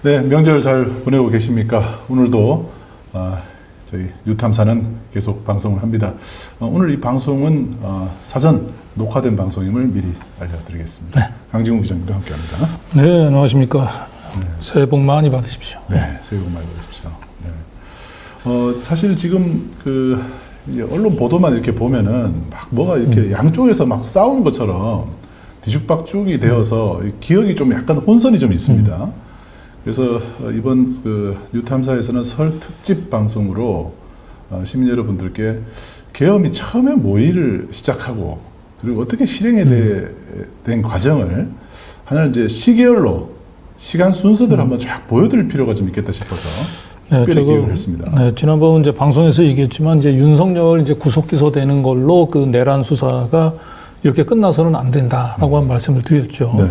네, 명절 잘 보내고 계십니까? 오늘도 저희 뉴탐사는 계속 방송을 합니다. 오늘 이 방송은 사전 녹화된 방송임을 미리 알려드리겠습니다. 네. 강진구 기자님과 함께합니다. 네, 안녕하십니까. 네. 새해 복 많이 받으십시오. 네, 새해 복 많이 받으십시오. 네. 사실 지금 이제 언론 보도만 이렇게 보면은 막 뭐가 이렇게 양쪽에서 막 싸우는 것처럼 뒤죽박죽이 되어서 기억이 좀 약간 혼선이 좀 있습니다. 그래서 이번 뉴탐사에서는 설 특집 방송으로 시민 여러분들께 계엄이 처음에 모의를 시작하고 그리고 어떻게 실행이 된 과정을 하나는 이제 시계열로 시간 순서대로 한번 쫙 보여드릴 필요가 좀 있겠다 싶어서 특별히 기획을 했습니다. 네, 지난번 이제 방송에서 얘기했지만 이제 윤석열 이제 구속 기소되는 걸로 그 내란 수사가 이렇게 끝나서는 안 된다라고 한 말씀을 드렸죠. 네.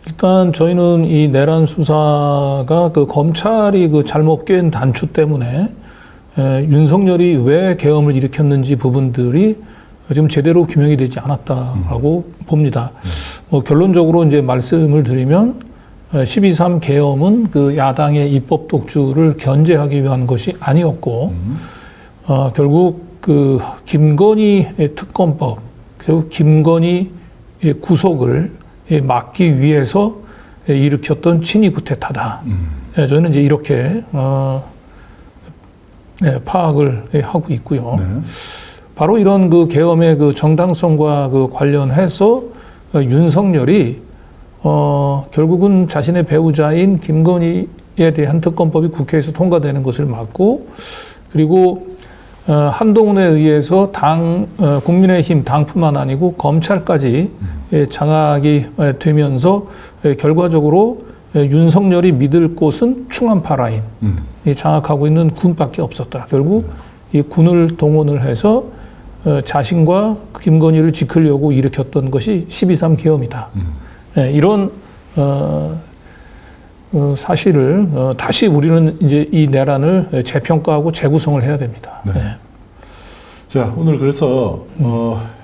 일단 저희는 이 내란 수사가 그 검찰이 그 잘못 깬 단추 때문에 윤석열이 왜 계엄을 일으켰는지 부분들이 지금 제대로 규명이 되지 않았다라고 봅니다. 결론적으로 이제 말씀을 드리면 12.3 계엄은 그 야당의 입법 독주를 견제하기 위한 것이 아니었고 결국 그 김건희 특검법 그리고 김건희 구속을 막기 위해서 일으켰던 친위 구태타다. 저희는 이제 이렇게 파악을 하고 있고요. 네. 바로 이런 그 계엄의 그 정당성과 그 관련해서 윤석열이 결국은 자신의 배우자인 김건희에 대한 특검법이 국회에서 통과되는 것을 막고 그리고 한동훈에 의해서 국민의힘 당뿐만 아니고 검찰까지 장악이 되면서 결과적으로 윤석열이 믿을 곳은 충암파 라인 장악하고 있는 군밖에 없었다. 결국 이 군을 동원을 해서 자신과 김건희를 지키려고 일으켰던 것이 12.3 계엄이다. 이런 사실을 다시 우리는 이제 이 내란을 재평가하고 재구성을 해야 됩니다. 네. 자, 오늘 그래서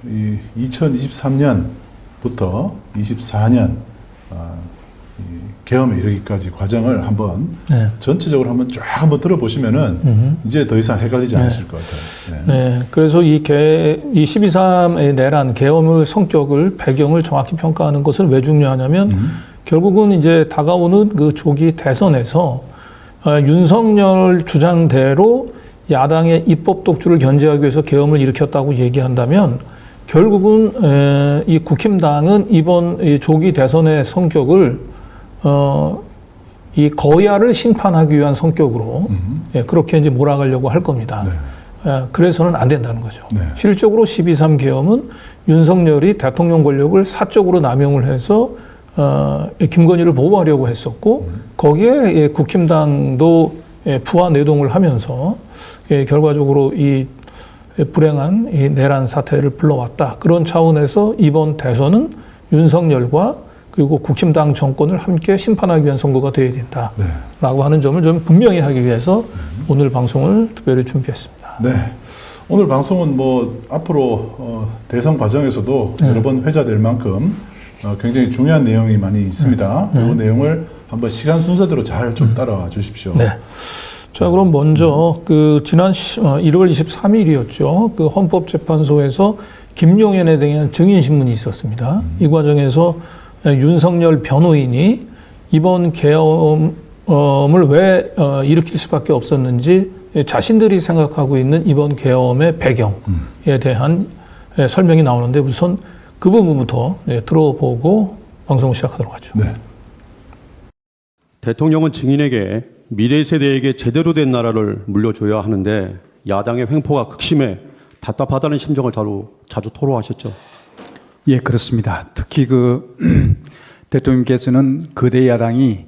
이 2023년부터 24년 계엄에 이르기까지 과정을 한번 전체적으로 한번 들어보시면은 이제 더 이상 헷갈리지 않으실 것 같아요. 네. 그래서 이 12.3의 내란 계엄의 성격을 배경을 정확히 평가하는 것은 왜 중요하냐면 결국은 이제 다가오는 그 조기 대선에서 윤석열 주장대로 야당의 입법 독주를 견제하기 위해서 계엄을 일으켰다고 얘기한다면 결국은 이 국힘당은 이번 조기 대선의 성격을 이 거야를 심판하기 위한 성격으로 그렇게 이제 몰아가려고 할 겁니다. 네. 그래서는 안 된다는 거죠. 네. 실적으로 12.3 계엄은 윤석열이 대통령 권력을 사적으로 남용을 해서 김건희를 보호하려고 했었고 거기에 국힘당도 부하 내동을 하면서 결과적으로 이 불행한 이 내란 사태를 불러왔다. 그런 차원에서 이번 대선은 윤석열과 그리고 국힘당 정권을 함께 심판하기 위한 선거가 되어야 된다라고 하는 점을 좀 분명히 하기 위해서 오늘 방송을 특별히 준비했습니다. 네. 오늘 방송은 뭐 앞으로 대선 과정에서도 여러 번 회자될 만큼 굉장히 중요한 내용이 많이 있습니다. 이 내용을 한번 시간 순서대로 잘 좀 따라와 주십시오. 네. 자, 그럼 먼저 지난 1월 23일이었죠. 그 헌법재판소에서 김용현에 대한 증인 신문이 있었습니다. 이 과정에서 윤석열 변호인이 이번 계엄을 왜 일으킬 수밖에 없었는지 자신들이 생각하고 있는 이번 계엄의 배경에 대한 설명이 나오는데 우선 그 부분부터 들어보고 방송을 시작하도록 하죠. 네. 대통령은 증인에게 미래 세대에게 제대로 된 나라를 물려줘야 하는데 야당의 횡포가 극심해 답답하다는 심정을 자주 토로하셨죠. 예, 그렇습니다. 특히 대통령께서는 거대 야당이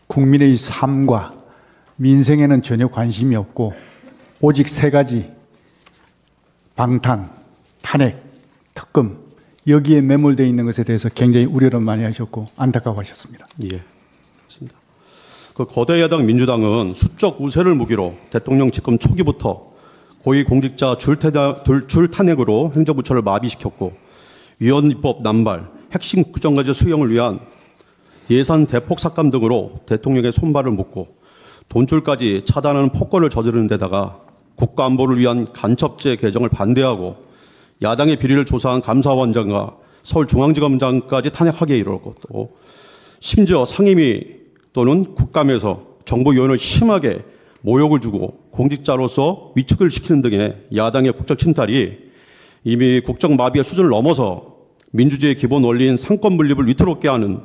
국민의 삶과 민생에는 전혀 관심이 없고 오직 세 가지 방탄, 탄핵, 특검 여기에 매몰되어 있는 것에 대해서 굉장히 우려를 많이 하셨고 안타까워하셨습니다. 예, 그렇습니다. 그 거대 야당 민주당은 수적 우세를 무기로 대통령 집권 초기부터 고위공직자 줄 탄핵으로 행정부처를 마비시켰고 위헌 입법 남발, 핵심 국정과제 수용을 위한 예산 대폭 삭감 등으로 대통령의 손발을 묶고 돈줄까지 차단하는 폭거를 저지르는 데다가 국가안보를 위한 간첩죄 개정을 반대하고 야당의 비리를 조사한 감사원장과 서울중앙지검장까지 탄핵하게 이르고 또 심지어 상임위 또는 국감에서 정보위원을 심하게 모욕을 주고 공직자로서 위축을 시키는 등의 야당의 국적 침탈이 이미 국정 마비의 수준을 넘어서 민주주의의 기본 원리인 상권 분립을 위태롭게 하는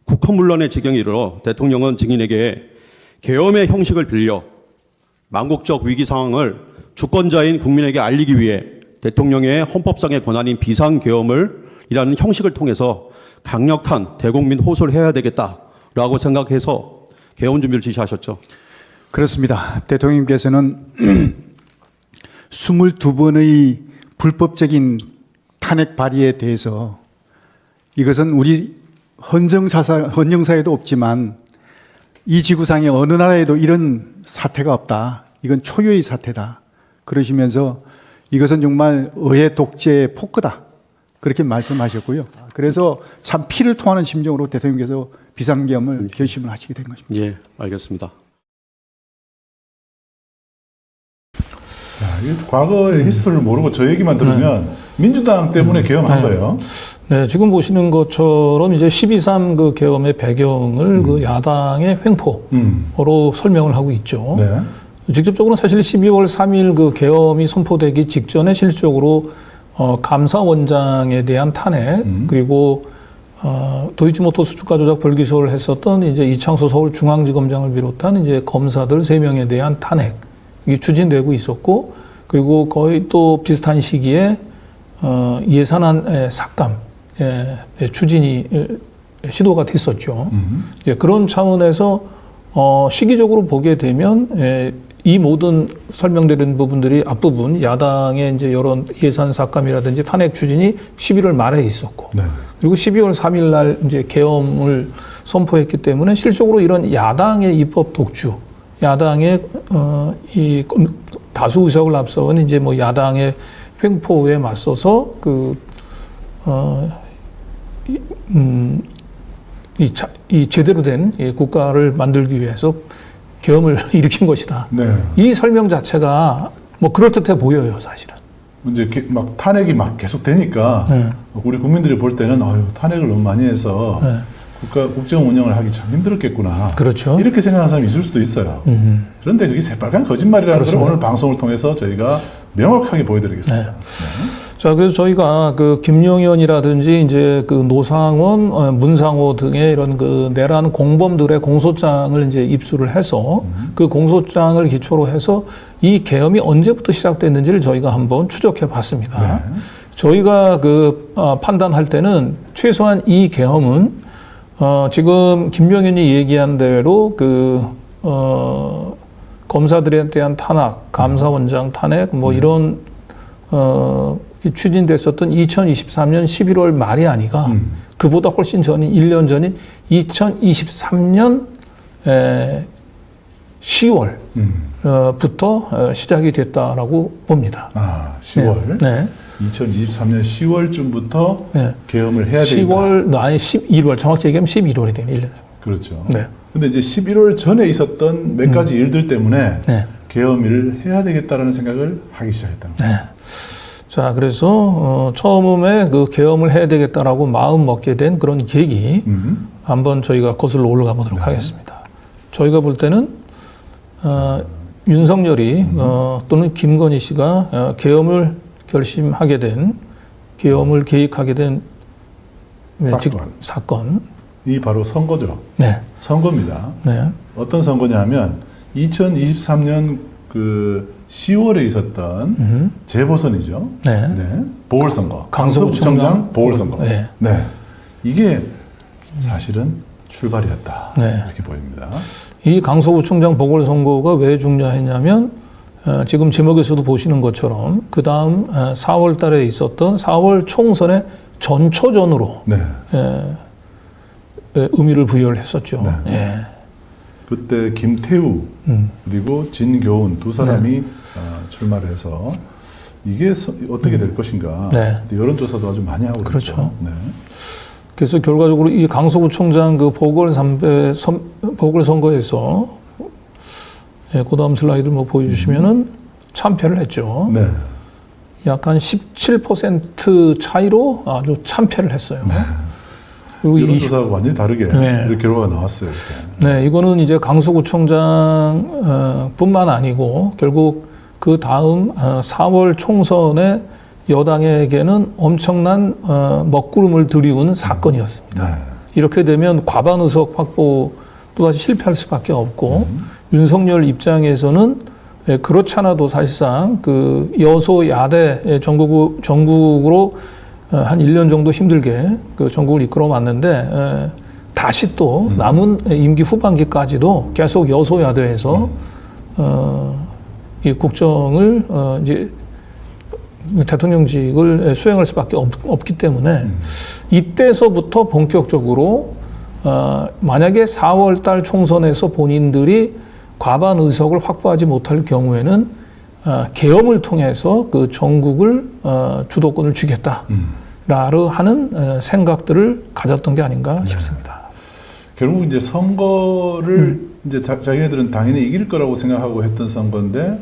국헌문란의 지경에 이르러 대통령은 증인에게 계엄의 형식을 빌려 망국적 위기 상황을 주권자인 국민에게 알리기 위해 대통령의 헌법상의 권한인 비상계엄을 이라는 형식을 통해서 강력한 대국민 호소를 해야 되겠다라고 생각해서 계엄 준비를 지시하셨죠. 그렇습니다. 대통령께서는 22번의 불법적인 탄핵 발의에 대해서 이것은 우리 헌정사에도 없지만 이 지구상의 어느 나라에도 이런 사태가 없다. 이건 초유의 사태다. 그러시면서 이것은 정말 의회 독재의 폭거다. 그렇게 말씀하셨고요. 그래서 참 피를 토하는 심정으로 대통령께서 비상계엄을 결심을 하시게 된 것입니다. 예, 알겠습니다. 자, 이 과거의 히스토리를 모르고 저 얘기만 들으면 민주당 때문에 계엄한 거예요. 네, 지금 보시는 것처럼 이제 12.3 그 계엄의 배경을 그 야당의 횡포로 설명을 하고 있죠. 네. 직접적으로는 사실 12월 3일 그 계엄이 선포되기 직전에 실질적으로 감사원장에 대한 탄핵 그리고 도이치모터스 주가 조작 불기소를 했었던 이제 이창수 서울중앙지검장을 비롯한 이제 검사들 3명에 대한 탄핵이 추진되고 있었고 그리고 거의 또 비슷한 시기에 예산안 삭감 추진이 시도가 됐었죠. 그런 차원에서 시기적으로 보게 되면 이 모든 설명드린 부분들이 앞부분 야당의 이제 여론 예산 삭감이라든지 탄핵 추진이 11월 말에 있었고 네. 그리고 12월 3일 날 이제 계엄을 선포했기 때문에 실질적으로 이런 야당의 입법 독주, 야당의 이 다수 의석을 앞서온 이제 뭐 야당의 횡포에 맞서서 이 제대로 된 국가를 만들기 위해서 계엄을 일으킨 것이다. 네. 이 설명 자체가 뭐 그럴듯해 보여요, 사실은. 이제 막 탄핵이 막 계속 되니까 네. 우리 국민들이 볼 때는 아유, 탄핵을 너무 많이 해서 네. 국정 운영을 하기 참 힘들었겠구나. 그렇죠. 이렇게 생각하는 사람이 있을 수도 있어요. 그런데 그게 새빨간 거짓말이라는 걸 오늘 방송을 통해서 저희가 명확하게 보여드리겠습니다. 네. 자, 그래서 저희가 그 김용현이라든지 이제 그 노상원, 문상호 등의 이런 그 내란 공범들의 공소장을 이제 입수를 해서 그 공소장을 기초로 해서 이 계엄이 언제부터 시작됐는지를 저희가 한번 추적해 봤습니다. 네. 저희가 그 판단할 때는 최소한 이 계엄은 지금 김용현이 얘기한 대로 검사들에 대한 탄압, 감사원장 탄핵 뭐 이런 추진됐었던 2023년 11월 말이 아니가 그보다 훨씬 전인 1년 전인 2023년 10월부터 시작이 됐다라고 봅니다. 아, 10월. 네. 2023년 10월쯤부터 네. 계엄을 해야 된다. 10월, 아니 11월, 정확히 얘기하면 11월이 되는 1년. 그렇죠. 네. 근데 이제 11월 전에 있었던 몇 가지 일들 때문에 네. 계엄을 해야 되겠다라는 생각을 하기 시작했다는 거죠. 네. 자, 그래서 처음에 그 계엄을 해야 되겠다라고 마음 먹게 된 그런 계기 한번 저희가 거슬러 올라가 보도록 하겠습니다. 저희가 볼 때는 윤석열이 또는 김건희 씨가 계엄을 결심하게 된, 계엄을 계획하게 된 사건. 이 바로 선거죠. 네. 선거입니다. 네. 어떤 선거냐 하면 2023년 그 10월에 있었던 재보선이죠. 네. 네. 보궐선거. 강서구청장 보궐선거. 네. 네. 이게 사실은 출발이었다. 네. 이렇게 보입니다. 이 강서구청장 보궐선거가 왜 중요했냐면 지금 제목에서도 보시는 것처럼 그 다음 4월 달에 있었던 4월 총선의 전초전으로 네. 의미를 부여를 했었죠. 네. 예. 그때 김태우 그리고 진교훈 두 사람이 출마를 해서 이게 어떻게 될 것인가. 네. 여론조사도 아주 많이 하고 그렇죠. 그랬죠. 네. 그래서 결과적으로 이 강서구청장 그 보궐선거에서 그 다음 슬라이드 뭐 보여주시면은 참패를 했죠. 네. 약 한 17% 차이로 아주 참패를 했어요. 그리고 이 여론조사하고 완전히 다르게 네. 이렇게 결과가 나왔어요. 이렇게. 네, 이거는 이제 강서구청장 뿐만 아니고 결국 그 다음 4월 총선에 여당에게는 엄청난 먹구름을 들이운 사건이었습니다. 네. 이렇게 되면 과반 의석 확보 또다시 실패할 수밖에 없고 윤석열 입장에서는 그렇지 않아도 사실상 그 여소야대 전국으로 한 1년 정도 힘들게 그 전국을 이끌어 왔는데 다시 또 남은 임기 후반기까지도 계속 여소야대에서 이 국정을 이제 대통령직을 수행할 수밖에 없기 때문에 이때서부터 본격적으로 만약에 4월 달 총선에서 본인들이 과반 의석을 확보하지 못할 경우에는 계엄을 통해서 그 전국을 주도권을 주겠다라고 하는 생각들을 가졌던 게 아닌가 싶습니다. 결국 이제 선거를 이제 자기네들은 당연히 이길 거라고 생각하고 했던 선거인데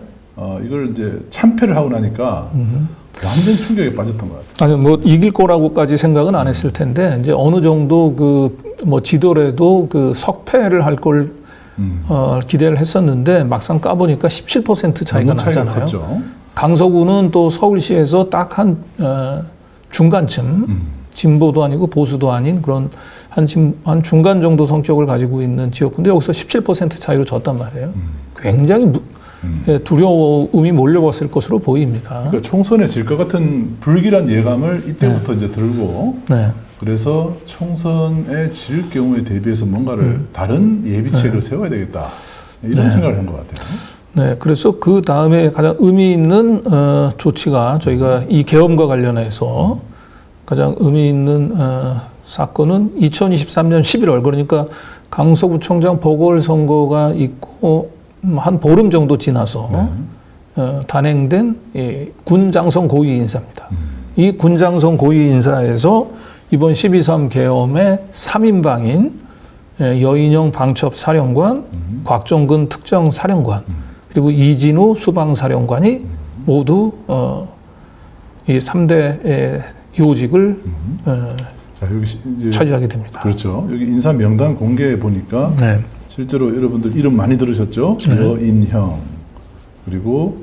이걸 이제 참패를 하고 나니까 완전 충격에 빠졌던 것 같아요. 아니 뭐 이길 거라고까지 생각은 안 했을 텐데 이제 어느 정도 그 뭐 지도라도 그 석패를 할 걸 기대를 했었는데 막상 까보니까 17% 차이가 나잖아요. 컸죠. 강서구는 또 서울시에서 딱 한 중간쯤 진보도 아니고 보수도 아닌 그런 한 중간 정도 성격을 가지고 있는 지역인데 여기서 17% 차이로 졌단 말이에요. 굉장히 두려움이 몰려왔을 것으로 보입니다. 그러니까 총선에 질 것 같은 불길한 예감을 이때부터 이제 들고 네. 그래서 총선에 질 경우에 대비해서 뭔가를 다른 예비책을 세워야 되겠다 이런 생각을 한 것 같아요. 네, 그래서 그 다음에 가장 의미 있는 조치가 저희가 이 계엄과 관련해서 가장 의미 있는 사건은 2023년 11월 그러니까 강서구청장 보궐선거가 있고 한 보름 정도 지나서 단행된 군장성 고위 인사입니다. 이 군장성 고위 인사에서 이번 12.3 계엄의 3인방인 여인영 방첩사령관, 곽정근 특정사령관, 그리고 이진우 수방사령관이 모두 이 3대 요직을 자, 여기 이제 차지하게 됩니다. 그렇죠. 여기 인사 명단 공개해 보니까 네. 실제로 여러분들 이름 많이 들으셨죠? 여인형 그리고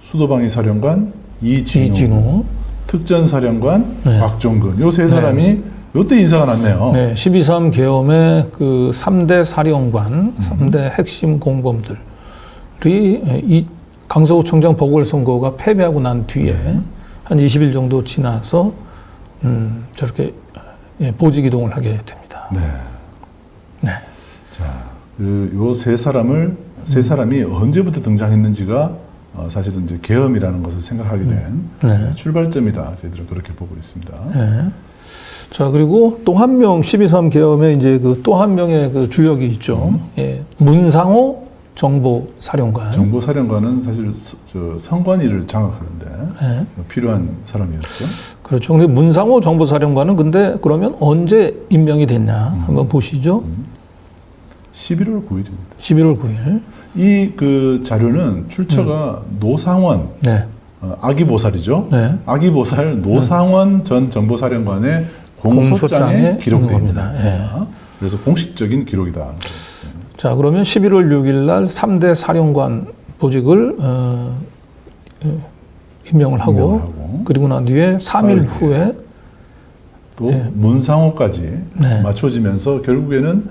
수도방위 사령관 이진우. 특전사령관 네. 곽종근 요 세 사람이 요때 인사가 났네요. 네, 12.3 계엄의 그 3대 사령관, 3대 핵심 공범들이 이 강서구청장 보궐선거가 패배하고 난 뒤에 한 20일 정도 지나서 저렇게 보직 이동을 하게 됩니다. 네. 네. 자, 요 세 사람이 언제부터 등장했는지가 사실은 이제 계엄이라는 것을 생각하게 된 출발점이다. 저희들은 그렇게 보고 있습니다. 네. 자, 그리고 또 한 명, 12.3 계엄에 이제 그 또 한 명의 그 주역이 있죠. 문상호 정보사령관. 정보사령관은 사실 저 선관위를 장악하는데 필요한 사람이었죠. 그렇죠. 근데 문상호 정보사령관은 근데 그러면 언제 임명이 됐냐 한번 보시죠. 11월 9일입니다. 11월 9일. 이 그 자료는 출처가 노상원 네. 아기보살이죠. 네. 아기보살 노상원 전 정보사령관의 공소장에 기록되어 있는 겁니다. 네. 그래서 공식적인 기록이다. 자, 그러면 11월 6일 날 3대 사령관 보직을 임명을 하고 그리고 난 뒤에 3일 후에 또 문상호까지 맞춰지면서 결국에는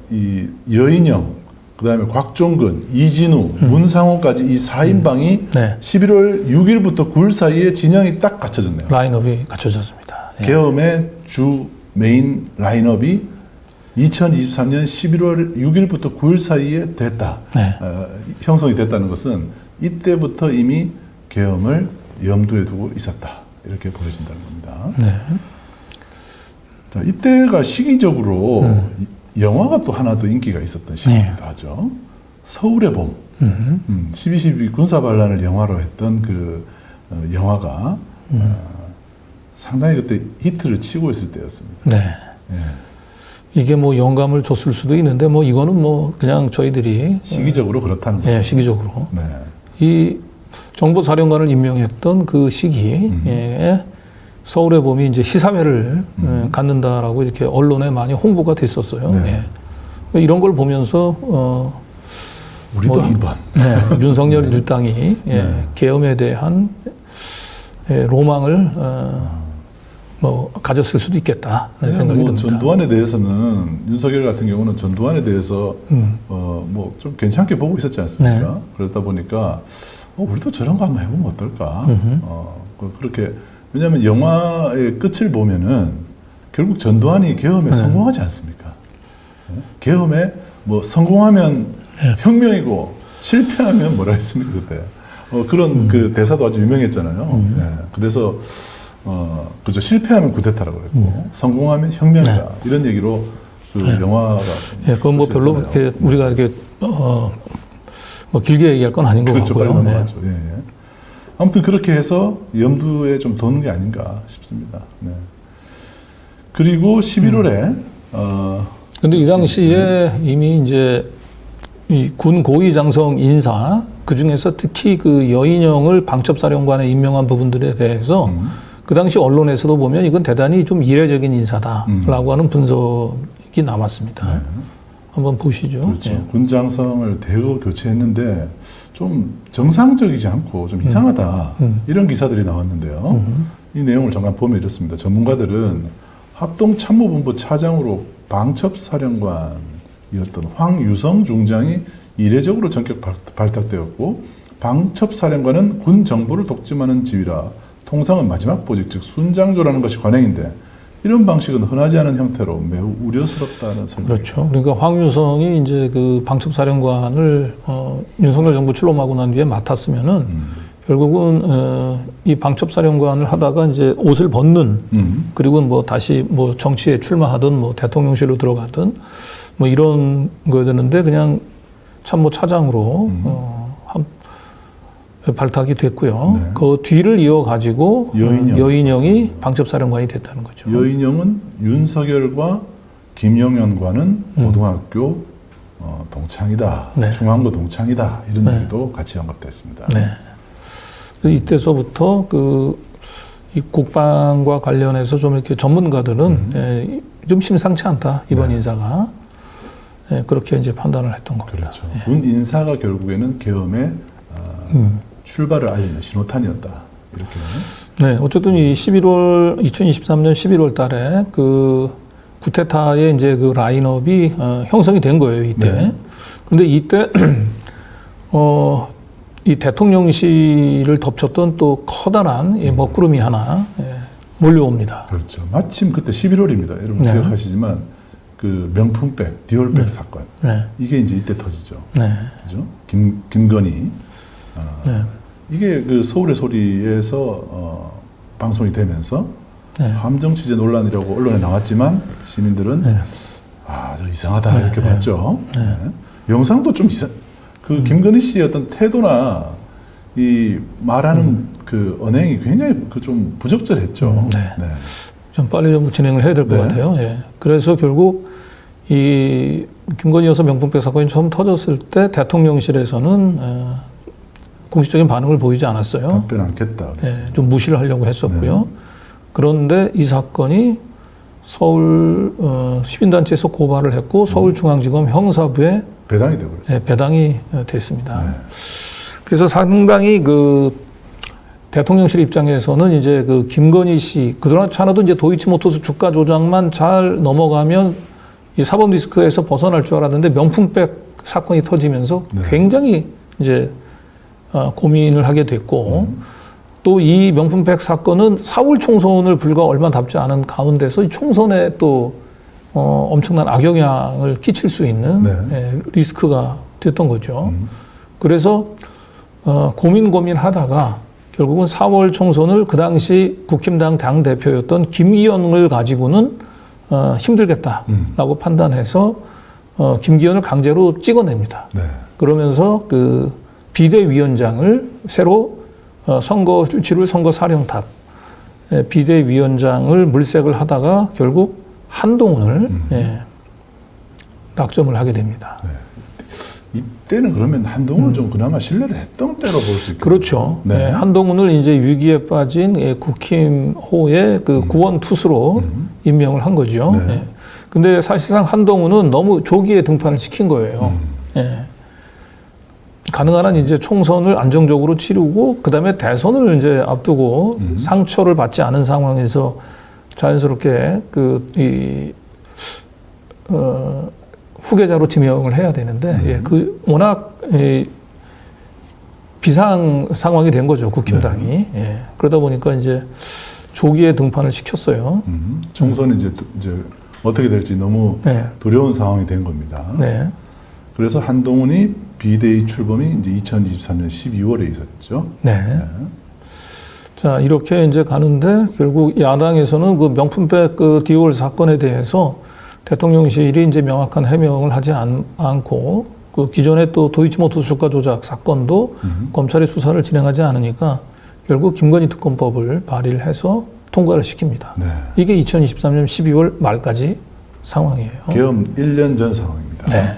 이 여인영 그다음에 곽종근, 이진우, 문상호까지 이 4인방이 11월 6일부터 9일 사이에 진영이 딱 갖춰졌네요. 라인업이 갖춰졌습니다. 계엄의 주 메인 라인업이 2023년 11월 6일부터 9일 사이에 됐다. 형성이 됐다는 것은 이때부터 이미 계엄을 염두에 두고 있었다. 이렇게 보여진다는 겁니다. 자, 이때가 시기적으로 영화가 또 하나 또 인기가 있었던 시기이기도 하죠. 서울의 봄. 12.12 군사반란을 영화로 했던 그 영화가 상당히 그때 히트를 치고 있을 때였습니다. 네. 예. 이게 뭐 영감을 줬을 수도 있는데 뭐 이거는 뭐 그냥 저희들이 시기적으로 그렇다는 거죠. 예, 시기적으로 네. 이 정보사령관을 임명했던 그 시기에 서울의 봄이 이제 시사회를 갖는다라고 이렇게 언론에 많이 홍보가 됐었어요. 네. 예. 이런 걸 보면서 우리도 뭐 한번. 네, 윤석열 일당이 계엄에 대한 로망을 뭐 가졌을 수도 있겠다 하는 생각이 듭니다. 전두환에 대해서는 윤석열 같은 경우는 전두환에 대해서 뭐 좀 괜찮게 보고 있었지 않습니까? 네. 그러다 보니까 우리도 저런 거 한번 해보면 어떨까? 그렇게 왜냐하면 영화의 끝을 보면은 결국 전두환이 계엄에 성공하지 않습니까? 계엄에 뭐 성공하면 혁명이고 실패하면 뭐라 했습니까 그때? 그런 그 대사도 아주 유명했잖아요. 네. 그래서 그죠. 실패하면 쿠데타라고 그랬고, 성공하면 혁명이다. 이런 얘기로 그 영화가. 예, 그건 뭐 별로 그렇게 우리가 이렇게, 뭐 길게 얘기할 건 아닌 것 그렇죠. 같고요. 빨리 넘어가죠. 예, 예. 아무튼 그렇게 해서 염두에 좀 두는 게 아닌가 싶습니다. 네. 그리고 11월에, 근데 이 당시에 이미 이제 이 군 고위장성 인사, 그 중에서 특히 그 여인영을 방첩사령관에 임명한 부분들에 대해서 그 당시 언론에서도 보면 이건 대단히 좀 이례적인 인사다라고 하는 분석이 남았습니다. 한번 보시죠. 그렇죠. 예. 군장성을 대거 교체했는데 좀 정상적이지 않고 좀 이상하다. 이런 기사들이 나왔는데요. 이 내용을 잠깐 보면 이렇습니다. 전문가들은 합동참모본부 차장으로 방첩사령관이었던 황유성 중장이 이례적으로 전격 발탁되었고 방첩사령관은 군 정보를 독점하는 지위라 통상은 마지막 보직, 즉 순장조라는 것이 관행인데 이런 방식은 흔하지 않은 형태로 매우 우려스럽다는 설명. 그렇죠. 그러니까 황유성이 이제 그 방첩사령관을 윤석열 정부 출범하고 난 뒤에 맡았으면은 결국은 이 방첩사령관을 하다가 이제 옷을 벗는 그리고 뭐 다시 뭐 정치에 출마하든 뭐 대통령실로 들어가든 뭐 이런 거였는데 그냥 참모 차장으로 발탁이 됐고요. 네. 그 뒤를 이어가지고 여인영. 여인영이 방첩사령관이 됐다는 거죠. 여인영은 윤석열과 김영현과는 고등학교 동창이다. 네. 중앙고 동창이다. 이런 네. 얘기도 같이 언급됐습니다. 네. 이때서부터 이 국방과 관련해서 좀 이렇게 전문가들은 좀 심상치 않다. 이번 인사가. 그렇게 이제 판단을 했던 겁니다. 그렇죠. 군 인사가 결국에는 계엄의 출발을 알리는 신호탄이었다. 이렇게. 네, 어쨌든 2023년 11월 달에 그 쿠데타의 이제 그 라인업이 형성이 된 거예요, 이때. 네. 그런데 이때, 이 대통령실을 덮쳤던 또 커다란 이 먹구름이 하나 몰려옵니다. 그렇죠. 마침 그때 11월입니다. 여러분 네. 기억하시지만 그 명품백, 디올백 사건. 네. 이게 이제 이때 터지죠. 네. 그죠? 김건희. 네. 이게 그 서울의 소리에서 방송이 되면서 네. 함정 취재 논란이라고 언론에 나왔지만 시민들은 저 이상하다 이렇게 봤죠. 네. 영상도 좀 그 김건희 씨의 어떤 태도나 이 말하는 그 언행이 굉장히 그 좀 부적절했죠. 네. 네. 좀 빨리 좀 진행을 해야 될 것 네. 같아요. 예. 그래서 결국 이 김건희 여사 명품백 사건이 처음 터졌을 때 대통령실에서는 공식적인 반응을 보이지 않았어요. 답변 않겠다. 그랬어요. 좀 무시를 하려고 했었고요. 그런데 이 사건이 서울 시민단체에서 고발을 했고 서울중앙지검 형사부에 배당이 되버렸어요. 배당이 됐습니다. 네. 그래서 상당히 그 대통령실 입장에서는 이제 그 김건희 씨, 그동안도 이제 도이치모터스 주가 조작만 잘 넘어가면 이 사법 리스크에서 벗어날 줄 알았는데 명품백 사건이 터지면서 네. 굉장히 이제 고민을 하게 됐고 또 이 명품백 사건은 4월 총선을 불과 얼마 남지 않은 가운데서 이 총선에 또 엄청난 악영향을 끼칠 수 있는 리스크가 됐던 거죠. 그래서 고민하다가 결국은 4월 총선을 그 당시 국힘당 당대표였던 김기현을 가지고는 힘들겠다라고 판단해서 김기현을 강제로 찍어냅니다. 네. 그러면서 그 비대위원장을 새로 선거사령탑 비대위원장을 물색을 하다가 결국 한동훈을 낙점을 하게 됩니다. 이때는 그러면 한동훈을 좀 그나마 신뢰를 했던 때로 볼 수 있겠죠. 그렇죠. 네. 한동훈을 이제 위기에 빠진 국힘호의 그 구원 투수로 임명을 한 거죠. 네. 근데 사실상 한동훈은 너무 조기에 등판을 시킨 거예요. 가능한 한 이제 총선을 안정적으로 치르고 그다음에 대선을 이제 앞두고 상처를 받지 않은 상황에서 자연스럽게 후계자로 지명을 해야 되는데 워낙 비상 상황이 된 거죠, 국힘당이. 그러다 보니까 이제 조기에 등판을 시켰어요. 총선이 이제 어떻게 될지 너무 두려운 상황이 된 겁니다. 그래서 한동훈이 비대위 출범이 이제 2023년 12월에 있었죠. 자, 이렇게 이제 가는데 결국 야당에서는 그 명품백 그 디올 사건에 대해서 대통령실이 이제 명확한 해명을 하지 않고 그 기존에 또 도이치모터 주가 조작 사건도 검찰이 수사를 진행하지 않으니까 결국 김건희 특검법을 발의를 해서 통과를 시킵니다. 이게 2023년 12월 말까지 상황이에요. 계엄 1년 전 상황입니다.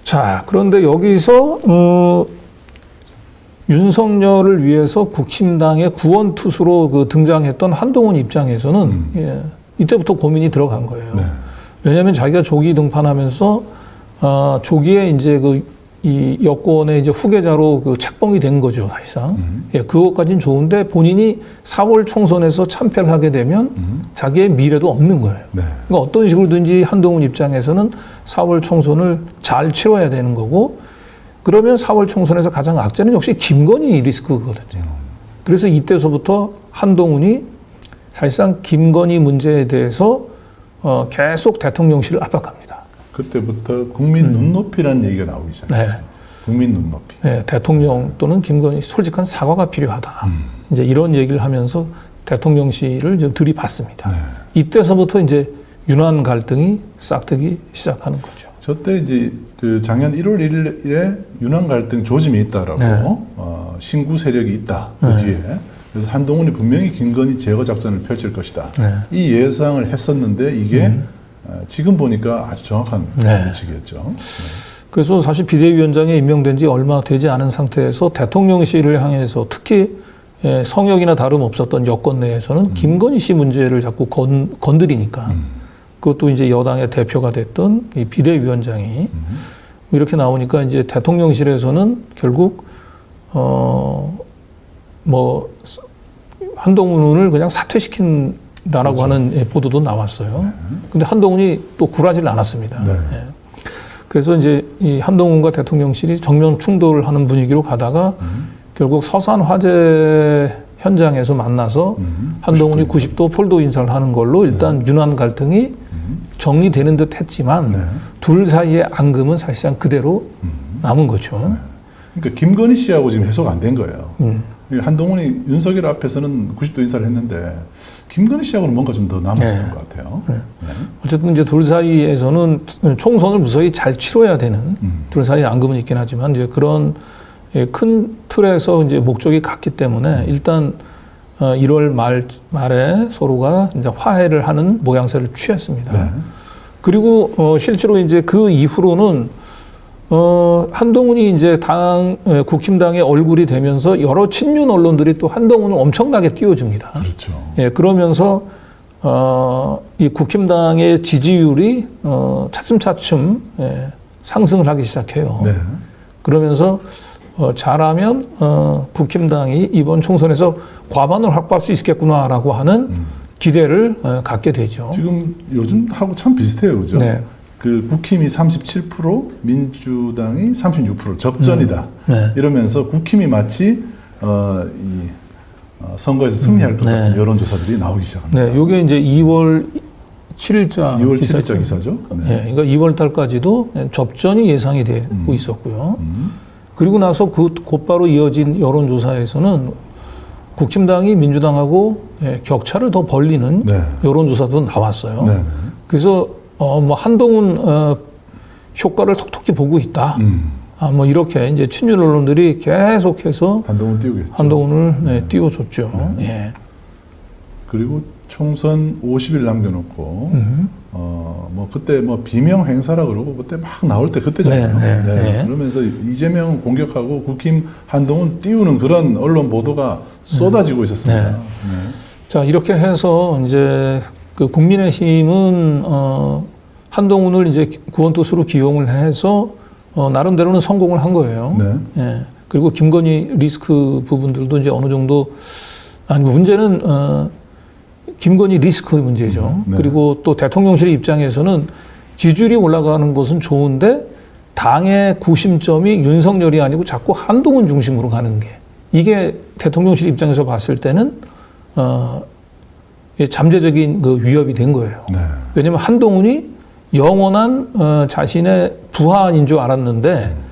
자, 그런데 여기서 윤석열을 위해서 국힘당의 구원 투수로 그 등장했던 한동훈 입장에서는 이때부터 고민이 들어간 거예요. 왜냐하면 자기가 조기 등판하면서 조기에 이제 이 여권의 이제 후계자로 그 책봉이 된 거죠, 사실상. 그것까지는 좋은데 본인이 4월 총선에서 참패를 하게 되면 자기의 미래도 없는 거예요. 그러니까 어떤 식으로든지 한동훈 입장에서는 4월 총선을 잘 치러야 되는 거고, 그러면 4월 총선에서 가장 악재는 역시 김건희 리스크거든요. 그래서 이때서부터 한동훈이 사실상 김건희 문제에 대해서 계속 대통령실을 압박합니다. 그때부터 국민 눈높이라는 얘기가 나오기 시작했죠. 국민 눈높이. 대통령 또는 김건희 솔직한 사과가 필요하다. 이제 이런 얘기를 하면서 대통령실을 좀 들이받습니다. 이때서부터 이제 윤한 갈등이 싹트기 시작하는 거죠. 저때 이제 그 작년 1월 1일에 윤한 갈등 조짐이 있다라고 신구 세력이 있다. 그 뒤에. 그래서 한동훈이 분명히 김건희 제거 작전을 펼칠 것이다. 이 예상을 했었는데 이게 지금 보니까 아주 정확한 예측이었죠. 그래서 사실 비대위원장에 임명된 지 얼마 되지 않은 상태에서 대통령실을 향해서 특히 성역이나 다름없었던 여권 내에서는 김건희 씨 문제를 자꾸 건드리니까 그것도 이제 여당의 대표가 됐던 이 비대위원장이 이렇게 나오니까 이제 대통령실에서는 결국 한동훈을 그냥 사퇴시킨다라고 하는 보도도 나왔어요. 근데 한동훈이 또 굴하지를 않았습니다. 그래서 이제 이 한동훈과 대통령실이 정면 충돌을 하는 분위기로 가다가 결국 서산 화재 현장에서 만나서 한동훈이 90도 폴도 인사를 하는 걸로 일단 윤한 갈등이 정리되는 듯 했지만 둘 사이의 앙금은 사실상 그대로 남은 거죠. 그러니까 김건희 씨하고 지금 해소가 안 된 거예요. 한동훈이 윤석열 앞에서는 90도 인사를 했는데 김건희 씨하고는 뭔가 좀 더 남았을 것 같아요. 어쨌든 이제 둘 사이에서는 총선을 무사히 잘 치러야 되는 둘 사이의 앙금은 있긴 하지만 이제 그런 큰 틀에서 이제 목적이 같기 때문에 일단 1월 말에 서로가 이제 화해를 하는 모양새를 취했습니다. 그리고 실제로 이제 그 이후로는 한동훈이 이제 국힘당의 얼굴이 되면서 여러 친윤 언론들이 또 한동훈을 엄청나게 띄워줍니다. 그렇죠. 그러면서 이 국힘당의 지지율이 차츰차츰 상승을 하기 시작해요. 그러면서 잘하면 국힘당이 이번 총선에서 과반을 확보할 수 있겠구나라고 하는 기대를 갖게 되죠. 지금 요즘하고 참 비슷해요, 그죠? 그 국힘이 37%, 민주당이 36% 접전이다. 이러면서 국힘이 마치 선거에서 승리할 것 같은 여론조사들이 나오기 시작합니다. 이게 이제 2월 7일자 2월 7일자 기사죠. 그러니까 2월 달까지도 접전이 예상이 되고 있었고요. 그리고 나서 곧바로 이어진 여론조사에서는 국힘당이 민주당하고 격차를 더 벌리는 여론조사도 나왔어요. 그래서 한동훈 효과를 톡톡히 보고 있다. 이렇게 이제 친윤 언론들이 계속해서 한동훈 띄우겠죠. 한동훈을 띄워줬죠. 그리고 총선 50일 남겨놓고 뭐 그때 뭐 비명 행사라 그러고 그때 막 나올 때 그때잖아요. 네. 그러면서 이재명 공격하고 국힘 한동훈 띄우는 그런 언론 보도가 쏟아지고 있었습니다. 네. 자, 이렇게 해서 이제 그 국민의힘은 한동훈을 이제 구원투수로 기용을 해서 나름대로는 성공을 한 거예요. 네. 예. 그리고 김건희 리스크 부분들도 이제 어느 정도 문제는 김건희 리스크 문제죠. 네. 그리고 또 대통령실 입장에서는 지지율이 올라가는 것은 좋은데 당의 구심점이 윤석열이 아니고 자꾸 한동훈 중심으로 가는 게 이게 대통령실 입장에서 봤을 때는 잠재적인 그 위협이 된 거예요. 네. 왜냐하면 한동훈이 영원한 자신의 부하인 줄 알았는데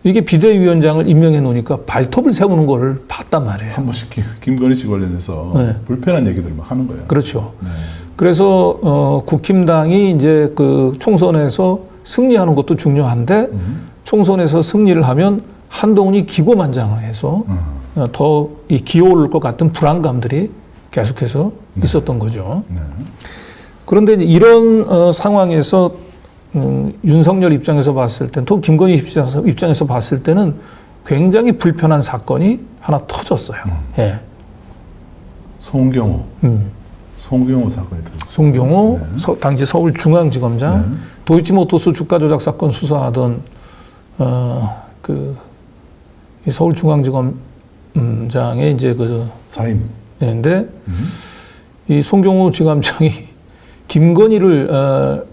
이게 비대위원장을 임명해 놓으니까 발톱을 세우는 거를 봤단 말이에요. 한 번씩 김건희 씨 관련해서 네. 불편한 얘기들을 막 하는 거예요. 그렇죠. 네. 그래서 국힘당이 이제 그 총선에서 승리하는 것도 중요한데 총선에서 승리를 하면 한동훈이 기고만장해서 더 이 기어오를 것 같은 불안감들이 계속해서 있었던 거죠. 네. 그런데 이런 상황에서 윤석열 입장에서 봤을 때는 또 김건희 입장에서 봤을 때는 굉장히 불편한 사건이 하나 터졌어요. 예. 송경호 사건이 터졌어요. 송경호 네. 당시 서울중앙지검장 네. 도이치모터스 주가 조작 사건 수사하던 이 서울중앙지검장의 이제 그 사임. 인데 이 송경호 지검장이 김건희를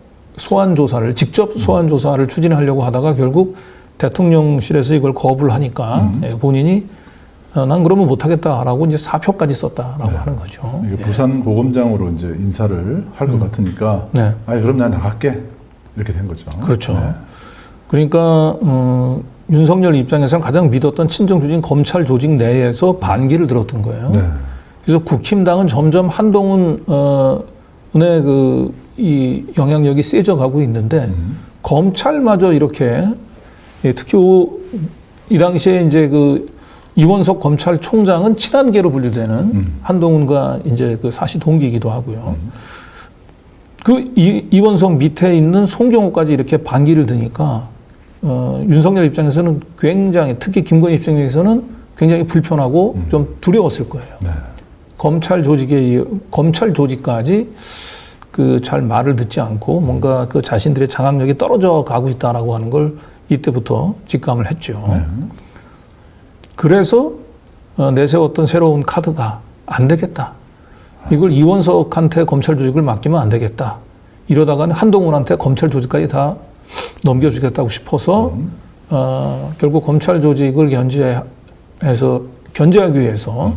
직접 소환 조사를 추진하려고 하다가 결국 대통령실에서 이걸 거부를 하니까 본인이 난 그러면 못하겠다라고 이제 사표까지 썼다라고 하는 거죠. 이게 예. 부산 고검장으로 이제 인사를 할 것 같으니까, 네. 그럼 난 나갈게 이렇게 된 거죠. 그렇죠. 네. 그러니까 윤석열 입장에서는 가장 믿었던 친정 조직 검찰 조직 내에서 반기를 들었던 거예요. 네. 그래서 국힘당은 점점 한동훈의 이 영향력이 세져가고 있는데 검찰마저 이렇게 특히 이 당시에 이제 그 이원석 검찰총장은 친한계로 분류되는 한동훈과 이제 그 사시 동기이기도 하고요. 그 이원석 밑에 있는 송경호까지 이렇게 반기를 드니까 윤석열 입장에서는 굉장히 특히 김건희 입장에서는 굉장히 불편하고 좀 두려웠을 거예요. 네. 검찰 조직까지 그 잘 말을 듣지 않고 뭔가 그 자신들의 장악력이 떨어져 가고 있다라고 하는 걸 이때부터 직감을 했죠. 네. 그래서 내세웠던 새로운 카드가 안 되겠다. 이걸 이원석한테 검찰 조직을 맡기면 안 되겠다. 이러다가는 한동훈한테 검찰 조직까지 다 넘겨주겠다고 싶어서 결국 검찰 조직을 견제하기 위해서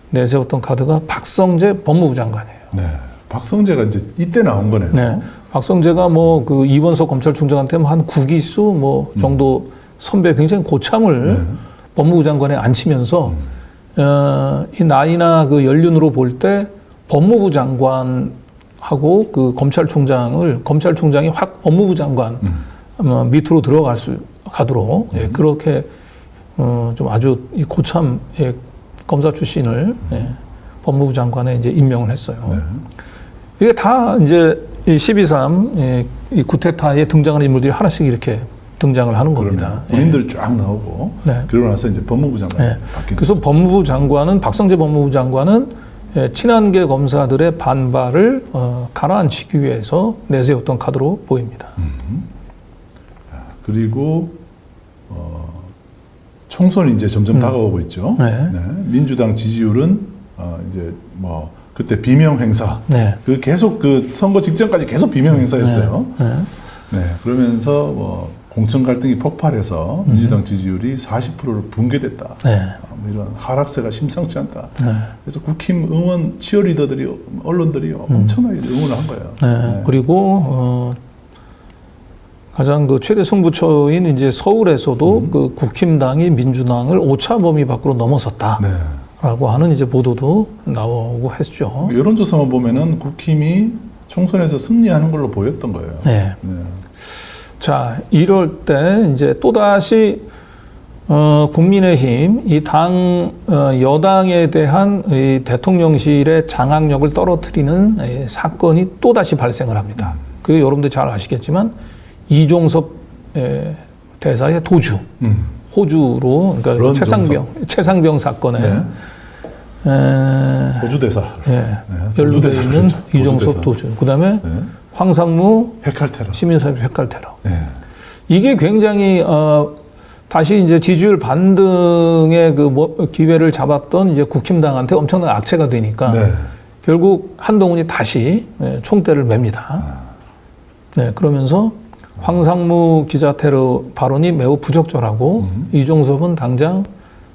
내세웠던 카드가 박성재 법무부 장관이에요. 네. 박성재가 이제 이때 나온 거네요. 네. 박성재가 뭐 그 이원석 검찰총장한테 한 9기수 뭐 정도 선배 굉장히 고참을 법무부 장관에 앉히면서 이 나이나 그 연륜으로 볼 때 법무부 장관하고 그 검찰총장이 확 법무부 장관 밑으로 가도록 예, 그렇게 좀 아주 이 고참 검사 출신을 법무부 장관에 이제 임명을 했어요. 네. 이게 다 이제 12.3 이 쿠데타에 등장하는 인물들이 하나씩 이렇게 등장을 하는 겁니다. 본인들 쫙 나오고 네. 그러고 나서 이제 법무부 장관이 네. 바뀌는 그래서 법무부 장관은 박성재 법무부 장관은 친한계 검사들의 반발을 가라앉히기 위해서 내세웠던 카드로 보입니다. 그리고 총선이 이제 점점 다가오고 있죠. 네. 네. 민주당 지지율은 이제 뭐 그때 비명 행사, 네. 그 계속 그 선거 직전까지 계속 비명 행사였어요. 네. 네. 그러면서 뭐 공천 갈등이 폭발해서 민주당 지지율이 40%를 붕괴됐다. 네. 뭐 이런 하락세가 심상치 않다. 네. 그래서 국힘 응원 치어리더들이 언론들이 엄청나게 응원을 한 거예요. 네. 그리고 가장 그 최대 승부처인 이제 서울에서도 그 국힘당이 민주당을 오차 범위 밖으로 넘어섰다라고 네. 하는 이제 보도도 나오고 했죠. 여론조사만 보면은 국힘이 총선에서 승리하는 걸로 보였던 거예요. 네. 네. 자, 이럴 때 이제 또다시 국민의힘 이 당 여당에 대한 이 대통령실의 장악력을 떨어뜨리는 사건이 또 다시 발생을 합니다. 그 여러분들 잘 아시겠지만 이종섭 대사의 도주, 호주로 그러니까 최상병 사건에 네. 호주 대사. 연루돼 있는 이종섭 도주. 그다음에 네. 황상무 핵칼테러. 시민사회 핵칼 테러. 네. 이게 굉장히 다시 이제 지지율 반등의 그 기회를 잡았던 이제 국힘당한테 엄청난 악재가 되니까 네. 결국 한동훈이 다시 총대를 맵니다. 네, 그러면서 황상무 기자 테러 발언이 매우 부적절하고 이종섭은 당장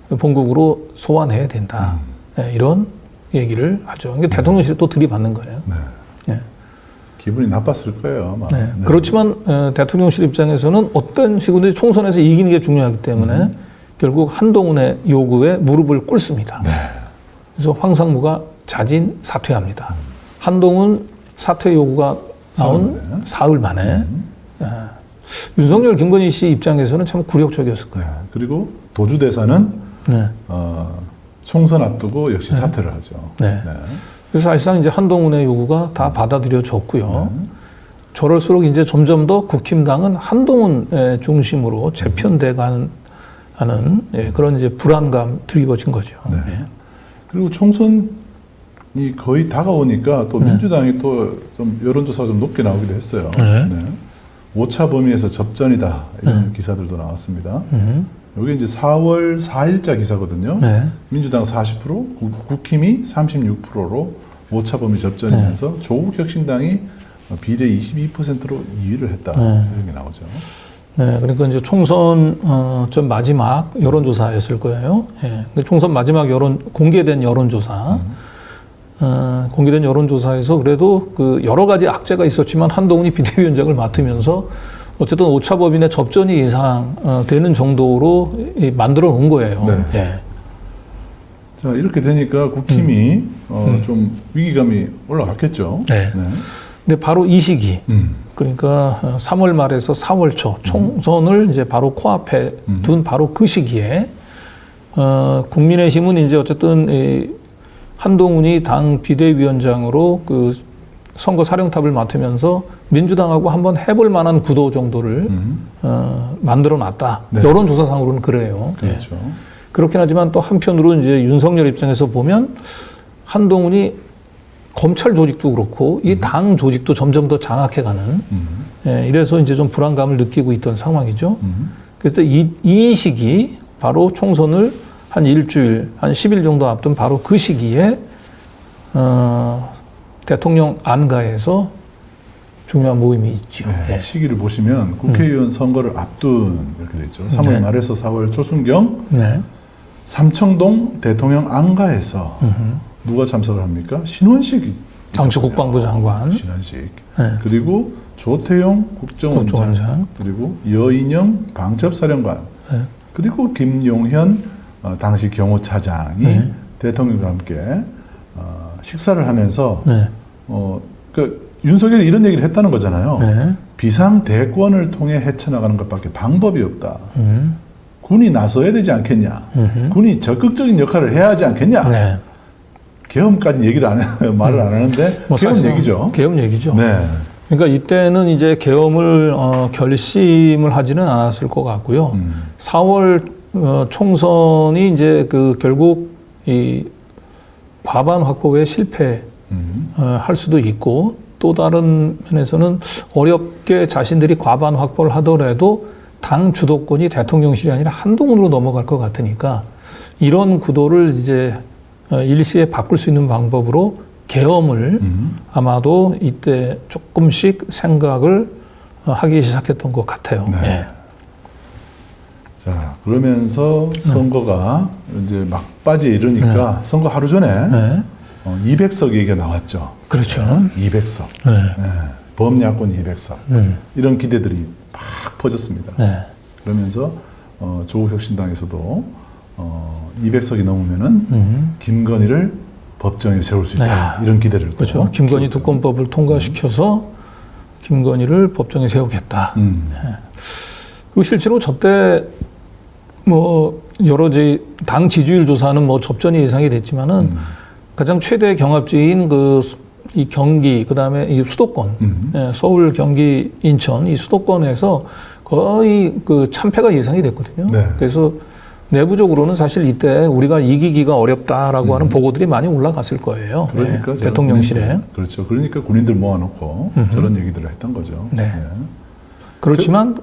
본국으로 소환해야 된다. 네, 이런 얘기를 하죠. 그러니까 대통령실에 또 들이받는 거예요. 네. 네. 기분이 나빴을 거예요. 아마. 네. 그렇지만 대통령실 입장에서는 어떤 식으로든 총선에서 이기는 게 중요하기 때문에 결국 한동훈의 요구에 무릎을 꿇습니다. 네. 그래서 황상무가 자진 사퇴합니다. 한동훈 사퇴 요구가 나온 사흘 만에 윤석열, 김건희 씨 입장에서는 참 굴욕적이었을 거예요. 네. 그리고 도주 대사는 네. 총선 앞두고 역시 사퇴를 하죠. 네. 그래서 사실상 이제 한동훈의 요구가 다 받아들여졌고요. 저럴수록 이제 점점 더 국힘당은 한동훈 중심으로 재편돼가는 그런 이제 불안감 드리워진 거죠. 네. 네. 그리고 총선이 거의 다가오니까 또 민주당이 또 좀 여론조사가 좀 높게 나오기도 했어요. 네. 오차 범위에서 접전이다 이런 기사들도 나왔습니다. 이게 이제 4월 4일자 기사거든요. 네. 민주당 40%, 국힘이 36%로 오차 범위 접전이면서 조국 혁신당이 비례 22%로 2위를 했다 이런 게 나오죠. 네, 그러니까 이제 총선 전 마지막 여론조사였을 거예요. 예. 근데 총선 마지막 공개된 여론조사, 공개된 여론조사에서 그래도 그 여러 가지 악재가 있었지만 한동훈이 비대위원장을 맡으면서 어쨌든 오차범위 접전이 이상 되는 정도로 만들어 놓은 거예요. 네. 예. 자, 이렇게 되니까 국힘이 좀 위기감이 올라갔겠죠. 네. 근데 바로 이 시기, 그러니까 3월 말에서 4월 초 총선을 이제 바로 코앞에 둔 바로 그 시기에 국민의힘은 이제 어쨌든 한동훈이 당 비대위원장으로 그 선거 사령탑을 맡으면서 민주당하고 한번 해볼 만한 구도 정도를 만들어 놨다. 네. 여론조사상으로는 그래요. 그렇죠. 예. 그렇긴 하지만 또 한편으로 이제 윤석열 입장에서 보면 한동훈이 검찰 조직도 그렇고 이 당 조직도 점점 더 장악해가는 예, 이래서 이제 좀 불안감을 느끼고 있던 상황이죠. 그래서 이 시기 바로 총선을 한 일주일, 한 10일 정도 앞둔 바로 그 시기에 대통령 안가에서 중요한 모임이 있죠. 네, 예. 시기를 보시면 국회의원 선거를 앞둔 이렇게 되죠. 3월 네. 말에서 4월 초순경 네. 삼청동 대통령 안가에서 누가 참석을 합니까? 신원식이 당시 있었거든요. 국방부 장관. 신원식. 네. 그리고 조태용 국정원장, 국정원장. 그리고 여인영 방첩사령관, 네. 그리고 김용현 당시 경호차장이 네. 대통령과 함께 식사를 하면서 네. 윤석열이 이런 얘기를 했다는 거잖아요. 네. 비상대권을 통해 헤쳐나가는 것밖에 방법이 없다. 군이 나서야 되지 않겠냐. 군이 적극적인 역할을 해야 하지 않겠냐. 네. 계엄까지 얘기를 말을 안 하는데 뭐 계엄 사실상 얘기죠. 계엄 얘기죠. 네. 그러니까 이때는 이제 계엄을 결심을 하지는 않았을 것 같고요. 4월 총선이 이제 결국 이 과반 확보에 실패할 수도 있고 또 다른 면에서는 어렵게 자신들이 과반 확보를 하더라도 당 주도권이 대통령실이 아니라 한동훈으로 넘어갈 것 같으니까 이런 구도를 이제 일시에 바꿀 수 있는 방법으로 계엄을 아마도 이때 조금씩 생각을 하기 시작했던 것 같아요. 네. 예. 자, 그러면서 선거가 이제 막바지에 이르니까 선거 하루 전에 네. 200석 얘기가 나왔죠. 그렇죠. 200석. 네. 범야권 200석. 이런 기대들이 팍 퍼졌습니다. 네. 그러면서 조국 혁신당에서도 200석이 넘으면은 김건희를 법정에 세울 수 있다. 이런 기대를 또 그렇죠. 김건희 키웠죠. 특검법을 통과시켜서 김건희를 법정에 세우겠다. 그리고 실제로 저때 뭐 여러 이제 당 지지율 조사는 뭐 접전이 예상이 됐지만은 가장 최대 경합지인 이 경기 그다음에 이 수도권 예, 서울, 경기, 인천 이 수도권에서 거의 그 참패가 예상이 됐거든요. 네. 그래서 내부적으로는 사실 이때 우리가 이기기가 어렵다라고 하는 보고들이 많이 올라갔을 거예요. 그러니까 예, 대통령실에. 그렇죠. 그러니까 군인들 모아놓고 저런 얘기들을 했던 거죠. 네. 그렇지만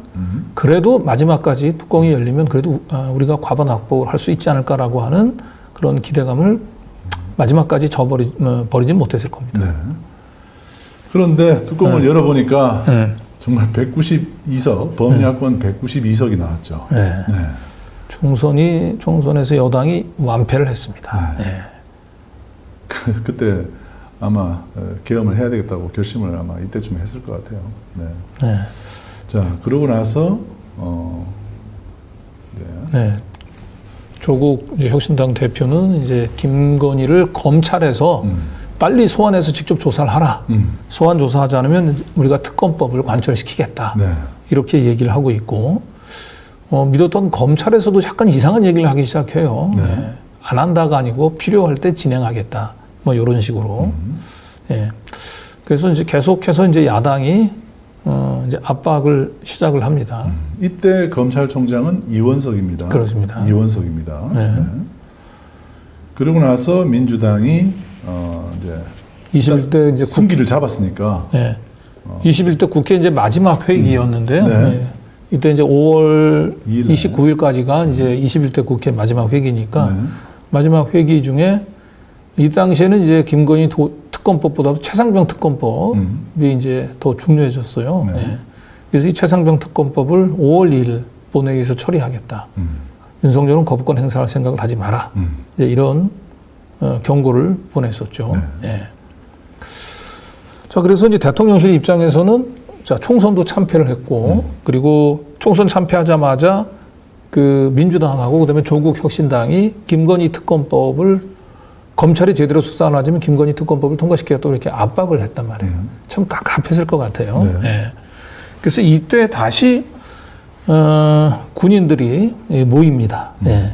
그래도 마지막까지 뚜껑이 열리면 그래도 우리가 과반 확보를 할 수 있지 않을까라고 하는 그런 기대감을 마지막까지 버리진 못했을 겁니다. 네. 그런데 뚜껑을 열어보니까 네. 정말 192석, 범야권 192석이 나왔죠. 네. 네. 총선에서 여당이 완패를 했습니다. 네. 네. 그때 아마 계엄을 해야 되겠다고 결심을 아마 이때쯤에 했을 것 같아요. 네. 네. 자, 그러고 나서 네. 조국 혁신당 대표는 이제 김건희를 검찰에서 빨리 소환해서 직접 조사를 하라. 소환 조사하지 않으면 우리가 특검법을 관철시키겠다. 네. 이렇게 얘기를 하고 있고 믿었던 검찰에서도 약간 이상한 얘기를 하기 시작해요. 네. 네. 안 한다가 아니고 필요할 때 진행하겠다. 뭐 이런 식으로. 예. 그래서 이제 계속해서 이제 야당이 이제 압박을 시작을 합니다. 이때 검찰총장은 이원석입니다. 그렇습니다. 이원석입니다. 네. 네. 그러고 나서 민주당이 이제 21대 이제 승기를 잡았으니까 예. 21대 국회 이제 마지막 회기였는데요. 네. 예. 이때 이제 5월 2일 29일까지가 이제 21대 국회 마지막 회기니까 네. 마지막 회기 중에 이 당시에는 이제 김건희 특검법보다 최상병 특검법이 이제 더 중요해졌어요. 네. 예. 그래서 이 최상병 특검법을 5월 2일 본회의에서 처리하겠다. 윤석열은 거부권 행사할 생각을 하지 마라. 이제 이런 경고를 보냈었죠. 네. 예. 자, 그래서 이제 대통령실 입장에서는 자, 총선도 참패를 했고, 그리고 총선 참패하자마자 그 민주당하고 그다음에 조국 혁신당이 김건희 특검법을 검찰이 제대로 수사 안 하자면 김건희 특검법을 통과시키겠다 이렇게 압박을 했단 말이에요. 참 깝깝했을 것 같아요. 네. 예. 그래서 이때 다시 군인들이 모입니다. 예.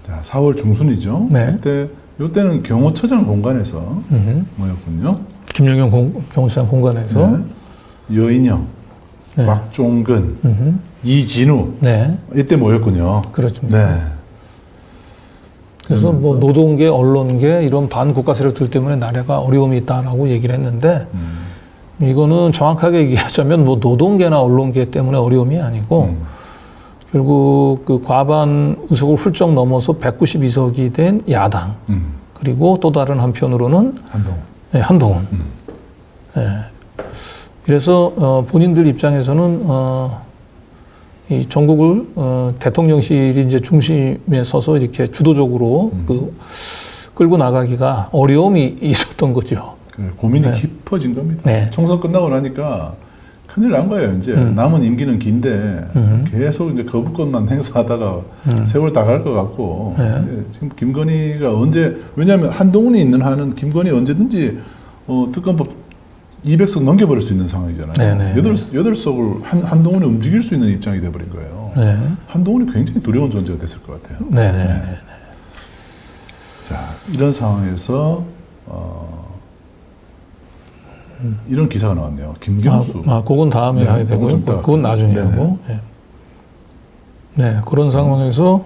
자, 4월 중순이죠. 네. 이때는 경호처장 공간에서 모였군요. 김영경 경호처장 공간에서 네. 여인영, 네. 곽종근, 이진우 네. 이때 모였군요. 그렇습니다. 네. 그래서 뭐 노동계, 언론계 이런 반국가 세력들 때문에 나라가 어려움이 있다라고 얘기를 했는데 이거는 정확하게 얘기하자면 뭐 노동계나 언론계 때문에 어려움이 아니고 결국 그 과반 의석을 훌쩍 넘어서 192석이 된 야당 그리고 또 다른 한편으로는 한동훈. 네, 한동훈. 네. 그래서 본인들 입장에서는 이 전국을 대통령실이 이제 중심에 서서 이렇게 주도적으로 끌고 나가기가 어려움이 있었던 거죠. 고민이 네. 깊어진 겁니다. 네. 총선 끝나고 나니까 큰일 난 거예요. 이제 남은 임기는 긴데 계속 이제 거부권만 행사하다가 세월 다 갈 것 같고 네. 이제 지금 김건희가 언제 왜냐하면 한동훈이 있는 한은 김건희 언제든지 특검법 200석 넘겨버릴 수 있는 상황이잖아요. 네네. 8석을 한동훈이 움직일 수 있는 입장이 돼버린 거예요. 네. 한동훈이 굉장히 두려운 존재가 됐을 것 같아요. 네네. 네. 자, 이런 상황에서 이런 기사가 나왔네요. 김경수. 그건 다음에 네, 하게 그건 되고요. 좀 이따가 그건 나중에 네네. 하고. 네. 네, 그런 상황에서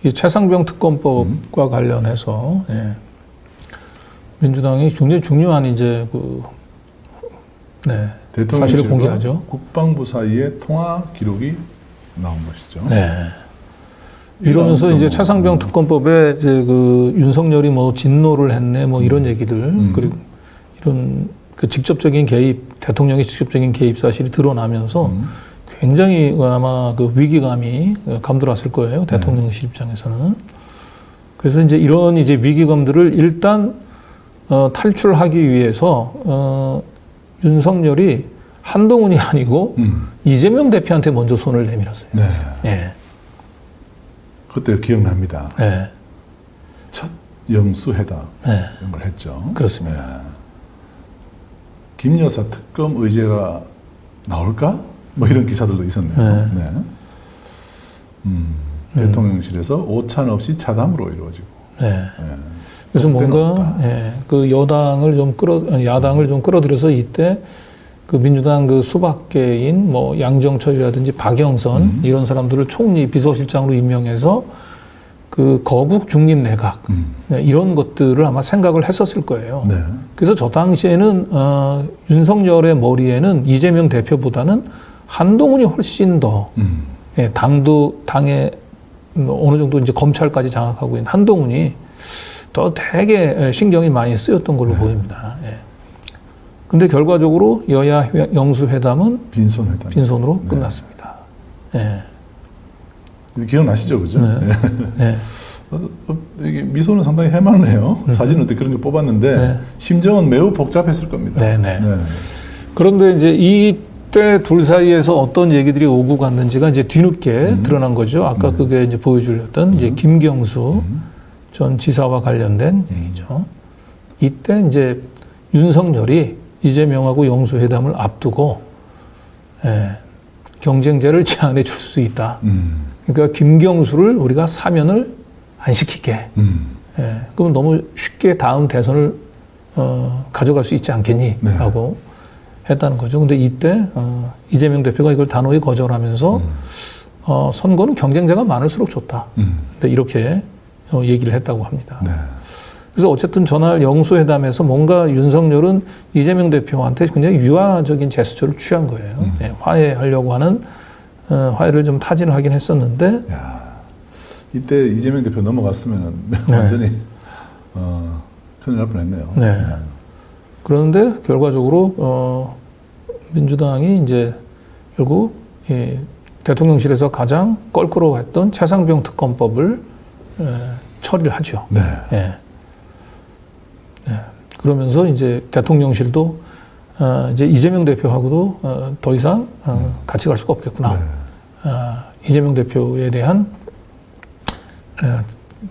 이 최상병 특검법과 관련해서 민주당이 굉장히 중요한 이제 사실을 대통령실과 공개하죠. 국방부 사이의 통화 기록이 나온 것이죠. 네. 이러면서 이제 최상병 특검법에 이제 윤석열이 뭐 진노를 했네 뭐 이런 얘기들 그리고 이런 그 직접적인 개입 대통령의 직접적인 개입 사실이 드러나면서 굉장히 아마 그 위기감이 감돌았을 거예요 대통령실 입장에서는. 그래서 이제 이런 이제 위기감들을 일단 탈출하기 위해서 윤석열이 한동훈이 아니고 이재명 대표한테 먼저 손을 내밀었어요. 네. 예. 그때 기억납니다. 예. 첫 영수회담 예. 이런 걸 했죠. 그렇습니다. 네. 김 여사 특검 의제가 나올까? 뭐 이런 기사들도 있었네요. 네. 네. 대통령실에서 오찬 없이 차담으로 이루어지고. 네. 예. 그래서 그때는 뭔가 없다. 그 야당을 좀 끌어들여서 이때 그 민주당 그 수박계인 뭐 양정철이라든지 박영선 이런 사람들을 총리 비서실장으로 임명해서 그 거국 중립 내각 네, 이런 것들을 아마 생각을 했었을 거예요. 네. 그래서 저 당시에는 윤석열의 머리에는 이재명 대표보다는 한동훈이 훨씬 더 예, 당에 어느 정도 이제 검찰까지 장악하고 있는 한동훈이 더 되게 신경이 많이 쓰였던 걸로 보입니다. 예. 근데 결과적으로 여야 영수회담은 빈손회담. 빈손으로 네. 끝났습니다. 예. 기억나시죠, 그죠? 네. 네. 이게 미소는 상당히 해맑네요. 사진을 그런 거 뽑았는데 네. 심정은 매우 복잡했을 겁니다. 네, 네. 그런데 이제 이때 둘 사이에서 어떤 얘기들이 오고 갔는지가 이제 뒤늦게 드러난 거죠. 아까 그게 이제 보여주렸던 이제 김경수 전 지사와 관련된 얘기죠. 이때 이제 윤석열이 이재명하고 영수회담을 앞두고 경쟁자를 제안해 줄 수 있다. 그러니까 김경수를 우리가 사면을 안 시키게. 그럼 너무 쉽게 다음 대선을 가져갈 수 있지 않겠니? 네. 라고 했다는 거죠. 근데 이때 이재명 대표가 이걸 단호히 거절하면서 선거는 경쟁자가 많을수록 좋다. 근데 이렇게 얘기를 했다고 합니다. 네. 그래서 어쨌든 전날 영수회담에서 뭔가 윤석열은 이재명 대표한테 굉장히 유화적인 제스처를 취한 거예요. 화해하려고 하는 화해를 좀 타진을 하긴 했었는데 야, 이때 이재명 대표 넘어갔으면 네. 완전히 큰일 날 뻔했네요. 네. 그런데 결과적으로 민주당이 이제 결국 대통령실에서 가장 껄끄러워했던 최상병 특검법을 처리를 하죠. 네. 예. 예. 그러면서 이제 대통령실도 이제 이재명 대표하고도 더 이상 같이 갈 수가 없겠구나. 네. 이재명 대표에 대한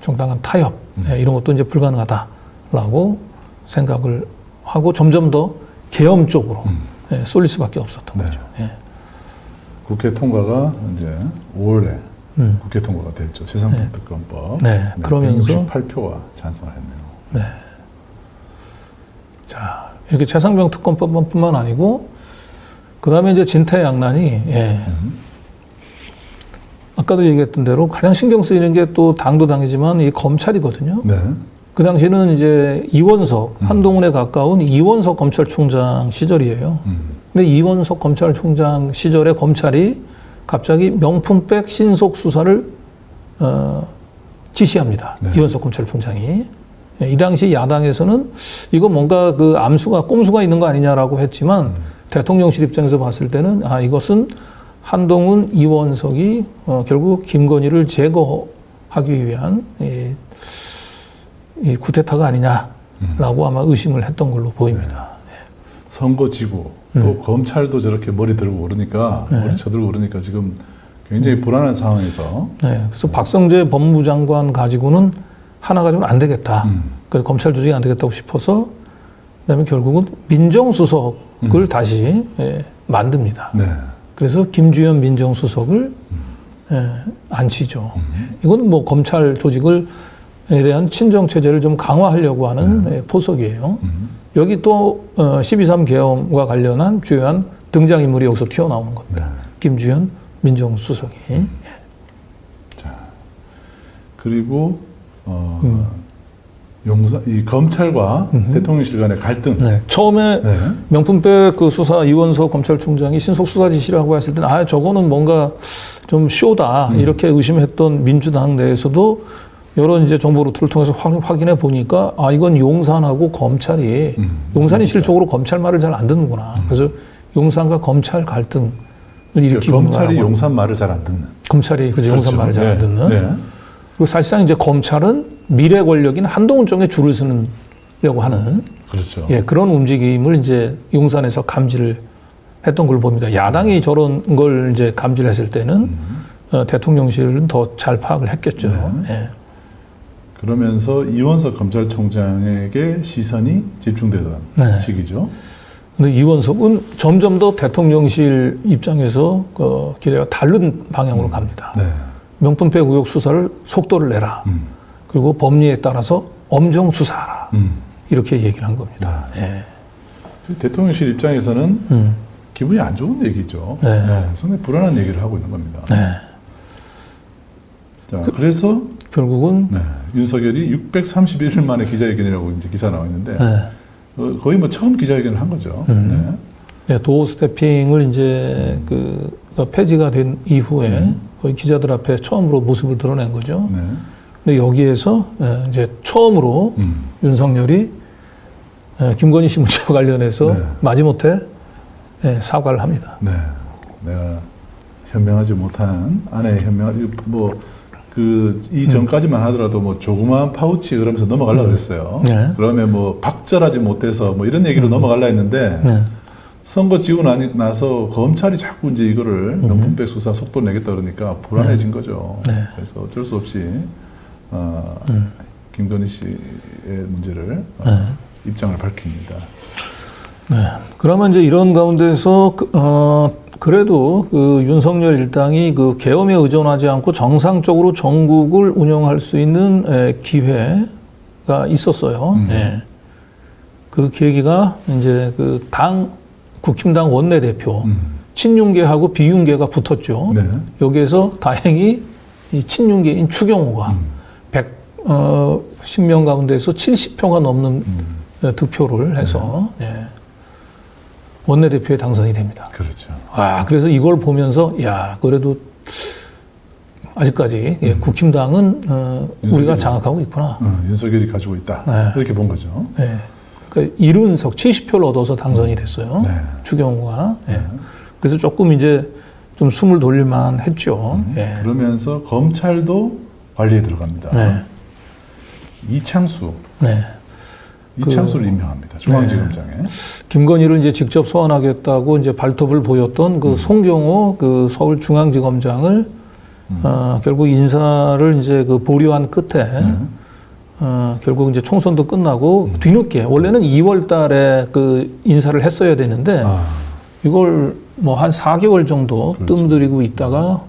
정당한 타협 이런 것도 이제 불가능하다라고 생각을 하고 점점 더 계엄 쪽으로 쏠릴 수밖에 없었던 네. 거죠. 예. 국회 통과가 이제 5월에 국회 통과가 됐죠. 최상병 특검법. 네. 그러면서 168표가 찬성을 했네요. 네. 자, 이렇게 최상병 특검법뿐만 아니고, 그 다음에 이제 진퇴양난이, 아까도 얘기했던 대로 가장 신경 쓰이는 게 또 당도 당이지만 이 검찰이거든요. 네. 그 당시는 이제 이원석, 한동훈에 가까운 이원석 검찰총장 시절이에요. 근데 이원석 검찰총장 시절에 검찰이 갑자기 명품백 신속 수사를 지시합니다. 네. 이원석 검찰총장이. 이 당시 야당에서는 이거 뭔가 그 암수가 꼼수가 있는 거 아니냐라고 했지만 대통령실 입장에서 봤을 때는 이것은 한동훈, 이원석이 결국 김건희를 제거하기 위한 이 쿠데타가 아니냐라고 아마 의심을 했던 걸로 보입니다. 선거 지고 또 검찰도 저렇게 머리 들고 오르니까 머리 쳐들고 오르니까 지금 굉장히 불안한 상황에서 네, 그래서 박성재 법무장관 가지고는 하나 가지고는 안 되겠다. 그래서 검찰 조직이 안 되겠다고 싶어서 그다음에 결국은 민정수석을 다시 만듭니다. 네. 그래서 김주현 민정수석을 앉히죠. 이건 뭐 검찰 조직을 에 대한 친정 체제를 좀 강화하려고 하는 포석이에요. 여기 또 12.3 계엄과 관련한 주요한 등장인물이 여기서 튀어나오는 겁니다. 네. 김주현 민정수석이. 자, 그리고 이 검찰과 대통령실 간의 갈등. 네. 처음에 네. 명품백 그 수사 이원석 검찰총장이 신속 수사 지시라고 했을 때는 저거는 뭔가 좀 쇼다 이렇게 의심했던 민주당 내에서도 여러 이제 정보 루트를 통해서 확인해 보니까 이건 용산하고 검찰이 용산이 실적으로 검찰 말을 잘 안 듣는구나. 그래서 용산과 검찰 갈등을 일으키고 검찰이 용산 말을 잘 안 듣는. 검찰이 그죠 용산 말을 잘 안 듣는. 네. 그리고 사실상 이제 검찰은 미래 권력인 한동훈 쪽에 줄을 서려고 하는 그렇죠. 그런 움직임을 이제 용산에서 감지를 했던 걸 봅니다. 야당이 저런 걸 이제 감지를 했을 때는 대통령실은 더 잘 파악을 했겠죠. 네. 그러면서 이원석 검찰총장에게 시선이 집중되던 네. 시기죠. 근데 이원석은 점점 더 대통령실 입장에서 기대가 다른 방향으로 갑니다. 네. 명품백 의혹 수사를 속도를 내라. 그리고 법리에 따라서 엄정 수사하라. 이렇게 얘기를 한 겁니다. 예. 대통령실 입장에서는 기분이 안 좋은 얘기죠. 네. 상당히 불안한 얘기를 하고 있는 겁니다. 네. 자, 그래서 결국은 윤석열이 631일 만에 기자회견이라고 이제 기사 나와 있는데 거의 뭐 처음 기자회견을 한 거죠. 네, 도어 스태핑을 이제 그 폐지가 된 이후에 거의 기자들 앞에 처음으로 모습을 드러낸 거죠. 네. 근데 여기에서 이제 처음으로 윤석열이 김건희 씨 문제와 관련해서 마지못해 사과를 합니다. 네. 내가 현명하지 못한 아내의 현명한 이 전까지만 하더라도 뭐 조그마한 파우치 그러면서 넘어가려고 그랬어요. 네. 그러면 뭐 박절하지 못해서 뭐 이런 얘기로 넘어가려 했는데 선거 지고 나서 검찰이 자꾸 이제 이거를 명품백 수사 속도 내겠다 그러니까 불안해진 거죠. 네. 그래서 어쩔 수 없이 김건희 씨의 문제를 입장을 밝힙니다. 네. 그러면 이제 이런 가운데서 그래도 그 윤석열 일당이 그 계엄에 의존하지 않고 정상적으로 전국을 운영할 수 있는 기회가 있었어요. 그 계기가 이제 그 국힘당 원내대표 친윤계하고 비윤계가 붙었죠. 네. 여기에서 다행히 이 친윤계인 추경호가 110명 가운데서 70표가 넘는 득표를 해서 원내대표에 당선이 됩니다. 그렇죠. 그래서 이걸 보면서 그래도 아직까지 국힘당은 우리가 장악하고 있구나. 윤석열이 가지고 있다. 이렇게 본 거죠. 그러니까 70석 70표를 얻어서 당선이 됐어요. 추경호가. 그래서 조금 이제 좀 숨을 돌릴만 했죠. 그러면서 검찰도 관리에 들어갑니다. 이창수. 이창수를 임명합니다. 중앙지검장에. 김건희를 이제 직접 소환하겠다고 이제 발톱을 보였던 그 송경호 그 서울중앙지검장을 결국 인사를 이제 그 보류한 끝에 결국 이제 총선도 끝나고 뒤늦게 원래는 2월 달에 그 인사를 했어야 되는데 이걸 뭐 한 4개월 정도 그렇죠. 뜸들이고 있다가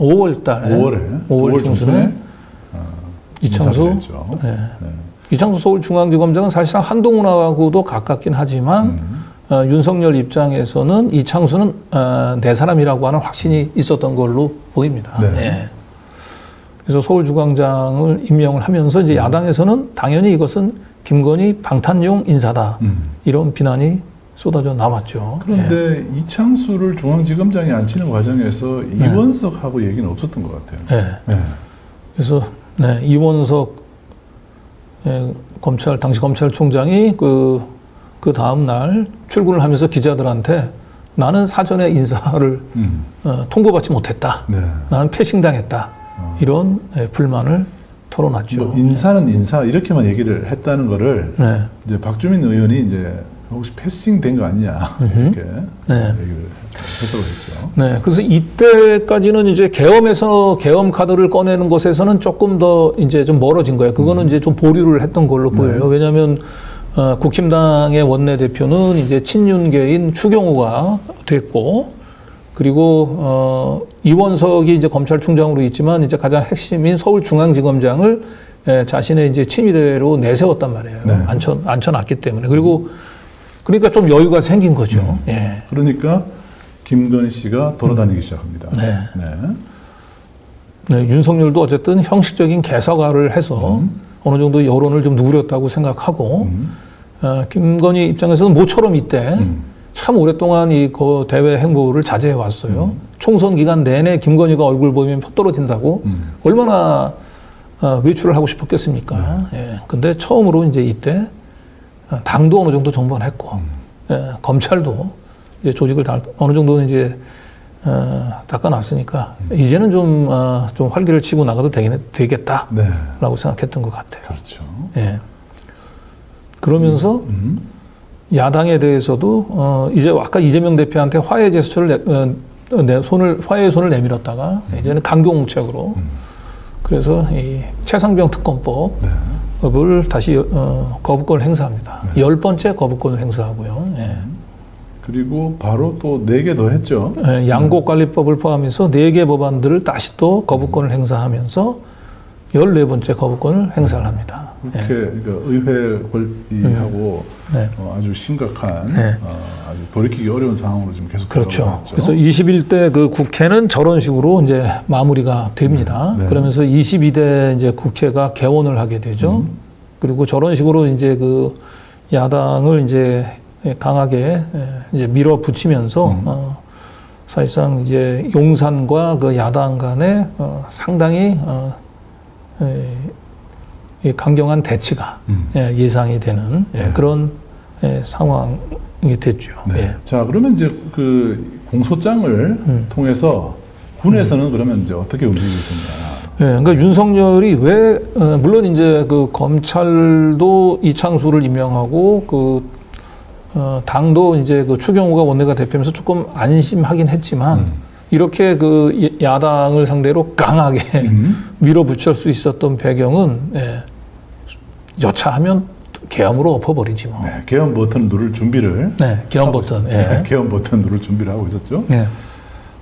5월 달에 5월 중순에 이창수 이창수 서울중앙지검장은 사실상 한동훈하고도 가깝긴 하지만 윤석열 입장에서는 이창수는 내 사람이라고 하는 확신이 있었던 걸로 보입니다. 그래서 서울중앙장을 임명을 하면서 이제 야당에서는 당연히 이것은 김건희 방탄용 인사다 이런 비난이 쏟아져 나왔죠. 그런데 이창수를 중앙지검장에 앉히는 과정에서 이원석하고 얘기는 없었던 것 같아요. 그래서 이원석 당시 검찰총장이 그 다음 날 출근을 하면서 기자들한테 나는 사전에 인사를 통보받지 못했다. 나는 패싱당했다. 이런 불만을 털어놨죠. 뭐 인사는 인사 이렇게만 얘기를 했다는 거를 이제 박주민 의원이 이제 혹시 패싱된 거 아니냐 이렇게 얘기를 해석을 했죠. 그래서 이때까지는 이제 계엄 카드를 꺼내는 것에서는 조금 더 이제 좀 멀어진 거예요. 그거는 이제 좀 보류를 했던 걸로 보여요. 왜냐하면 국힘당의 원내대표는 이제 친윤계인 추경호가 됐고, 그리고 이원석이 이제 검찰총장으로 있지만 이제 가장 핵심인 서울중앙지검장을 자신의 이제 친위대로 내세웠단 말이에요. 앉혀놨기 때문에. 그러니까 좀 여유가 생긴 거죠. 그러니까 김건희 씨가 돌아다니기 시작합니다. 윤석열도 어쨌든 형식적인 개서가를 해서 어느 정도 여론을 좀 누그렸다고 생각하고 김건희 입장에서는 모처럼 이때 참 오랫동안 그 대외 행보를 자제해 왔어요. 총선 기간 내내 김건희가 얼굴 보이면 표 떨어진다고 얼마나 외출을 하고 싶었겠습니까? 근데 처음으로 이제 이때 당도 어느 정도 정본을 했고 검찰도 이제 조직을 어느 정도는 이제 닦아놨으니까 이제는 좀 활기를 치고 나가도 되겠다라고 생각했던 것 같아요. 그렇죠. 그러면서 야당에 대해서도 이제 아까 이재명 대표한테 화해 제스처를 화해의 손을 내밀었다가 이제는 강경공책으로 그래서 이 최상병 특검법을 다시 거부권을 행사합니다. 10번째 거부권을 행사하고요. 그리고 바로 또 4개 더 했죠. 예, 양곡관리법을 포함해서 4개 법안들을 다시 또 거부권을 행사하면서 14번째 거부권을 행사를 합니다. 그렇게 그러니까 의회 권리하고 네. 아주 심각한 네. 아주 돌이키기 어려운 상황으로 지금 계속 그렇죠. 들어가고 있죠. 그래서 21대 그 국회는 저런 식으로 이제 마무리가 됩니다. 네. 그러면서 22대 이제 국회가 개원을 하게 되죠. 그리고 저런 식으로 이제 그 야당을 이제 강하게 이제 밀어붙이면서 사실상 이제 용산과 그 야당 간에 상당히 이 강경한 대치가 예상이 되는 그런 상황이 됐죠. 네. 예. 자, 그러면 이제 그 공소장을 통해서 군에서는 그러면 이제 어떻게 움직이겠습니까? 예, 그러니까 윤석열이 왜 물론 이제 그 검찰도 이창수를 임명하고 그 당도 이제 그 추경호가 원내가 대표면서 조금 안심하긴 했지만 이렇게 그 야당을 상대로 강하게 밀어붙일 수 있었던 배경은 여차하면 계엄으로 엎어버리지 뭐. 네, 계엄 버튼 누를 준비를 네, 계엄 버튼. 예. 계엄 버튼 누를 준비를 하고 있었죠. 네.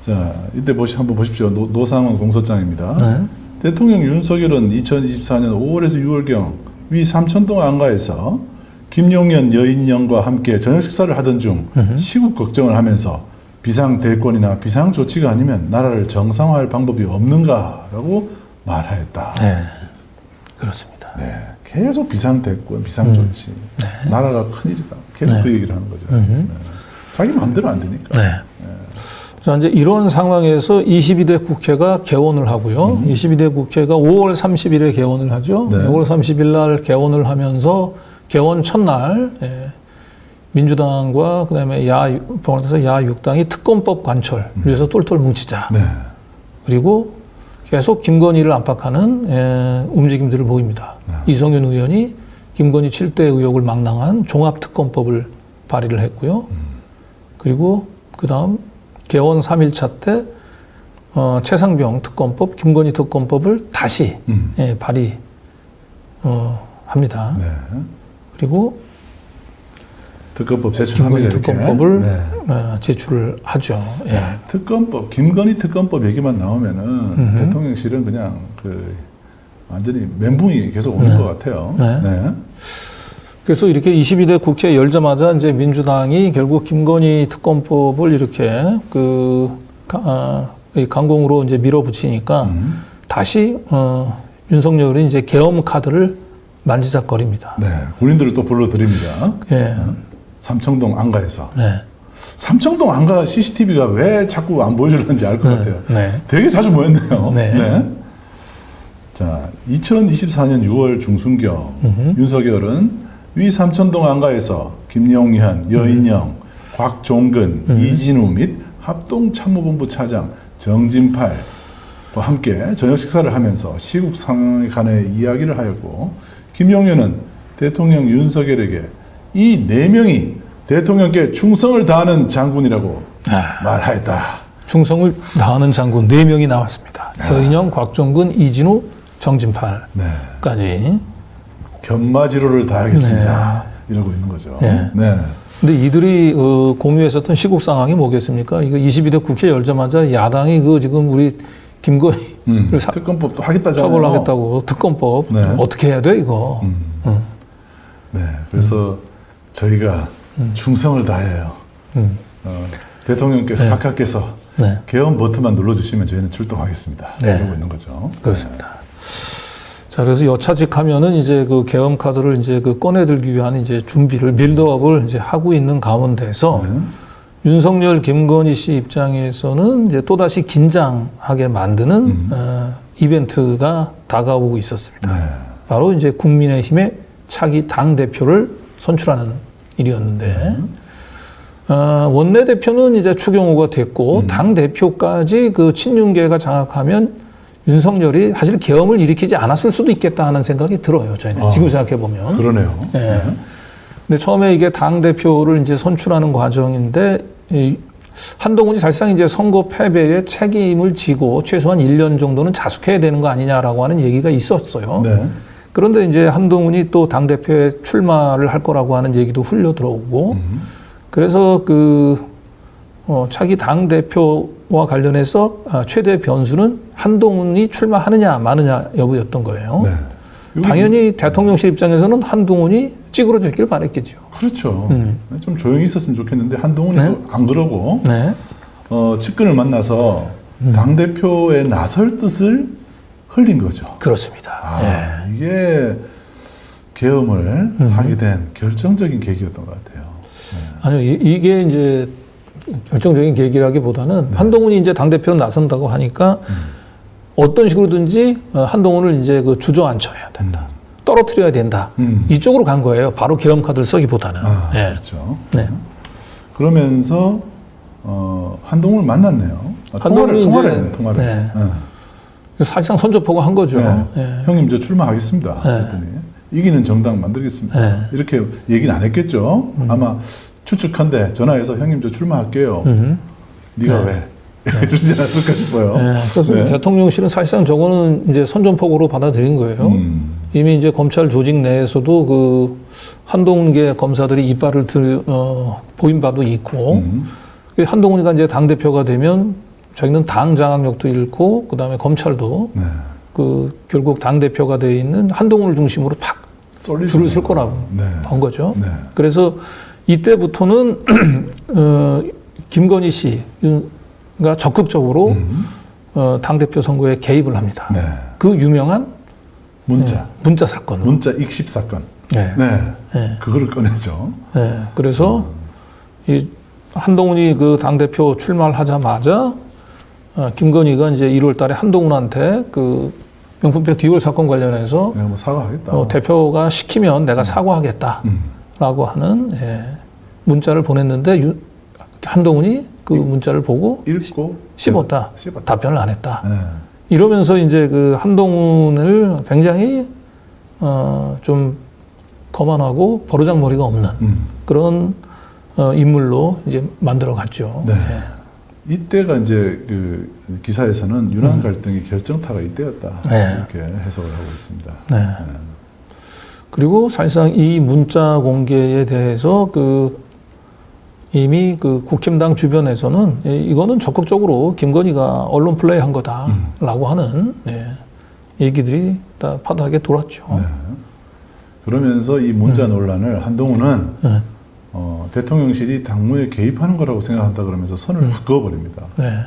자, 이때 한번 보십시오. 노상원 공소장입니다. 네. 대통령 윤석열은 2024년 5월에서 6월경 위 삼천동 안가에서 김용현 여인영과 함께 저녁 식사를 하던 중 시국 걱정을 하면서 비상 대권이나 비상 조치가 아니면 나라를 정상화할 방법이 없는가라고 말하였다. 네. 그렇습니다. 네, 계속 비상 대권, 비상 조치, 나라가 큰일이다. 계속 그 얘기를 하는 거죠. 네. 자기 마음대로 안 되니까. 네. 자, 이제 이런 상황에서 22대 국회가 개원을 하고요. 22대 국회가 5월 30일에 개원을 하죠. 네. 5월 30일 날 개원을 하면서 개원 첫날 민주당과 그다음에 병원에서 야6당이 특검법 관철 위해서 똘똘 뭉치자. 네. 그리고 계속 김건희를 압박하는 움직임들을 보입니다. 이성윤 의원이 김건희 7대 의혹을 망랑한 종합특검법을 발의를 했고요. 그리고 그다음 개원 3일차 때 최상병 특검법, 김건희 특검법을 다시 발의합니다. 네. 그리고 특검법 제출합니다. 김건희 이렇게. 특검법을 네. 제출을 하죠. 예. 특검법, 김건희 특검법 얘기만 나오면은 대통령실은 그냥 그 완전히 멘붕이 계속 오는 것 같아요. 네. 네. 그래서 이렇게 22대 국회 열자마자 이제 민주당이 결국 김건희 특검법을 이렇게 이 강공으로 이제 밀어붙이니까 다시 윤석열이 이제 계엄 카드를 만지작거립니다. 네. 군인들을 또 불러드립니다. 예. 삼청동 안가에서. 네. 삼청동 안가 CCTV가 왜 자꾸 안 보여주는지 알 것 같아요. 네. 되게 자주 모였네요. 네. 자, 2024년 6월 중순경 윤석열은 위 삼천동 안가에서 김용현, 여인영, 곽종근, 이진우 및 합동참모본부 차장 정진팔과 함께 저녁 식사를 하면서 시국 상황에 관해 이야기를 하였고 김용현은 대통령 윤석열에게 이 4명이 대통령께 충성을 다하는 장군이라고 말하였다. 충성을 다하는 장군 4명이 나왔습니다. 여인영, 곽종근, 이진우, 정진팔까지. 견마지로를 다하겠습니다. 이러고 있는 거죠. 네. 네. 근데 이들이 공유했었던 시국 상황이 뭐겠습니까? 이거 22대 국회 열자마자 야당이 지금 우리 김건희를 특검법도 하겠다잖아요. 처벌하겠다고 특검법 네. 어떻게 해야 돼 이거? 네. 그래서 저희가 충성을 다해요. 대통령께서 각하께서 네. 계엄 버튼만 눌러주시면 저희는 출동하겠습니다. 네. 이러고 있는 거죠. 그렇습니다. 자, 그래서 여차직하면은 이제 그 계엄 카드를 이제 꺼내들기 위한 이제 준비를 빌드업을 이제 하고 있는 가운데서 윤석열, 김건희 씨 입장에서는 이제 또 다시 긴장하게 만드는 이벤트가 다가오고 있었습니다. 네. 바로 이제 국민의힘의 차기 당 대표를 선출하는 일이었는데 원내 대표는 이제 추경호가 됐고 당 대표까지 그 친윤계가 장악하면 윤석열이 사실 계엄을 일으키지 않았을 수도 있겠다 하는 생각이 들어요. 저희는 지금 생각해 보면. 그러네요. 네. 근데 처음에 이게 당 대표를 이제 선출하는 과정인데 한동훈이 사실상 이제 선거 패배에 책임을 지고 최소한 1년 정도는 자숙해야 되는 거 아니냐라고 하는 얘기가 있었어요. 네. 그런데 이제 한동훈이 또 당 대표에 출마를 할 거라고 하는 얘기도 흘려 들어오고 그래서 차기 당 대표와 관련해서 최대 변수는 한동훈이 출마하느냐 마느냐 여부였던 거예요. 네. 여기 당연히 대통령실 입장에서는 한동훈이 찌그러져 있길 바랬겠죠. 그렇죠. 좀 조용히 있었으면 좋겠는데 한동훈이 네. 또 안 그러고 네. 측근을 만나서 당 대표에 나설 뜻을 흘린 거죠. 그렇습니다. 예. 이게 계엄을 하게 된 결정적인 계기였던 것 같아요. 아니요, 이게 이제 결정적인 계기라기보다는 한동훈이 이제 당대표 나선다고 하니까 어떤 식으로든지 한동훈을 이제 주저앉혀야 된다. 떨어뜨려야 된다. 이쪽으로 간 거예요. 바로 계엄 카드를 쓰기보다는. 예. 그렇죠. 네. 그러면서 한동훈을 만났네요. 한동훈이 통화를 이제- 했네, 통화를. 네. 네. 사실상 선전포고 한 거죠. 네. 예. 형님 저 출마하겠습니다. 그랬더니 이기는 정당 만들겠습니다. 네. 이렇게 얘기는 안 했겠죠. 아마 추측한데 전화해서 형님 저 출마할게요. 네가 왜? 이러지 않았을까 싶어요. 네. 그래서 네. 대통령실은 사실상 저거는 이제 선전포고로 받아들인 거예요. 이미 이제 검찰 조직 내에서도 한동훈계 검사들이 이빨을 보인 바도 있고, 한동훈이가 이제 당대표가 되면 자기는 당 장악력도 잃고, 그 다음에 검찰도 네. 결국 당대표가 돼 있는 한동훈을 중심으로 팍 줄을 쓸 거라고 네. 본 거죠. 네. 그래서 이때부터는 김건희 씨가 적극적으로 당대표 선거에 개입을 합니다. 네. 그 유명한 문자 사건으로. 문자 익십 사건. 네. 네. 네. 그거를 꺼내죠. 네. 그래서 이 한동훈이 당대표 출마를 하자마자 김건희가 이제 1월 달에 한동훈한테 명품백 디올 사건 관련해서 내가 뭐 사과하겠다. 대표가 시키면 내가 사과하겠다라고 하는 문자를 보냈는데 한동훈이 그 문자를 보고 읽고 씹었다. 씹었다. 답변을 안 했다. 네. 이러면서 이제 한동훈을 굉장히 좀 거만하고 버르장머리가 없는 그런 인물로 이제 만들어 갔죠. 네. 이때가 이제 기사에서는 유난 갈등의 결정타가 이때였다. 네. 이렇게 해석을 하고 있습니다. 네. 그리고 사실상 이 문자 공개에 대해서 이미 국힘당 주변에서는 이거는 적극적으로 김건희가 언론 플레이한 거다라고 하는 얘기들이 다 바닥에 돌았죠. 네. 그러면서 이 문자 논란을 한동훈은 네. 대통령실이 당무에 개입하는 거라고 생각한다 그러면서 선을 훅 그어버립니다. 네.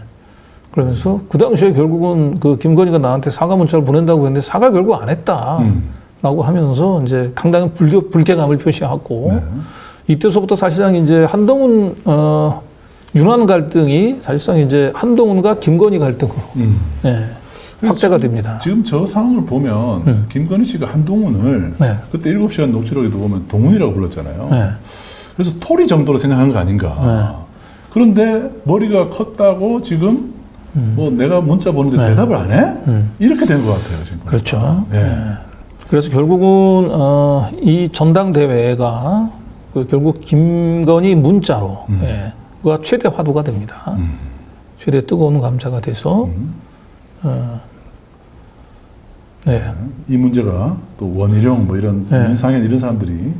그러면서 그 당시에 결국은 김건희가 나한테 사과 문자를 보낸다고 했는데 사과 결국 안 했다라고 하면서 이제 상당히 불쾌감을 표시하고 네. 이때서부터 사실상 이제 한동훈 윤한 갈등이 사실상 이제 한동훈과 김건희 갈등으로 확대가 됩니다. 지금 저 상황을 보면 김건희 씨가 한동훈을 네. 그때 7시간 녹취록에도 보면 동훈이라고 불렀잖아요. 네. 그래서 토리 정도로 생각한 거 아닌가. 그런데 머리가 컸다고 지금 뭐 내가 문자 보는데 대답을 안 해? 이렇게 된 것 같아요. 지금. 그렇죠. 네. 그래서 결국은 이 전당대회가 결국 김건희 문자로 가 최대 화두가 됩니다. 최대 뜨거운 감자가 돼서 이 문제가 또 원희룡 뭐 이런 윤상현 이런 사람들이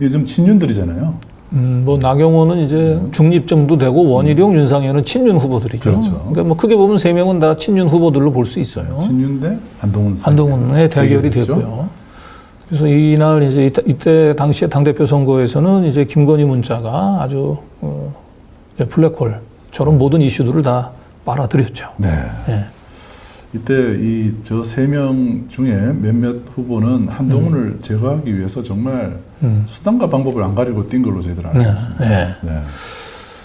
요즘 친윤들이잖아요. 뭐 나경원은 이제 중립정도 되고 원희룡, 윤상현은 친윤 후보들이죠. 그렇죠. 그러니까 뭐 크게 보면 세 명은 다 친윤 후보들로 볼 수 있어요. 친윤 대 한동훈 사이. 한동훈의 대결이 대결이죠. 되고요. 그래서 이날 이제 이때 당시에 당대표 선거에서는 이제 김건희 문자가 아주 블랙홀처럼 모든 이슈들을 다 빨아들였죠. 네. 예. 이때 이 저 세 명 중에 몇몇 후보는 한동훈을 제거하기 위해서 정말 수단과 방법을 안 가리고 뛴 걸로 저희들 알고 있습니다. 네. 네.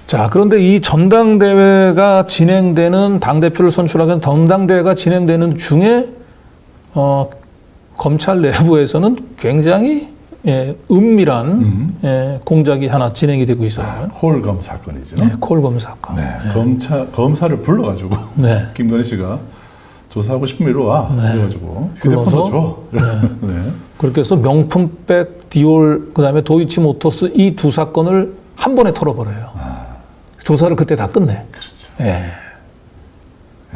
자, 그런데 이 전당대회가 진행되는 당대표를 선출하는 전당대회가 진행되는 중에 검찰 내부에서는 굉장히 은밀한 공작이 하나 진행이 되고 있어요. 콜검 사건이죠. 네, 콜검 사건. 네. 검사를 불러가지고 네. 김건희 씨가 조사하고 싶으면 이리 와. 그래가지고 불러서? 휴대폰도 줘. 네. 그렇게 해서 명품백, 디올, 그 다음에 도이치모터스 이 두 사건을 한 번에 털어버려요. 조사를 그때 다 끝내. 그렇죠. 예.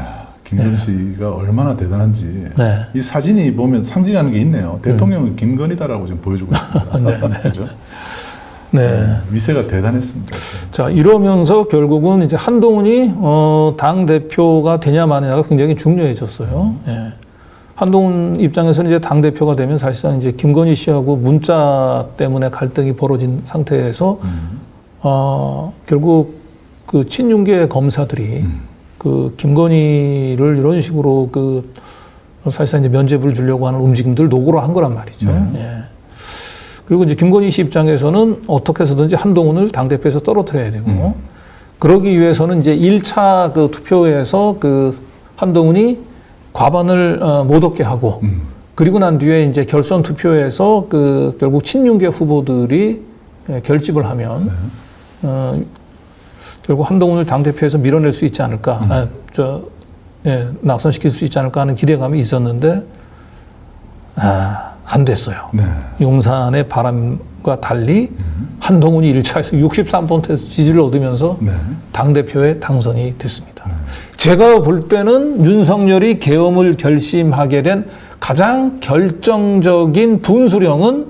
야, 김건희 씨가 얼마나 대단한지 네. 이 사진이 보면 상징하는 게 있네요. 대통령은 김건희다라고 지금 보여주고 있습니다. 그죠? 네. 위세가 대단했습니다. 자, 이러면서 결국은 이제 한동훈이 당 대표가 되냐 마냐가 굉장히 중요해졌어요. 예. 한동훈 입장에서는 이제 당 대표가 되면 사실상 이제 김건희 씨하고 문자 때문에 갈등이 벌어진 상태에서 결국 그 친윤계 검사들이 그 김건희를 이런 식으로 그 사실상 이제 면죄부를 주려고 하는 움직임들 노고로 한 거란 말이죠. 예. 그리고 이제 김건희 씨 입장에서는 어떻게 해서든지 한동훈을 당대표에서 떨어뜨려야 되고, 그러기 위해서는 이제 1차 그 투표에서 그 한동훈이 과반을 못 얻게 하고, 그리고 난 뒤에 이제 결선 투표에서 그 결국 친윤계 후보들이 결집을 하면, 결국 한동훈을 당대표에서 밀어낼 수 있지 않을까, 낙선시킬 수 있지 않을까 하는 기대감이 있었는데, 안 됐어요. 네. 용산의 바람과 달리 한동훈이 1차에서 63% 지지를 얻으면서 네. 당대표에 당선이 됐습니다. 제가 볼 때는 윤석열이 계엄을 결심하게 된 가장 결정적인 분수령은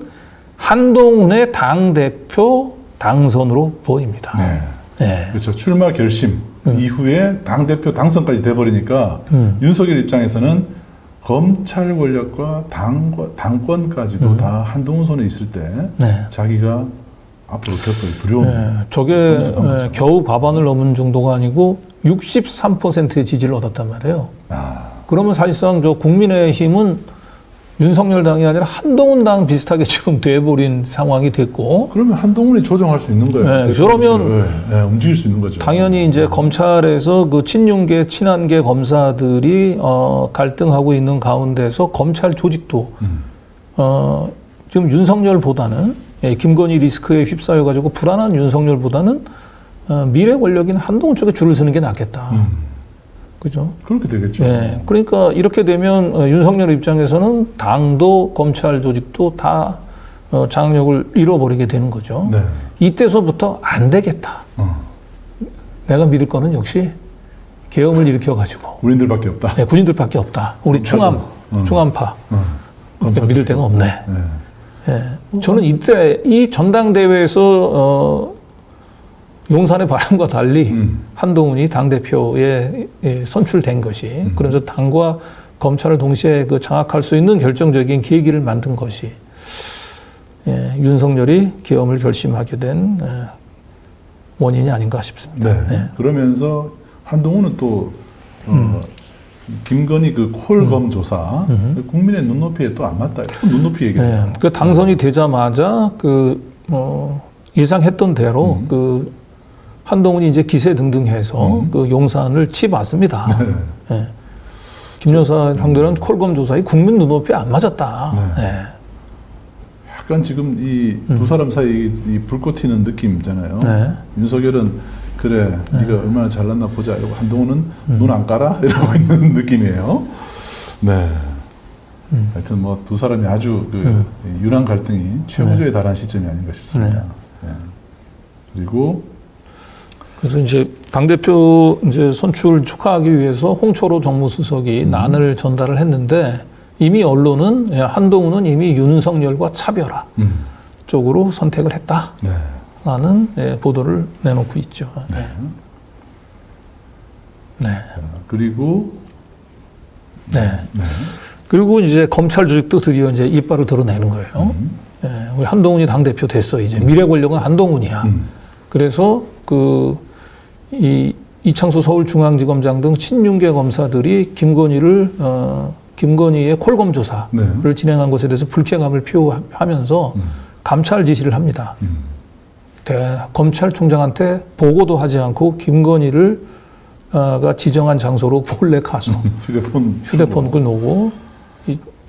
한동훈의 당대표 당선으로 보입니다. 네. 네. 그렇죠. 출마 결심 이후에 당대표 당선까지 돼버리니까 윤석열 입장에서는 검찰 권력과 당권까지도 다 한동훈 손에 있을 때 네. 자기가 앞으로 겪을 두려움. 네, 저게 겨우 과반을 넘은 정도가 아니고 63%의 지지를 얻었단 말이에요. 그러면 사실상 저 국민의힘은 윤석열 당이 아니라 한동훈 당 비슷하게 지금 돼버린 상황이 됐고, 그러면 한동훈이 조정할 수 있는 거예요. 네, 그러면 움직일 수 있는 거죠. 당연히 이제 검찰에서 그 친윤계, 친한계 검사들이 갈등하고 있는 가운데서 검찰 조직도 지금 윤석열보다는 김건희 리스크에 휩싸여가지고 불안한 윤석열보다는 미래 권력인 한동훈 쪽에 줄을 서는 게 낫겠다. 그죠? 그렇게 되겠죠. 예. 그러니까 이렇게 되면 윤석열 입장에서는 당도 검찰 조직도 다 장악력을 잃어버리게 되는 거죠. 네. 이때서부터 안 되겠다. 내가 믿을 거는 역시 계엄을 일으켜가지고 군인들밖에 없다. 네, 군인들밖에 없다. 우리 충암파 믿을 데가 없네. 네. 예. 저는 이때 이 전당대회에서 용산의 바람과 달리 한동훈이 당대표에 선출된 것이, 그래서 당과 검찰을 동시에 그 장악할 수 있는 결정적인 계기를 만든 것이 윤석열이 계엄을 결심하게 된 원인이 아닌가 싶습니다. 네. 네. 그러면서 한동훈은 또 김건희 그 콜검 조사 국민의 눈높이에 또 안 맞다. 또 눈높이 얘기를 해요. 네. 그 당선이 되자마자 그 예상했던 대로 그 한동훈이 이제 기세 등등해서 그 용산을 치봤습니다. 네. 네. 김 여사 상대는 콜검 조사에 국민 눈높이에 안 맞았다. 네. 네. 약간 지금 이 두 사람 사이 이 불꽃 튀는 느낌 있잖아요. 네. 윤석열은 그래 네가 얼마나 잘났나 보자 이러고 한동훈은 눈 안 깔아 이러고 있는 느낌이에요. 네. 하여튼 뭐 두 사람이 아주 그 유난 갈등이 최고조에 달한 시점이 아닌가 싶습니다. 네. 그리고 그래서 이제 당대표 이제 선출 축하하기 위해서 홍철호 정무수석이 난을 전달을 했는데, 이미 언론은 한동훈은 이미 윤석열과 차별화 쪽으로 선택을 했다라는 보도를 내놓고 있죠. 네. 네. 그리고 네. 그리고 이제 검찰 조직도 드디어 이제 이빨을 드러내는 거예요. 우리 한동훈이 당대표 됐어. 이제 미래 권력은 한동훈이야. 그래서 이창수 서울중앙지검장 등 친윤계 검사들이 김건희의 콜검 조사를 진행한 것에 대해서 불쾌감을 표하면서 감찰 지시를 합니다. 검찰총장한테 보고도 하지 않고 김건희를 가 지정한 장소로 몰래 가서 휴대폰을 놓고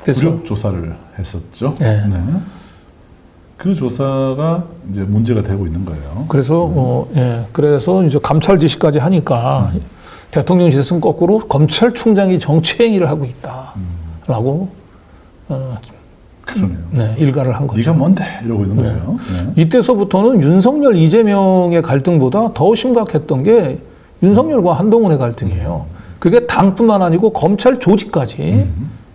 부력 조사를 했었죠. 네. 네. 그 조사가 이제 문제가 되고 있는 거예요. 그래서 그래서 이제 감찰 지시까지 하니까 대통령실에서는 거꾸로 검찰총장이 정치행위를 하고 있다라고 그러네요. 네, 일가를 한 거죠. 네가 뭔데 이러고 있는 거죠. 네. 이때서부터는 윤석열 이재명의 갈등보다 더 심각했던 게 윤석열과 한동훈의 갈등이에요. 그게 당뿐만 아니고 검찰 조직까지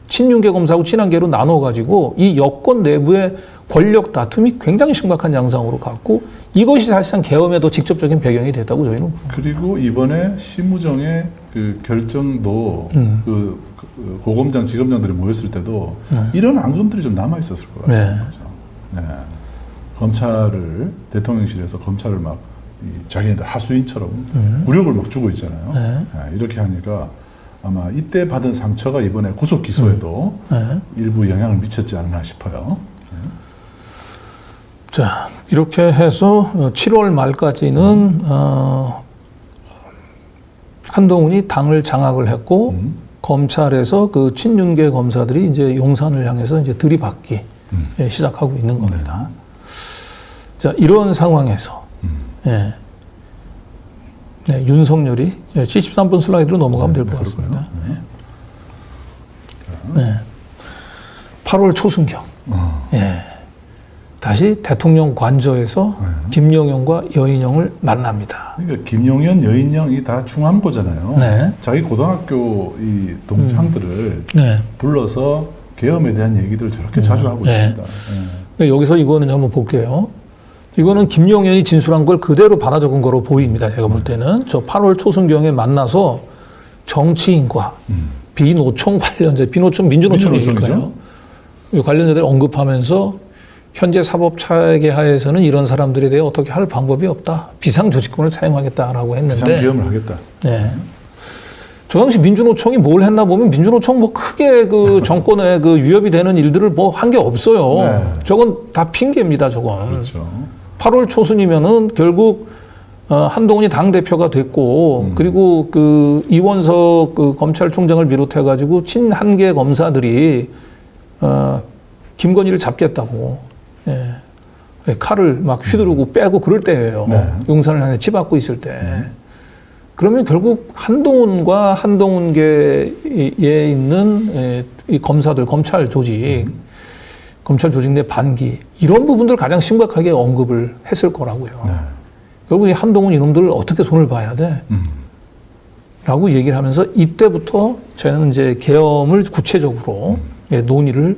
친윤계 검사하고 친한계로 나눠가지고 이 여권 내부의 권력 다툼이 굉장히 심각한 양상으로 갔고 이것이 사실상 계엄에도 직접적인 배경이 됐다고 저희는 봅니다. 그리고 이번에 심우정의 그 결정도 그 고검장, 지검장들이 모였을 때도 이런 앙금들이 좀 남아 있었을 것 같아요. 네. 그죠? 네. 검찰을 대통령실에서 검찰을 막 자기네들 하수인처럼 굴욕을 막 주고 있잖아요. 네. 네, 이렇게 하니까 아마 이때 받은 상처가 이번에 구속 기소에도 네. 일부 영향을 미쳤지 않나 싶어요. 자, 이렇게 해서 7월 말까지는 한동훈이 당을 장악을 했고 검찰에서 그 친윤계 검사들이 이제 용산을 향해서 이제 들이받기 시작하고 있는 겁니다. 자, 이런 상황에서 예. 네, 윤석열이 73분 슬라이드로 넘어가면 될 것 같습니다. 네. 8월 초순경. 예. 다시 대통령 관저에서 김용현과 여인영을 만납니다. 그러니까 김용현, 여인영이 다 중암고잖아요. 네. 자기 고등학교 이 동창들을 네. 불러서 계엄에 대한 얘기들 저렇게 자주 하고 네. 있습니다. 근데 여기서 이거는 한번 볼게요. 이거는 김용현이 진술한 걸 그대로 받아 적은 거로 보입니다. 제가 볼 때는. 저 8월 초순경에 만나서 정치인과 비노총 관련자, 비노총 민주노총이니까요. 이 관련자들 언급하면서 현재 사법체계 하에서는 이런 사람들에 대해 어떻게 할 방법이 없다. 비상조치권을 사용하겠다라고 했는데. 비상계엄을 하겠다. 네. 저 당시 민주노총이 뭘 했나 보면 민주노총 뭐 크게 그 정권에 그 위협이 되는 일들을 뭐 한 게 없어요. 네. 저건 다 핑계입니다, 저건. 그렇죠. 8월 초순이면은 결국 한동훈이 당대표가 됐고 그리고 그 이원석 그 검찰총장을 비롯해 가지고 친한계 검사들이 김건희를 잡겠다고 칼을 막 휘두르고 빼고 그럴 때예요. 네. 용산을 향해 치받고 있을 때. 그러면 결국 한동훈과 한동훈계에 있는 이 검사들, 검찰 조직 내 반기 이런 부분들 가장 심각하게 언급을 했을 거라고요. 네. 결국 이 한동훈 이놈들을 어떻게 손을 봐야 돼? 라고 얘기를 하면서 이때부터 저희는 이제 계엄을 구체적으로 논의를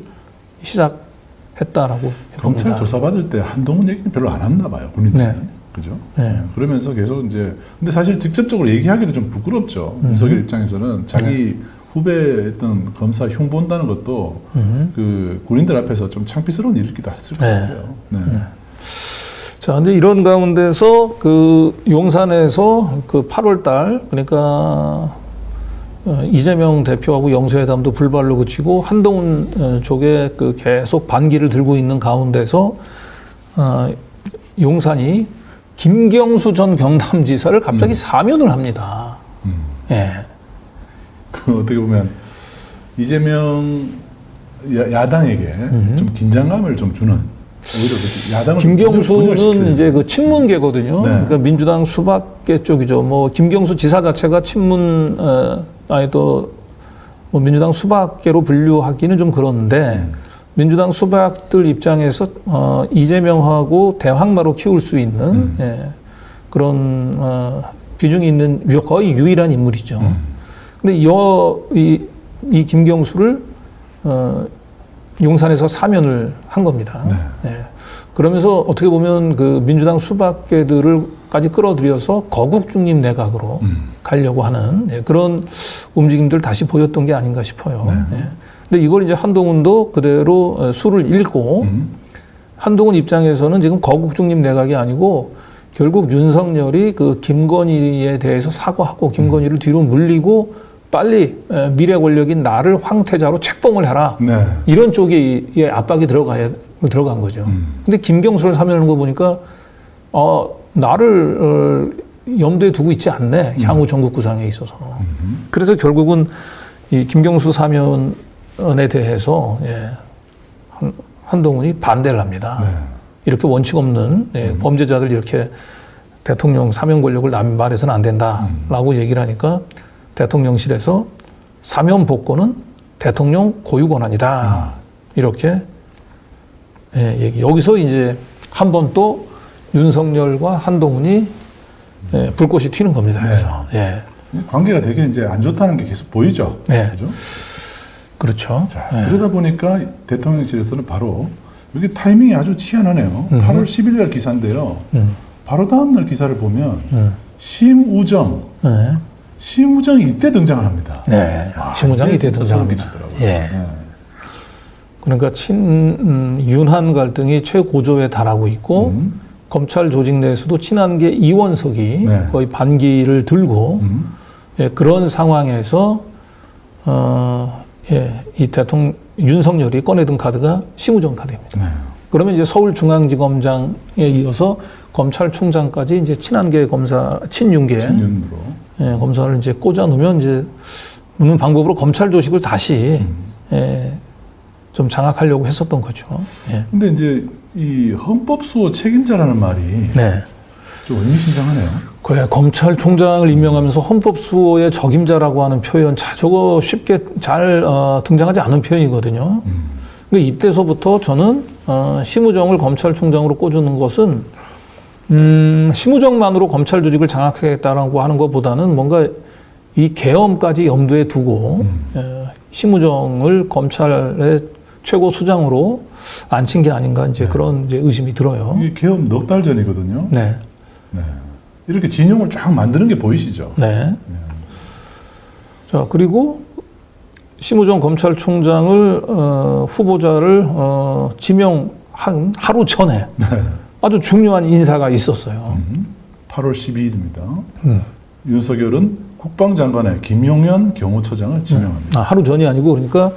시작했다라고 검찰 봅니다. 조사받을 때 한동훈 얘기는 별로 안 했나 봐요, 군인들이. 네. 그죠? 네. 그러면서 계속 이제, 근데 사실 직접적으로 얘기하기도 좀 부끄럽죠. 윤석열 입장에서는 자기 후배였던 검사 흉본다는 것도 그 군인들 앞에서 좀 창피스러운 일이기도 했을 것 네. 같아요. 네. 자, 근데 이런 가운데서 그 용산에서 그 8월 달, 그러니까 이재명 대표하고 영수회담도 불발로 그치고 한동훈 쪽에 그 계속 반기를 들고 있는 가운데서 용산이 김경수 전 경남지사를 갑자기 사면을 합니다. 예. 그 어떻게 보면 이재명 야당에게 좀 긴장감을 좀 주는 오히려 그 야당을 김경수는 분열시키는. 이제 그 친문계거든요. 네. 그러니까 민주당 수박계 쪽이죠. 뭐 김경수 지사 자체가 친문 또 뭐 민주당 수박계로 분류하기는 좀 그런데 민주당 수박들 입장에서 이재명하고 대항마로 키울 수 있는 그런 비중이 있는 거의 유일한 인물이죠. 근데 이 김경수를 용산에서 사면을 한 겁니다. 네. 예. 그러면서 어떻게 보면 그 민주당 수박계들을까지 끌어들여서 거국 중립 내각으로 가려고 하는 그런 움직임들 다시 보였던 게 아닌가 싶어요. 예. 근데 이걸 이제 한동훈도 그대로 수를 읽고 한동훈 입장에서는 지금 거국 중립 내각이 아니고 결국 윤석열이 그 김건희에 대해서 사과하고 김건희를 뒤로 물리고 빨리 미래 권력인 나를 황태자로 책봉을 해라. 네. 이런 쪽에 압박이 들어간 거죠. 근데 김경수를 사면하는 거 보니까 나를 염두에 두고 있지 않네. 향후 전국 구상에 있어서. 그래서 결국은 이 김경수 사면에 대해서 한동훈이 반대를 합니다. 네. 이렇게 원칙 없는 범죄자들 이렇게 대통령 사면 권력을 남발해서는 안 된다라고 얘기를 하니까 대통령실에서 사면 복권은 대통령 고유 권한이다. 이렇게 얘기. 여기서 이제 한 번 또 윤석열과 한동훈이 불꽃이 튀는 겁니다. 그래서 관계가 되게 이제 안 좋다는 게 계속 보이죠. 네. 그죠? 그렇죠. 자, 예. 그러다 보니까 대통령실에서는 바로 여기 타이밍이 아주 희한하네요. 8월 10일 날 기사인데요. 바로 다음 날 기사를 보면 심우정, 네. 심우정이 이때 등장을 합니다. 네. 심우정이 이때 등장합니다. 끼치더라고요. 예. 네. 그러니까 윤한 갈등이 최고조에 달하고 있고 검찰 조직 내에서도 친한계 이원석이 네. 거의 반기를 들고 예, 그런 상황에서 이 대통령 윤석열이 꺼내든 카드가 심우정 카드입니다. 네. 그러면 이제 서울중앙지검장에 이어서 검찰총장까지 이제 친한계 검사, 친윤계 친윤으로. 예, 검사를 이제 꽂아 놓으면 이제 놓는 방법으로 검찰 조직을 다시 좀 장악하려고 했었던 거죠. 예. 근데 이제 이 헌법수호 책임자라는 말이 네. 좀 의미심장하네요. 그래, 검찰총장을 임명하면서 헌법수호의 적임자라고 하는 표현, 저거 쉽게 잘 등장하지 않은 표현이거든요. 근데 이때서부터 저는 심우정을 검찰총장으로 꽂는 것은 심우정만으로 검찰 조직을 장악하겠다라고 하는 것보다는 뭔가 이 계엄까지 염두에 두고 심우정을 검찰의 최고 수장으로 앉힌 게 아닌가 이제 그런 이제 의심이 들어요. 이게 개엄 넉 달 전이거든요. 네. 네. 이렇게 진영을 쫙 만드는 게 보이시죠? 네. 자, 그리고 심우정 검찰총장을 후보자를 지명한 하루 전에 네. 아주 중요한 인사가 있었어요. 8월 12일입니다. 윤석열은 국방장관의 김용현 경호처장을 지명합니다. 하루 전이 아니고 그러니까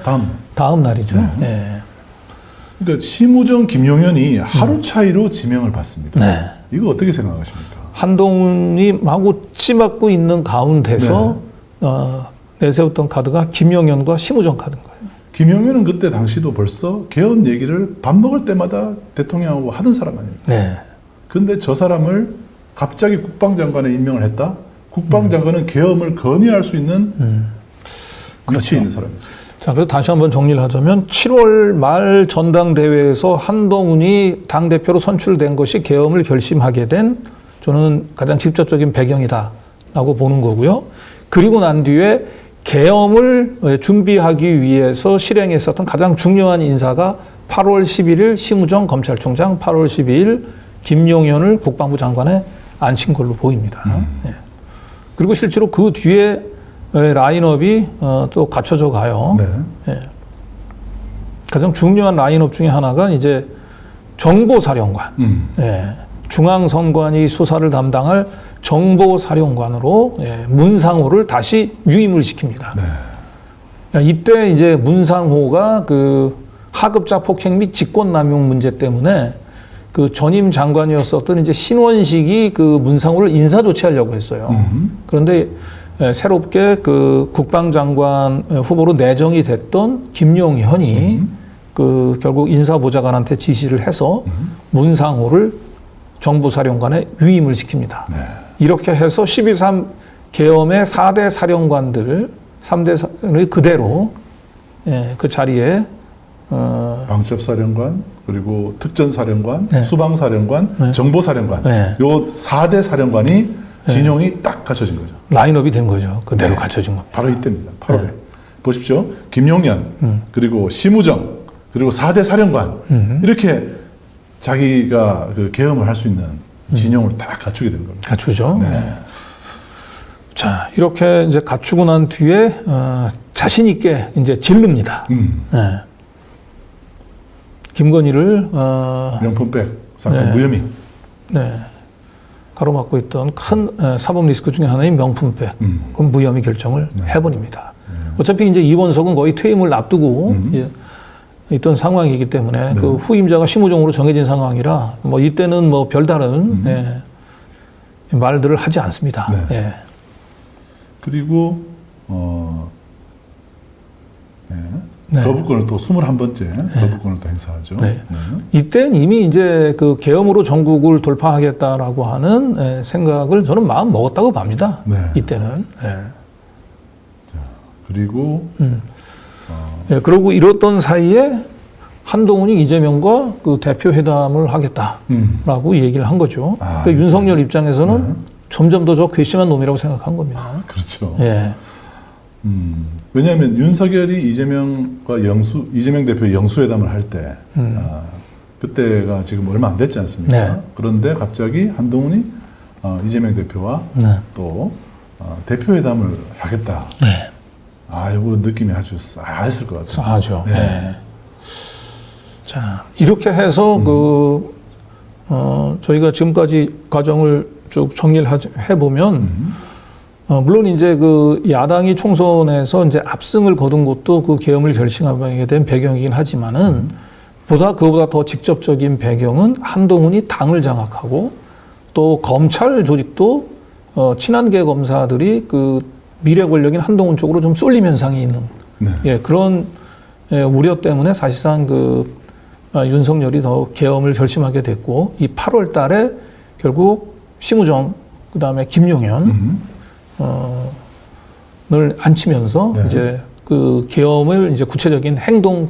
다음 날이죠. 네. 그러니까 심우정, 김용현이 하루 차이로 지명을 받습니다. 네. 이거 어떻게 생각하십니까? 한동훈이 마구 찌맞고 있는 가운데서 내세웠던 카드가 김용현과 심우정 카드인 거예요. 김용현은 그때 당시도 벌써 개헌 얘기를 밥 먹을 때마다 대통령하고 하던 사람 아닙니까? 네. 근데 저 사람을 갑자기 국방장관에 임명을 했다? 국방장관은 계엄을 건의할 수 있는 위치에 있는 사람이죠. 자, 그래서 다시 한번 정리를 하자면 7월 말 전당대회에서 한동훈이 당대표로 선출된 것이 계엄을 결심하게 된 저는 가장 직접적인 배경이다라고 보는 거고요. 그리고 난 뒤에 계엄을 준비하기 위해서 실행했었던 가장 중요한 인사가 8월 11일 심우정 검찰총장, 8월 12일 김용현을 국방부 장관에 앉힌 걸로 보입니다. 예. 그리고 실제로 그 뒤에 라인업이 또 갖춰져 가요. 네. 예. 가장 중요한 라인업 중에 하나가 이제 정보사령관, 예. 중앙선관위 수사를 담당할 정보사령관으로 문상호를 다시 유임을 시킵니다. 네. 이때 이제 문상호가 그 하급자 폭행 및 직권남용 문제 때문에 그 전임 장관이었었던 이제 신원식이 그 문상호를 인사 조치하려고 했어요. 그런데 새롭게 그 국방장관 후보로 내정이 됐던 김용현이 그 결국 인사보좌관한테 지시를 해서 문상호를 정보사령관에 유임을 시킵니다. 네. 이렇게 해서 12.3 계엄의 4대 사령관들, 3대 사령관이 그대로 그 자리에 방첩사령관, 그리고 특전사령관, 네. 수방사령관, 네. 정보사령관. 네. 요 4대 사령관이 진영이 딱 갖춰진 거죠. 라인업이 된 거죠. 그대로 네. 갖춰진 겁니다. 바로 이때입니다. 8월에. 보십시오. 김용현, 그리고 심우정, 그리고 4대 사령관. 이렇게 자기가 그 계엄을 할 수 있는 진영을 딱 갖추게 된 겁니다. 갖추죠. 네. 자, 이렇게 이제 갖추고 난 뒤에 자신 있게 이제 질릅니다. 네. 김건희를 명품백 사건 네. 무혐의. 네. 가로막고 있던 큰 사법 리스크 중에 하나인 명품백, 그건 무혐의 결정을 해버립니다. 어차피 이제 이원석은 거의 퇴임을 앞두고 이제 있던 상황이기 때문에 그 후임자가 심우정으로 정해진 상황이라 뭐 이때는 뭐 별다른 말들을 하지 않습니다. 네. 예. 그리고 거부권을 또 21번째 거부권을 또 행사하죠. 네. 이때는 이미 이제 그 계엄으로 전국을 돌파하겠다라고 하는 생각을 저는 마음 먹었다고 봅니다. 네. 이때는. 예. 그리고 예, 그러고 이랬던 사이에 한동훈이 이재명과 그 대표 회담을 하겠다라고 얘기를 한 거죠. 그러니까 윤석열 입장에서는 점점 더 저 괘씸한 놈이라고 생각한 겁니다. 그렇죠. 예. 왜냐하면 윤석열이 이재명 대표의 영수회담을 할 때, 그때가 지금 얼마 안 됐지 않습니까? 네. 그런데 갑자기 한동훈이 이재명 대표와 네. 또 대표회담을 하겠다. 네. 이거 느낌이 아주 싸했을 것 같아요. 하죠. 네. 네. 자, 이렇게 해서 저희가 지금까지 과정을 쭉 정리를 해보면, 물론 이제 그 야당이 총선에서 이제 압승을 거둔 것도 그 계엄을 결심하게 된 배경이긴 하지만은, 그거보다 더 직접적인 배경은 한동훈이 당을 장악하고 또 검찰 조직도 친한계 검사들이 그 미래 권력인 한동훈 쪽으로 좀 쏠림 현상이 있는 네. 그런 우려 때문에 사실상 윤석열이 더 계엄을 결심하게 됐고 이 8월 달에 결국 심우정 그다음에 김용현 을 앉히면서 네. 이제 그 계엄을 이제 구체적인 행동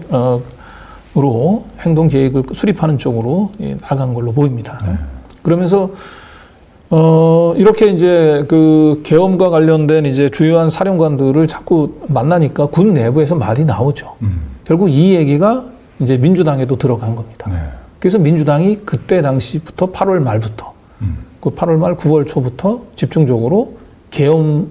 계획을 수립하는 쪽으로 나간 걸로 보입니다. 네. 그러면서 이렇게 이제 그 계엄과 관련된 이제 주요한 사령관들을 자꾸 만나니까 군 내부에서 말이 나오죠. 결국 이 얘기가 이제 민주당에도 들어간 겁니다. 네. 그래서 민주당이 그때 당시부터 8월 말부터 그 8월 말 9월 초부터 집중적으로 계엄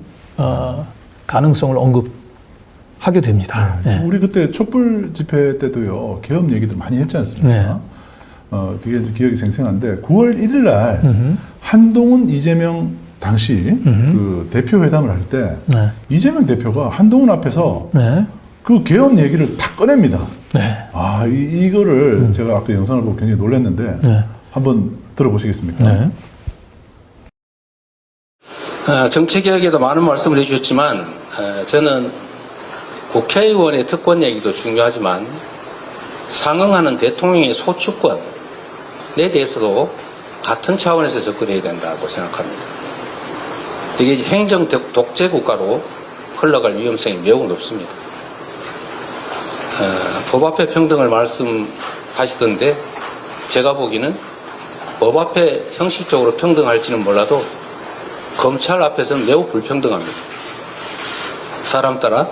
가능성을 언급하게 됩니다. 네. 네. 우리 그때 촛불 집회 때도요, 계엄 얘기들 많이 했지 않습니까? 네. 그게 기억이 생생한데, 9월 1일 날 한동훈, 이재명 당시 그 대표 회담을 할 때, 네. 이재명 대표가 한동훈 앞에서 네. 그 계엄 얘기를 탁 꺼냅니다. 네. 이거를 제가 아까 영상을 보고 굉장히 놀랐는데, 네. 한번 들어보시겠습니까? 네. 정치개혁에도 많은 말씀을 해주셨지만 저는 국회의원의 특권 얘기도 중요하지만 상응하는 대통령의 소추권에 대해서도 같은 차원에서 접근해야 된다고 생각합니다. 이게 이제 행정 독재 국가로 흘러갈 위험성이 매우 높습니다. 법 앞에 평등을 말씀하시던데 제가 보기에는 법 앞에 형식적으로 평등할지는 몰라도 검찰 앞에서는 매우 불평등합니다. 사람 따라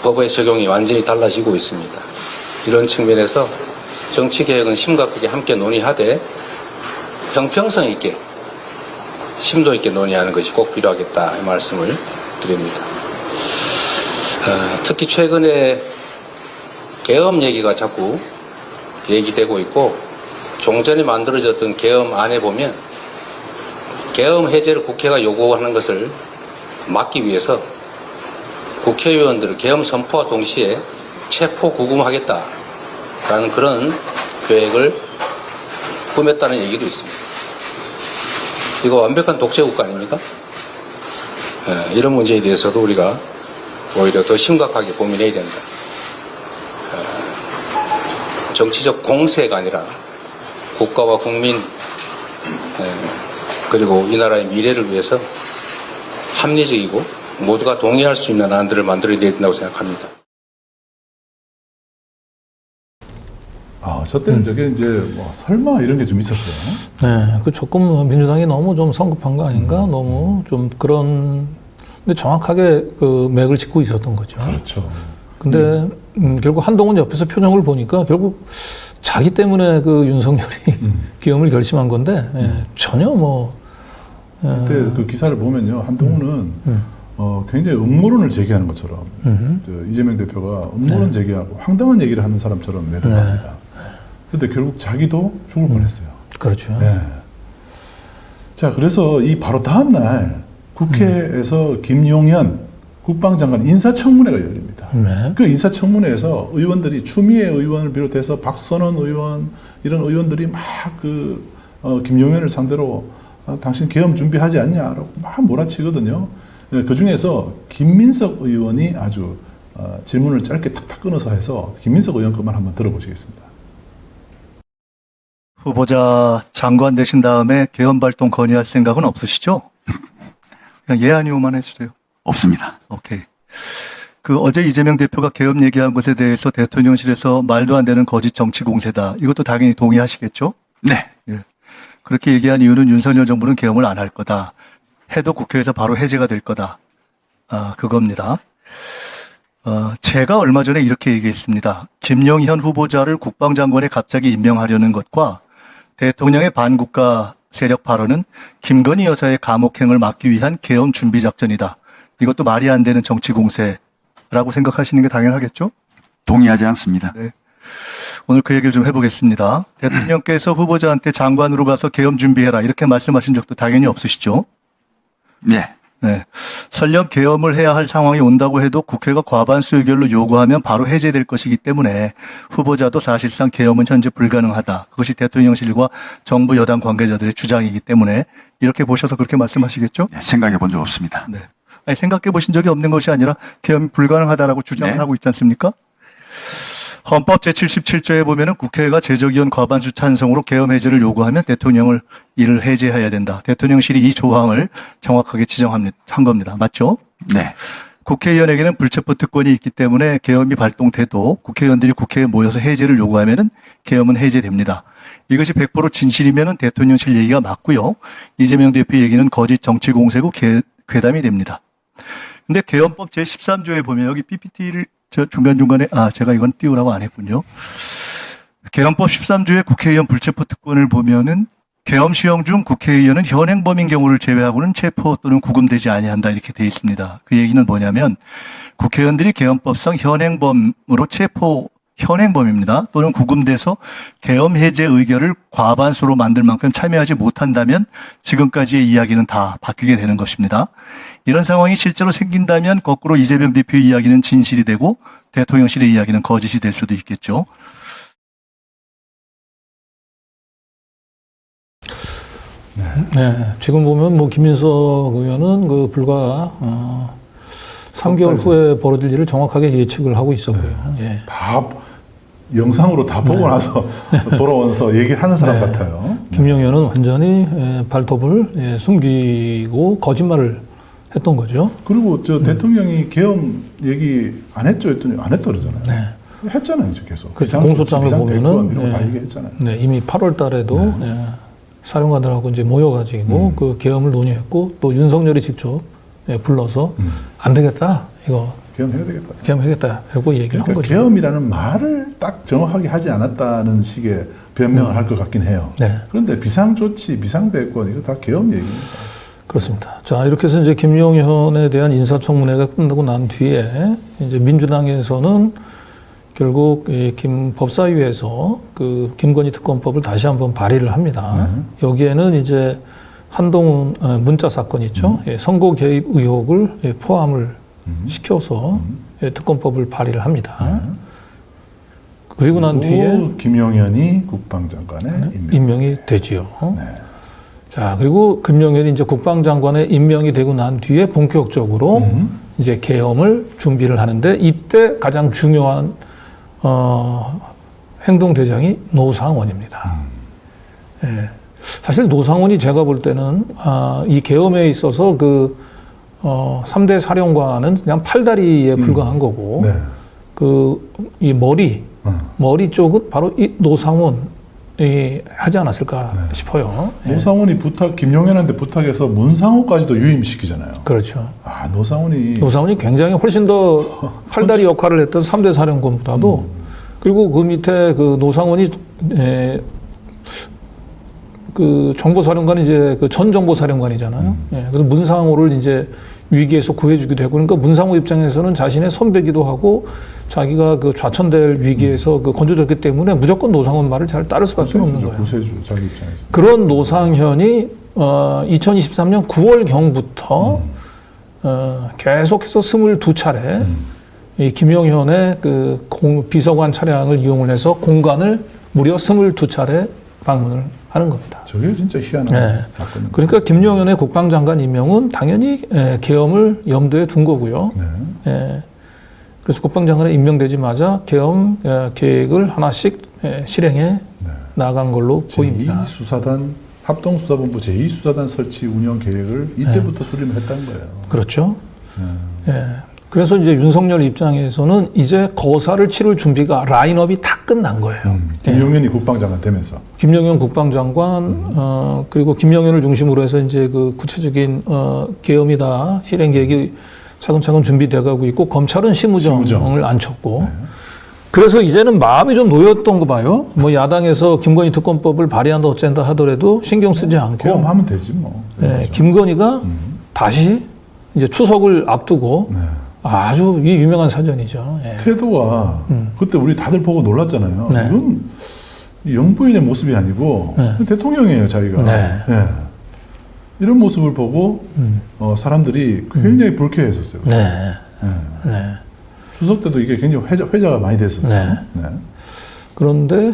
법의 적용이 완전히 달라지고 있습니다. 이런 측면에서 정치개혁은 심각하게 함께 논의하되 형평성 있게 심도 있게 논의하는 것이 꼭 필요하겠다 이 말씀을 드립니다. 특히 최근에 계엄 얘기가 자꾸 얘기되고 있고 종전에 만들어졌던 계엄안에 보면 계엄 해제를 국회가 요구하는 것을 막기 위해서 국회의원들을 계엄 선포와 동시에 체포 구금하겠다라는 그런 계획을 꾸몄다는 얘기도 있습니다. 이거 완벽한 독재국가 아닙니까? 이런 문제에 대해서도 우리가 오히려 더 심각하게 고민해야 된다. 정치적 공세가 아니라 국가와 국민 그리고 이 나라의 미래를 위해서 합리적이고 모두가 동의할 수 있는 안들을 만들어야 된다고 생각합니다. 저 때는 저게 이제 설마 이런 게 좀 있었어요. 네, 조금 민주당이 너무 좀 성급한 거 아닌가? 너무 좀 그런, 근데 정확하게 그 맥을 짚고 있었던 거죠. 그렇죠. 근데 결국 한동훈 옆에서 표정을 보니까 결국 자기 때문에 그 윤석열이 계엄을 결심한 건데 전혀 그때 그 기사를 보면요, 한동훈은 굉장히 음모론을 제기하는 것처럼 이재명 대표가 음모론 제기하고 황당한 얘기를 하는 사람처럼 내다봅니다. 그런데 결국 자기도 죽을 뻔했어요. 그렇죠. 네. 자, 그래서 이 바로 다음 날 국회에서 김용현 국방장관 인사청문회가 열립니다. 네. 그 인사청문회에서 의원들이 추미애 의원을 비롯해서 박선원 의원 이런 의원들이 막 김용현을 상대로 당신 계엄 준비하지 않냐라고 막 몰아치거든요. 그 중에서 김민석 의원이 아주 질문을 짧게 탁탁 끊어서 해서 김민석 의원 것만 한번 들어보시겠습니다. 후보자 장관 되신 다음에 계엄 발동 건의할 생각은 없으시죠? 그냥 예 아니오만 해주세요. 없습니다. 오케이. 어제 이재명 대표가 계엄 얘기한 것에 대해서 대통령실에서 말도 안 되는 거짓 정치 공세다. 이것도 당연히 동의하시겠죠? 네. 예. 그렇게 얘기한 이유는 윤석열 정부는 계엄을 안 할 거다. 해도 국회에서 바로 해제가 될 거다. 그겁니다. 제가 얼마 전에 이렇게 얘기했습니다. 김영현 후보자를 국방장관에 갑자기 임명하려는 것과 대통령의 반국가 세력 발언은 김건희 여사의 감옥행을 막기 위한 계엄 준비 작전이다. 이것도 말이 안 되는 정치 공세라고 생각하시는 게 당연하겠죠? 동의하지 않습니다. 네. 오늘 그 얘기를 좀 해보겠습니다. 대통령께서 후보자한테 장관으로 가서 계엄 준비해라 이렇게 말씀하신 적도 당연히 없으시죠? 네. 네. 설령 계엄을 해야 할 상황이 온다고 해도 국회가 과반수 의결로 요구하면 바로 해제될 것이기 때문에 후보자도 사실상 계엄은 현재 불가능하다. 그것이 대통령실과 정부 여당 관계자들의 주장이기 때문에 이렇게 보셔서 그렇게 말씀하시겠죠? 네, 생각해 본 적 없습니다. 네. 아니, 생각해 보신 적이 없는 것이 아니라 계엄이 불가능하다라고 주장을 네. 하고 있지 않습니까? 헌법 제77조에 보면은 국회가 제적의원 과반수 찬성으로 계엄 해제를 요구하면 대통령을 이를 해제해야 된다. 대통령실이 이 조항을 정확하게 지정한 겁니다. 맞죠? 네. 국회의원에게는 불체포 특권이 있기 때문에 계엄이 발동돼도 국회의원들이 국회에 모여서 해제를 요구하면은 계엄은 해제됩니다. 이것이 100% 진실이면은 대통령실 얘기가 맞고요. 이재명 대표 얘기는 거짓 정치 공세고 괴담이 됩니다. 근데 계엄법 제13조에 보면 여기 PPT를 저 중간중간에 제가 이건 띄우라고 안 했군요. 계엄법 13조의 국회의원 불체포 특권을 보면은 계엄 시행 중 국회의원은 현행범인 경우를 제외하고는 체포 또는 구금되지 아니한다 이렇게 돼 있습니다. 그 얘기는 뭐냐면 국회의원들이 계엄법상 현행범으로 현행범입니다. 또는 구금돼서 계엄 해제 의결을 과반수로 만들 만큼 참여하지 못한다면 지금까지의 이야기는 다 바뀌게 되는 것입니다. 이런 상황이 실제로 생긴다면 거꾸로 이재명 대표의 이야기는 진실이 되고 대통령실의 이야기는 거짓이 될 수도 있겠죠. 네, 지금 보면 뭐 김민석 의원은 그 불과 3개월 후에 벌어질 일을 정확하게 예측을 하고 있었고요. 예. 다 영상으로 다 보고 나서 돌아와서 얘기를 하는 사람 네. 같아요. 김영현은 완전히 발톱을 숨기고 거짓말을 했던 거죠. 그리고 저 대통령이 계엄 얘기 안 했죠 했더니 안 했다 그러잖아요. 네. 했잖아요, 이제 계속. 그래서 공소장을 보면은 이런 거 다 얘기했잖아요. 네, 이미 8월 달에도 사령관들하고 이제 모여가지고 그 계엄을 논의했고 또 윤석열이 직접 불러서 안 되겠다 이거 계엄해야 되겠다. 계엄하겠다 이러고 얘기를 한 그러니까 거죠. 계엄이라는 말을 딱 정확하게 하지 않았다는 식의 변명을 할 것 같긴 해요. 네. 그런데 비상조치, 비상대권 이거 다 계엄 얘기입니다. 그렇습니다. 자, 이렇게 해서 이제 김용현에 대한 인사청문회가 끝나고 난 뒤에 이제 민주당에서는 결국 이 법사위에서 그 김건희 특검법을 다시 한번 발의를 합니다. 여기에는 이제 한동훈 문자 사건 있죠. 예, 선거 개입 의혹을 포함을 시켜서 특검법을 발의를 합니다. 그리고 난 뒤에 김용현이 국방장관에 임명이 되지요. 자, 그리고 김용현이 이제 국방장관에 임명이 되고 난 뒤에 본격적으로 이제 계엄을 준비를 하는데 이때 가장 중요한 행동대장이 노상원입니다. 예. 사실 노상원이 제가 볼 때는 이 계엄에 있어서 그 3대 사령관은 그냥 팔다리에 불과한 거고 네. 이 머리 쪽은 바로 이 노상원이 하지 않았을까 싶어요. 노상원이 김용현한테 부탁해서 문상호까지도 유임시키잖아요. 그렇죠. 노상원이 굉장히 훨씬 더 팔다리 역할을 했던 3대 사령관보다도 그리고 그 밑에 그 노상원이 그 정보사령관이 이제 그 전 정보사령관이잖아요. 예, 그래서 문상호를 이제 위기에서 구해주기도 하고 그러니까 문상호 입장에서는 자신의 선배기도 하고 자기가 그 좌천될 위기에서 그 건져졌기 때문에 무조건 노상원 말을 잘 따를 수밖에 없는 거예요. 구세주 자기 입장에서. 그런 노상현이 2023년 9월경부터 계속해서 22차례 이 김용현의 그 비서관 차량을 이용을 해서 공간을 무려 22차례 방문을 하는 겁니다. 저게 진짜 희한한 사건입니다. 그러니까 김용현의 국방장관 임명은 당연히 계엄을 염두에 둔 거고요. 그래서 국방장관에 임명되자마자 계엄 계획을 하나씩 실행해 나간 걸로 보입니다. 제2수사단 합동수사본부 제2수사단 설치 운영 계획을 이때부터 수립을 했다는 거예요. 그렇죠. 그래서 이제 윤석열 입장에서는 이제 거사를 치를 준비가 라인업이 다 끝난 거예요. 김용현이 국방장관 되면서. 김용현 국방장관 그리고 김용현을 중심으로 해서 이제 그 구체적인 계엄이다 실행 계획이 차근차근 준비돼가고 있고 검찰은 심우정을 심우정. 안쳤고 그래서 이제는 마음이 좀 놓였던 거 봐요. 뭐 야당에서 김건희 특검법을 발의한다 어쩐다 하더라도 신경 쓰지 않고 계엄하면 되지 뭐. 예, 김건희가 다시 이제 추석을 앞두고 아주 이 유명한 사전이죠. 예. 태도와 그때 우리 다들 보고 놀랐잖아요. 네. 이건 영부인의 모습이 아니고 네. 대통령이에요, 자기가. 네. 예. 이런 모습을 보고 사람들이 굉장히 불쾌했었어요. 네. 예. 네. 추석 때도 이게 굉장히 회자가 많이 됐었죠. 네. 네. 그런데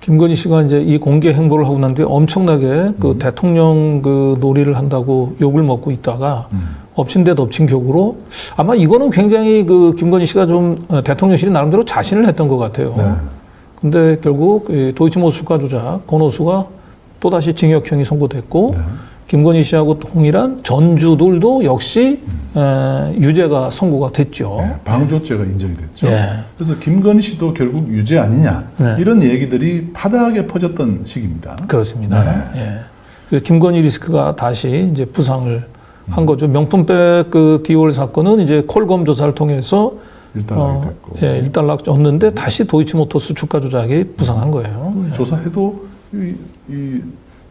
김건희 씨가 이제 이 공개 행보를 하고 난 뒤에 엄청나게 그 대통령 그 놀이를 한다고 욕을 먹고 있다가 엎친 데 덮친 격으로 아마 이거는 굉장히 그 김건희 씨가 좀 대통령실이 나름대로 자신을 했던 것 같아요. 네. 근데 결국 이 도이치모터 주가 조작 권오수가 또다시 징역형이 선고됐고 네. 김건희 씨하고 동일한 전주들도 역시 유죄가 선고가 됐죠. 네, 방조죄가 인정이 됐죠. 예. 그래서 김건희 씨도 결국 유죄 아니냐 네. 이런 얘기들이 파다하게 퍼졌던 시기입니다. 그렇습니다. 네. 예. 그래서 김건희 리스크가 다시 이제 부상을 한 거죠. 명품백 그 디올 사건은 이제 콜검 조사를 통해서 일단락이 됐고 예, 일단락졌는데 다시 도이치모터스 주가 조작이 부상한 거예요. 조사해도 이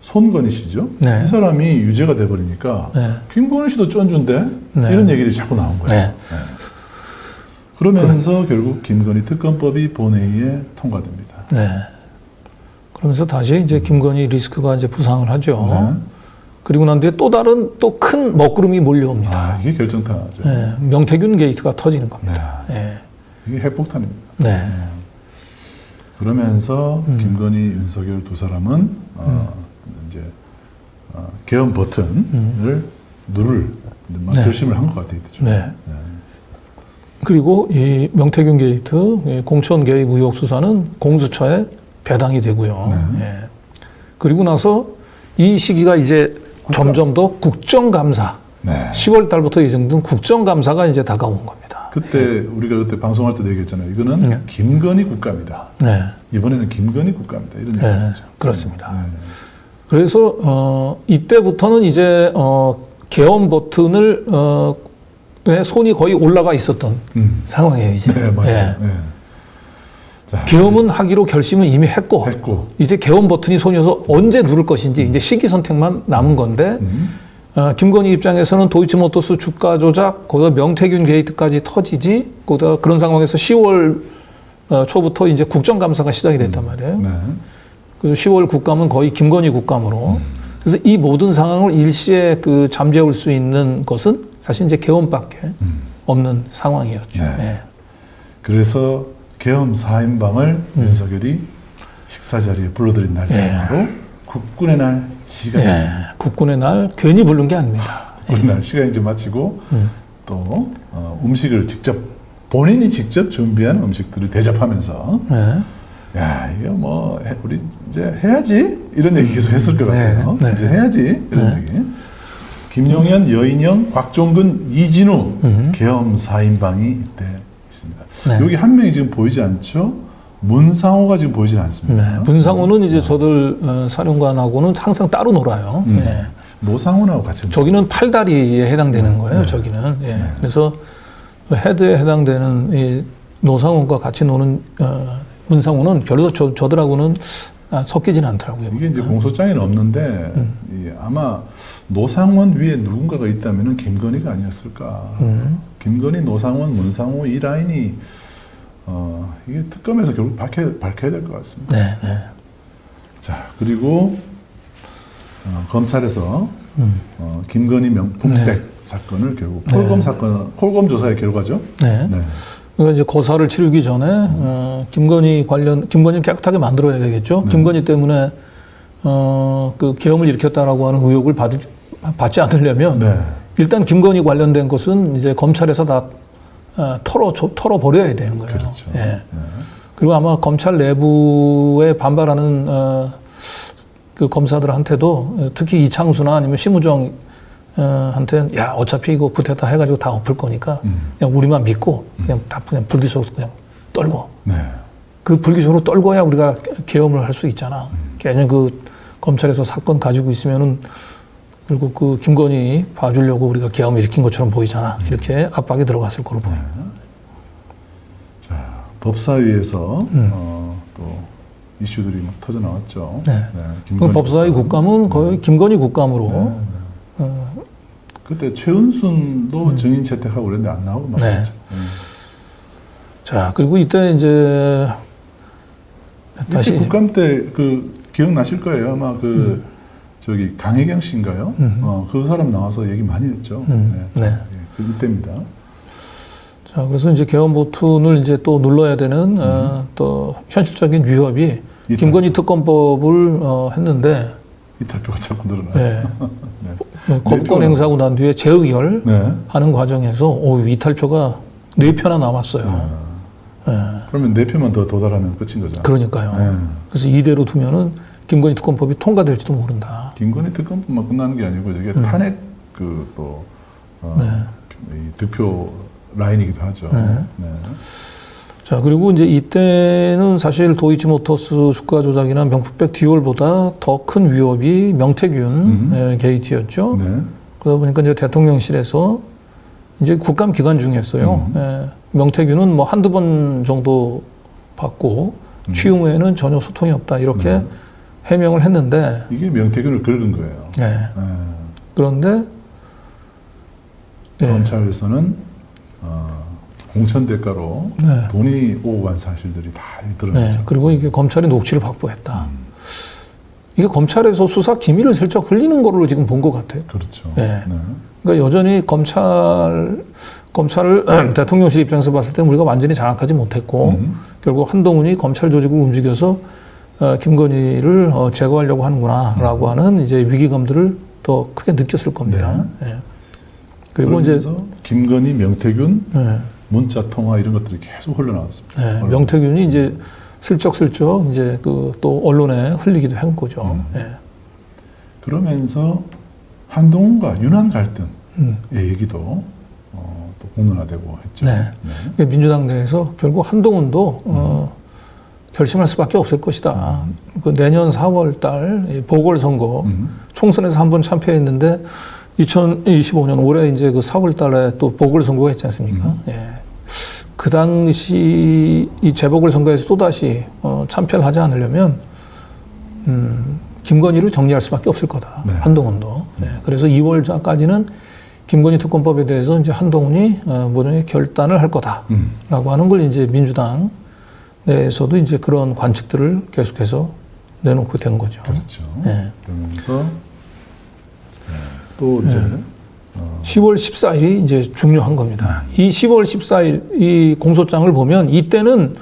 손건희 씨죠. 네. 이 사람이 유죄가 돼버리니까 네. 김건희 씨도 쩐준데 네. 이런 얘기들이 자꾸 나온 거예요. 네. 네. 그러면서 결국 김건희 특검법이 본회의에 통과됩니다. 네. 그러면서 다시 이제 김건희 리스크가 이제 부상을 하죠. 네. 그리고 난 뒤에 또 다른 또 큰 먹구름이 몰려옵니다. 아, 이게 결정타죠. 예, 명태균 게이트가 터지는 겁니다. 네. 예. 이게 핵폭탄입니다. 네. 그러면서 김건희, 윤석열 두 사람은 이제 계엄 버튼을 누를 막 네. 결심을 한 것 같아요. 그죠? 네. 그리고 이 명태균 게이트 이 공천 개입 의혹 수사는 공수처에 배당이 되고요. 네. 예. 그리고 나서 이 시기가 이제 점점 더 국정감사, 네. 10월 달부터 예정된 국정감사가 이제 다가온 겁니다. 그때 우리가 그때 방송할 때도 얘기했잖아요. 이거는 네. 김건희 국감이다. 네. 이번에는 김건희 국감이다. 이런 얘기 네. 했었죠. 그렇습니다. 네. 그래서 이때부터는 이제 계엄 버튼을 에 손이 거의 올라가 있었던 상황이에요. 이제. 네, 맞아요. 예. 네. 자, 계엄은 하기로 결심을 이미 했고 이제 계엄 버튼이 손이어서 언제 누를 것인지 이제 시기 선택만 남은 건데 김건희 입장에서는 도이치모터스 주가 조작 거기다 명태균 게이트까지 터지지 거기다 그런 상황에서 10월 초부터 이제 국정감사가 시작이 됐단 말이에요. 네. 그 10월 국감은 거의 김건희 국감으로 그래서 이 모든 상황을 일시에 그 잠재울 수 있는 것은 사실 이제 계엄밖에 없는 상황이었죠. 네. 예. 그래서 계엄 4인방을 윤석열이 식사 자리에 불러들인 날짜가 예. 바로 국군의 날 시간이죠. 예. 국군의 날 괜히 부른 게 아닙니다. 국군의 날 시간이 이제 마치고 또 음식을 직접 본인이 직접 준비한 음식들을 대접하면서 예. 야 이거 뭐 우리 이제 해야지 이런 얘기 계속 했을 것 같아요. 네. 이제 해야지 이런 얘기. 김용현, 여인영, 곽종근, 이진우 계엄 4인방이 이때 있습니다. 네. 여기 한 명이 지금 보이지 않죠? 문상호가 지금 보이지 않습니다. 네. 문상호는 이제 저들 사령관하고는 항상 따로 놀아요. 예. 노상호하고 같이 저기는 팔다리에 해당되는 거예요. 저기는. 예. 그래서 헤드에 해당되는 이 노상호과 같이 노는 문상호는 별로 저들하고는 섞이지는 않더라고요. 이게 이제 공소장에는 없는데 아마 노상원 위에 누군가가 있다면은 김건희가 아니었을까. 김건희, 노상원, 문상호 이 라인이 이게 특검에서 결국 밝혀야 될 것 같습니다. 네. 네. 자 그리고 검찰에서 김건희 명품백 사건을 결국 콜검 조사의 결과죠. 네. 네. 그러니까 이제 거사를 치르기 전에 김건희를 깨끗하게 만들어야 되겠죠. 네. 김건희 때문에 그 계엄을 일으켰다라고 하는 의혹을 받지 않으려면 네. 일단 김건희 관련된 것은 이제 검찰에서 다 털어버려야 되는 거예요. 그렇죠. 예. 네. 그리고 아마 검찰 내부에 반발하는 그 검사들한테도 특히 이창수나 아니면 심우정 한테는 야 어차피 이거 구태타 해가지고 다 엎을 거니까 그냥 우리만 믿고 그냥 다 그냥 불기소로 그냥 떨고 네. 그 불기소로 떨고야 우리가 계엄을 할 수 있잖아. 걔는 그 검찰에서 사건 가지고 있으면은 그리고 그 김건희 봐주려고 우리가 계엄을 일으킨 것처럼 보이잖아. 이렇게 압박이 들어갔을 거로 보여요. 자, 법사위에서 또 이슈들이 막 터져 나왔죠. 네. 그 김건희 법사위 국감은 거의 김건희 국감으로 그때 최은순도 증인 채택하고 그랬는데 안 나오고 막 네. 그랬죠. 자, 그리고 이때 이제 다시 다시 국감 때 그 기억나실 거예요. 아마 그 저기 강혜경 씨인가요? 그 사람 나와서 얘기 많이 했죠. 네. 예, 그 이때입니다. 자, 그래서 이제 계엄 버튼을 이제 또 눌러야 되는 또 현실적인 위협이 이탈. 김건희 특검법을 했는데 이탈표가 자꾸 늘어나요. 네. 네. 거부권 행사하고 난 뒤에 재의결 네. 하는 과정에서 이탈표가 4표나 남았어요. 네. 그러면 4표만 더 도달하면 끝인 거죠. 그러니까요. 네. 그래서 이대로 두면은 김건희 특검법이 통과될지도 모른다. 김건희 특검뿐만 끝나는 게 아니고 이게 탄핵 그또 이 득표 라인이기도 하죠. 네. 네. 자, 그리고 이제 이때는 사실 도이치모터스 주가 조작이나 명품백 디올보다 더 큰 위협이 명태균 게이트였죠. 네. 그러다 보니까 이제 대통령실에서 이제 국감 기간 중이었어요. 명태균은 뭐 한두 번 정도 받고 취임 후에는 전혀 소통이 없다. 이렇게 해명을 했는데 이게 명태균을 긁은 거예요. 네. 네. 그런데 네. 검찰에서는 공천 대가로 네. 돈이 오고 간 사실들이 다 드러나죠. 네. 그리고 이게 검찰이 녹취를 확보했다. 이게 검찰에서 수사 기밀을 슬쩍 흘리는 거로 지금 본 것 같아요. 그렇죠. 네. 네. 그러니까 여전히 검찰을 대통령실 입장에서 봤을 때는 우리가 완전히 장악하지 못했고 결국 한동훈이 검찰 조직을 움직여서 김건희를 제거하려고 하는구나라고 하는 이제 위기감들을 더 크게 느꼈을 겁니다. 네. 그리고 이제 김건희, 명태균, 네. 문자 통화 이런 것들이 계속 흘러나왔습니다. 네. 명태균이 이제 슬쩍슬쩍 이제 그 또 언론에 흘리기도 한 거죠. 네. 그러면서 한동훈과 윤한 갈등의 얘기도 또 공론화되고 했죠. 네. 네. 민주당 내에서 결국 한동훈도 결심할 수밖에 없을 것이다. 그 내년 4월 달 보궐선거 총선에서 한번 참패했는데 2025년 올해 이제 그 4월 달에 또 보궐선거가 있지 않습니까? 예. 그 당시 이 재보궐선거에서 또다시 참패를 하지 않으려면 김건희를 정리할 수밖에 없을 거다. 네. 한동훈도. 예. 그래서 2월까지는 김건희 특검법에 대해서 이제 한동훈이 모종의 결단을 할 거다라고 하는 걸 이제 민주당 내에서도 이제 그런 관측들을 계속해서 내놓고 된 거죠. 그렇죠. 네. 그러면서 또 이제 10월 14일이 이제 중요한 겁니다. 이 10월 14일 이 공소장을 보면 이때는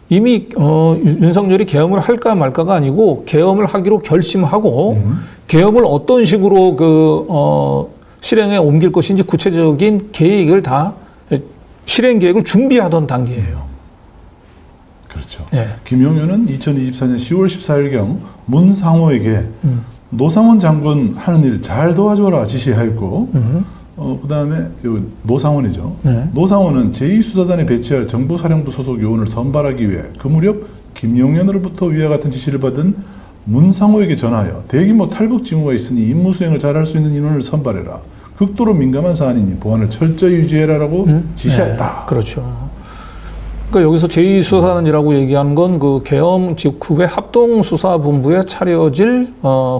이미 윤석열이 계엄을 할까 말까가 아니고 계엄을 하기로 결심하고 계엄을 어떤 식으로 실행에 옮길 것인지 구체적인 계획을 다 실행 계획을 준비하던 단계예요. 그렇죠. 네. 김용현은 2024년 10월 14일경 문상호에게 노상원 장군 하는 일 잘 도와줘라 지시하였고 그다음에 노상원이죠. 네. 노상원은 제2수사단에 배치할 정보사령부 소속 요원을 선발하기 위해 그 무렵 김용현으로부터 위와 같은 지시를 받은 문상호에게 전하여 대규모 탈북 징후가 있으니 임무 수행을 잘할 수 있는 인원을 선발해라. 극도로 민감한 사안이니 보안을 철저히 유지해라라고 지시했다. 네. 그렇죠. 그러니까 여기서 제2수사단이라고 얘기하는 건 그 계엄 직후에 합동수사본부에 차려질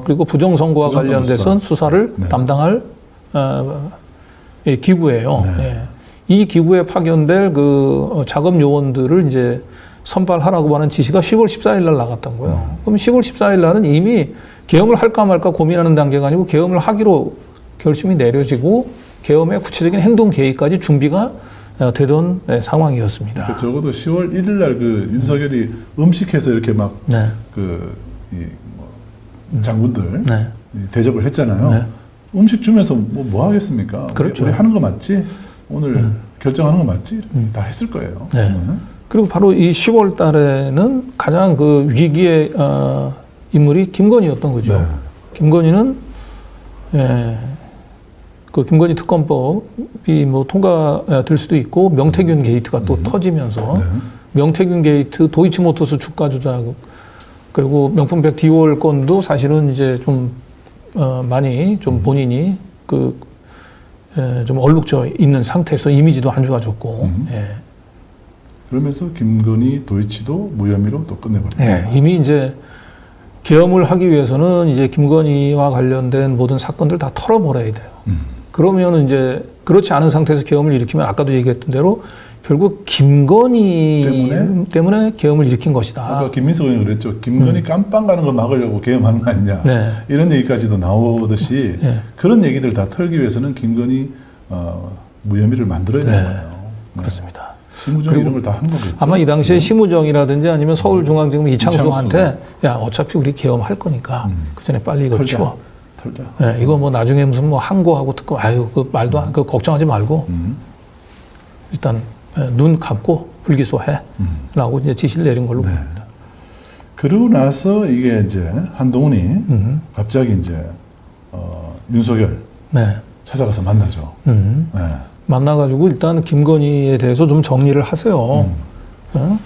그리고 부정선거와 관련돼서 수사를 네. 담당할 기구예요. 네. 예. 이 기구에 파견될 그 작업 요원들을 이제 선발하라고 하는 지시가 10월 14일 날 나갔던 거예요. 그럼 10월 14일 날은 이미 계엄을 할까 말까 고민하는 단계가 아니고 계엄을 하기로 결심이 내려지고 계엄의 구체적인 행동 계획까지 준비가 되던 상황이었습니다. 그러니까 적어도 10월 1일 날 그 윤석열이 음식해서 이렇게 막 네. 장군들 네. 대접을 했잖아요. 네. 음식 주면서 뭐 하겠습니까? 그렇죠. 우리 하는 거 맞지? 오늘 결정하는 거 맞지? 다 했을 거예요. 네. 그리고 바로 이 10월 달에는 가장 그 위기의 인물이 김건희였던 거죠. 네. 김건희는 그 김건희 특검법이 뭐 통과될 수도 있고 명태균 게이트가 또 터지면서 명태균 게이트, 도이치모터스 주가 조작 그리고 명품백 디올 건도 사실은 이제 좀 많이 좀 본인이 좀 얼룩져 있는 상태에서 이미지도 안 좋아졌고, 예. 그러면서 김건희 도이치도 무혐의로 또 끝내버렸다. 예, 이미 이제 계엄을 하기 위해서는 이제 김건희와 관련된 모든 사건들 다 털어버려야 돼요. 그러면은 이제 그렇지 않은 상태에서 계엄을 일으키면 아까도 얘기했던 대로 결국 김건희 때문에 계엄을 일으킨 것이다. 아까 김민석 의원이 그랬죠. 김건희 깜빵 가는 거 막으려고 계엄하는 거 아니냐. 네. 이런 얘기까지도 나오듯이 네. 그런 얘기들 다 털기 위해서는 김건희 무혐의를 만들어야 되는 거예요. 네. 그렇습니다. 심우정 이런 걸 다 한 거겠죠. 아마 이 당시에 심우정이라든지 아니면 서울중앙지검 이창수한테 야 어차피 우리 계엄할 거니까 그 전에 빨리 이거 치워. 털자. 네, 이거 뭐 나중에 무슨 뭐 항고하고 특검 아유 그 말도 그 걱정하지 말고 일단 눈 감고 불기소해라고 이제 지시를 내린 걸로 봅니다. 그러고 나서 이게 이제 한동훈이 갑자기 이제 윤석열 네. 찾아가서 만나죠. 네. 만나가지고 일단 김건희에 대해서 좀 정리를 하세요. 어?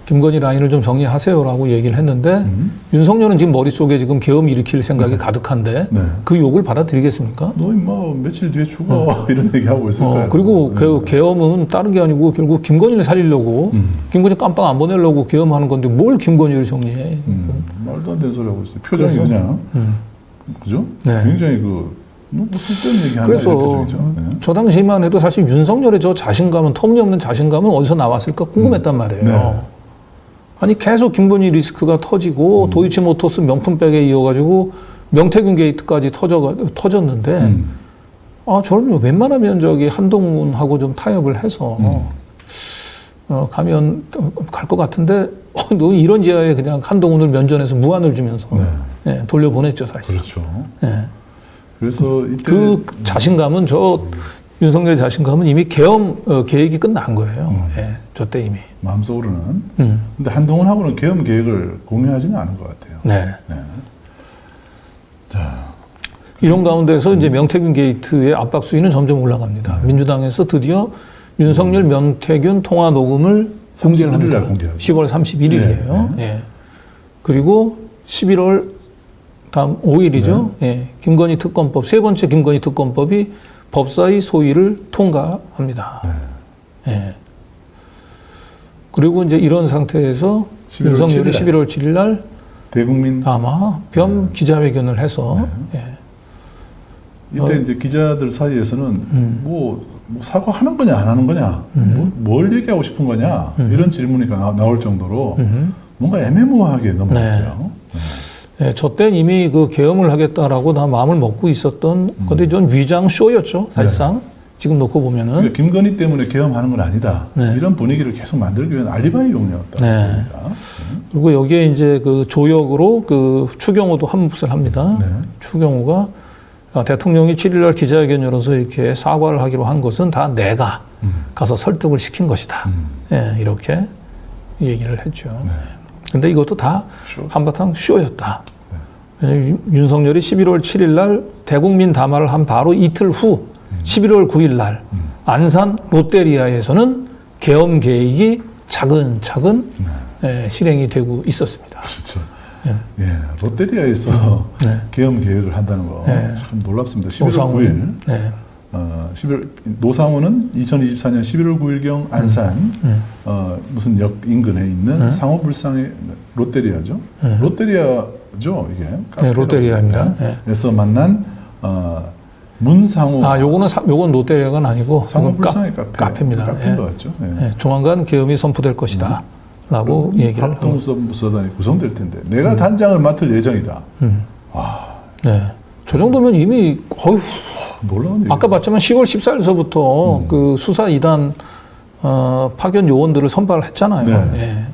김건희 라인을 좀 정리하세요라고 얘기를 했는데 윤석열은 지금 머릿속에 지금 계엄 일으킬 생각이 가득한데 네. 그 욕을 받아들이겠습니까? 너 임마 며칠 뒤에 죽어 이런 얘기하고 있을 거예요. 그리고 네. 그 계엄은 다른 게 아니고 결국 김건희를 살리려고 김건희 깜빵 안 보내려고 계엄하는 건데 뭘 김건희를 정리해. 말도 안 되는 소리 하고 있어요. 표정이 그냥 그죠? 네. 굉장히 뭐 쓸데없는 얘기 하나 그래서 이런 표정이죠. 네. 저 당시만 해도 사실 윤석열의 저 자신감은 터무니없는 자신감은 어디서 나왔을까 궁금했단 말이에요. 네. 아니 계속 김건희 리스크가 터지고 도이치모터스 명품백에 이어가지고 명태균 게이트까지 터졌는데 아 저는 웬만하면 저기 한동훈하고 좀 타협을 해서 가면 갈 것 같은데 너 이런 지하에 그냥 한동훈을 면전에서 무안을 주면서 예, 돌려보냈죠 사실. 그렇죠. 예. 그래서 이때 그 자신감은 윤석열의 자신감은 이미 계엄 계획이 끝난 거예요. 예, 저 때 이미. 마음속으로는. 근데 한동훈하고는 계엄 계획을 공유하지는 않은 것 같아요. 네. 네. 자, 이런 가운데서 이제 명태균 게이트의 압박 수위는 점점 올라갑니다. 민주당에서 드디어 윤석열 명태균 통화 녹음을 공개를 31일 합니다. 날 공개하죠. 10월 31일이에요. 네. 예. 그리고 11월 다음 5일이죠. 예. 김건희 특검법, 세 번째 김건희 특검법이 법사위 소위를 통과합니다. 예. 그리고 이제 이런 상태에서 11월 윤석열이 7일 11월 7일 날 대국민 아마 겸 기자회견을 해서 이때 이제 기자들 사이에서는 뭐 사과하는 거냐 안 하는 거냐 뭘 얘기하고 싶은 거냐 이런 질문이 나올 정도로 뭔가 애매모호하게 넘어갔어요. 네, 저 때는 이미 그 계엄을 하겠다라고 다 마음을 먹고 있었던 건데 좀 위장 쇼였죠 사실상. 지금 놓고 보면은 그러니까 김건희 때문에 계엄하는 건 아니다. 네. 이런 분위기를 계속 만들기 위한 알리바이용이었다. 네. 그리고 여기에 이제 그 조역으로 그 추경호도 한 몫을 합니다. 네. 추경호가 대통령이 7일날 기자회견 열어서 이렇게 사과를 하기로 한 것은 다 내가 가서 설득을 시킨 것이다. 예, 이렇게 얘기를 했죠. 네. 근데 이것도 다 쇼. 한바탕 쇼였다. 윤석열이 11월 7일 날 대국민 담화를 한 바로 이틀 후 11월 9일 날 안산 롯데리아에서는 계엄 계획이 차근차근 실행이 되고 있었습니다. 그렇죠. 예, 롯데리아에서 계엄 계획을 한다는 거 참 놀랍습니다. 11월 9일. 네. 11월, 노상호는 2024년 11월 9일경 안산 무슨 역 인근에 있는 상호불상의 롯데리아죠. 롯데리아죠 이게. 네, 롯데리아입니다. 에서 만난 문상호. 요건 롯데리아가 아니고 상호불상의 카페입니다. 카페인 것 같죠. 네. 조만간 계엄이 선포될 것이다. 라고 얘기를 하고. 합동수사단이 구성될 텐데 내가 단장을 맡을 예정이다. 네. 저 정도면 이미 거의 놀라운 얘기. 아까 봤지만 10월 14일서부터 그 수사 2단 파견 요원들을 선발을 했잖아요. 네. 예.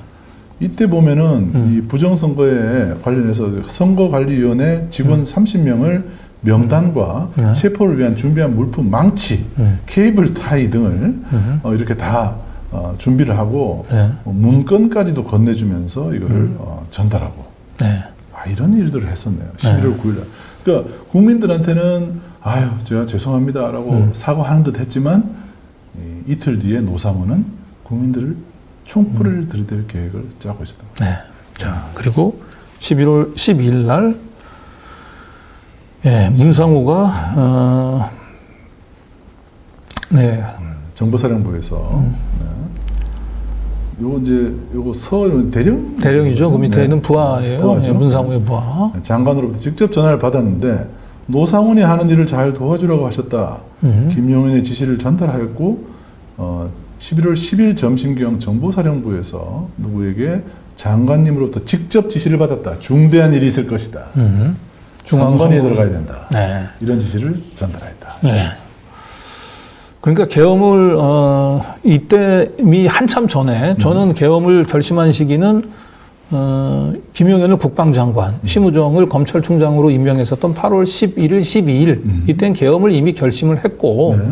이때 보면은 이 부정선거에 관련해서 선거관리위원회 직원 30명을 명단과 체포를 위한 준비한 물품, 망치, 케이블 타이 등을 이렇게 다 준비를 하고 문건까지도 건네주면서 이거를 전달하고 이런 일들을 했었네요. 11월 9일 날. 그러니까 국민들한테는 아유 제가 죄송합니다라고 사과하는 듯 했지만 이틀 뒤에 노상호는 국민들을 총불을 들이댈 계획을 짜고 있었다. 네. 자, 그리고 11월 12일 날 예, 문상호가 네, 정보사령부에서 요거 이제 요거 서울은 대령이죠. 그 밑에 네. 있는 부하예요. 부하죠. 예, 문상호의 부하. 장관으로부터 직접 전화를 받았는데 노상훈이 하는 일을 잘 도와주라고 하셨다. 김용현의 지시를 전달하였고 11월 10일 점심경 정보사령부에서 누구에게 장관님으로부터 직접 지시를 받았다. 중대한 일이 있을 것이다. 장관위에 들어가야 된다. 네. 이런 지시를 전달했다. 네. 그러니까 계엄을 이때 이미 한참 전에 저는 계엄을 결심한 시기는 김용현을 국방장관, 심우정을 검찰총장으로 임명했었던 8월 11일, 12일 이때는 계엄을 이미 결심을 했고 네.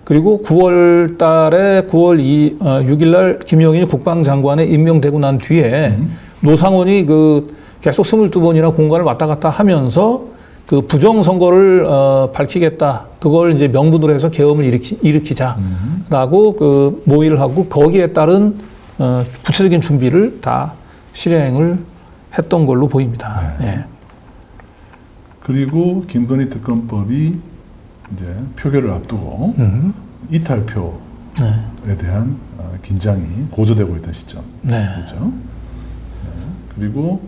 그리고 9월 달에 9월 6일 날 김용현이 국방장관에 임명되고 난 뒤에 노상원이 그 계속 22번이나 공간을 왔다 갔다 하면서 그 부정선거를 밝히겠다. 그걸 이제 명분으로 해서 계엄을 일으키자라고 그 모의를 하고 거기에 따른 구체적인 준비를 다 실행을 했던 걸로 보입니다. 네. 예. 그리고 김건희 특검법이 이제 표결을 앞두고 이탈표에 대한 긴장이 고조되고 있던 시점. 네. 그렇죠. 네. 그리고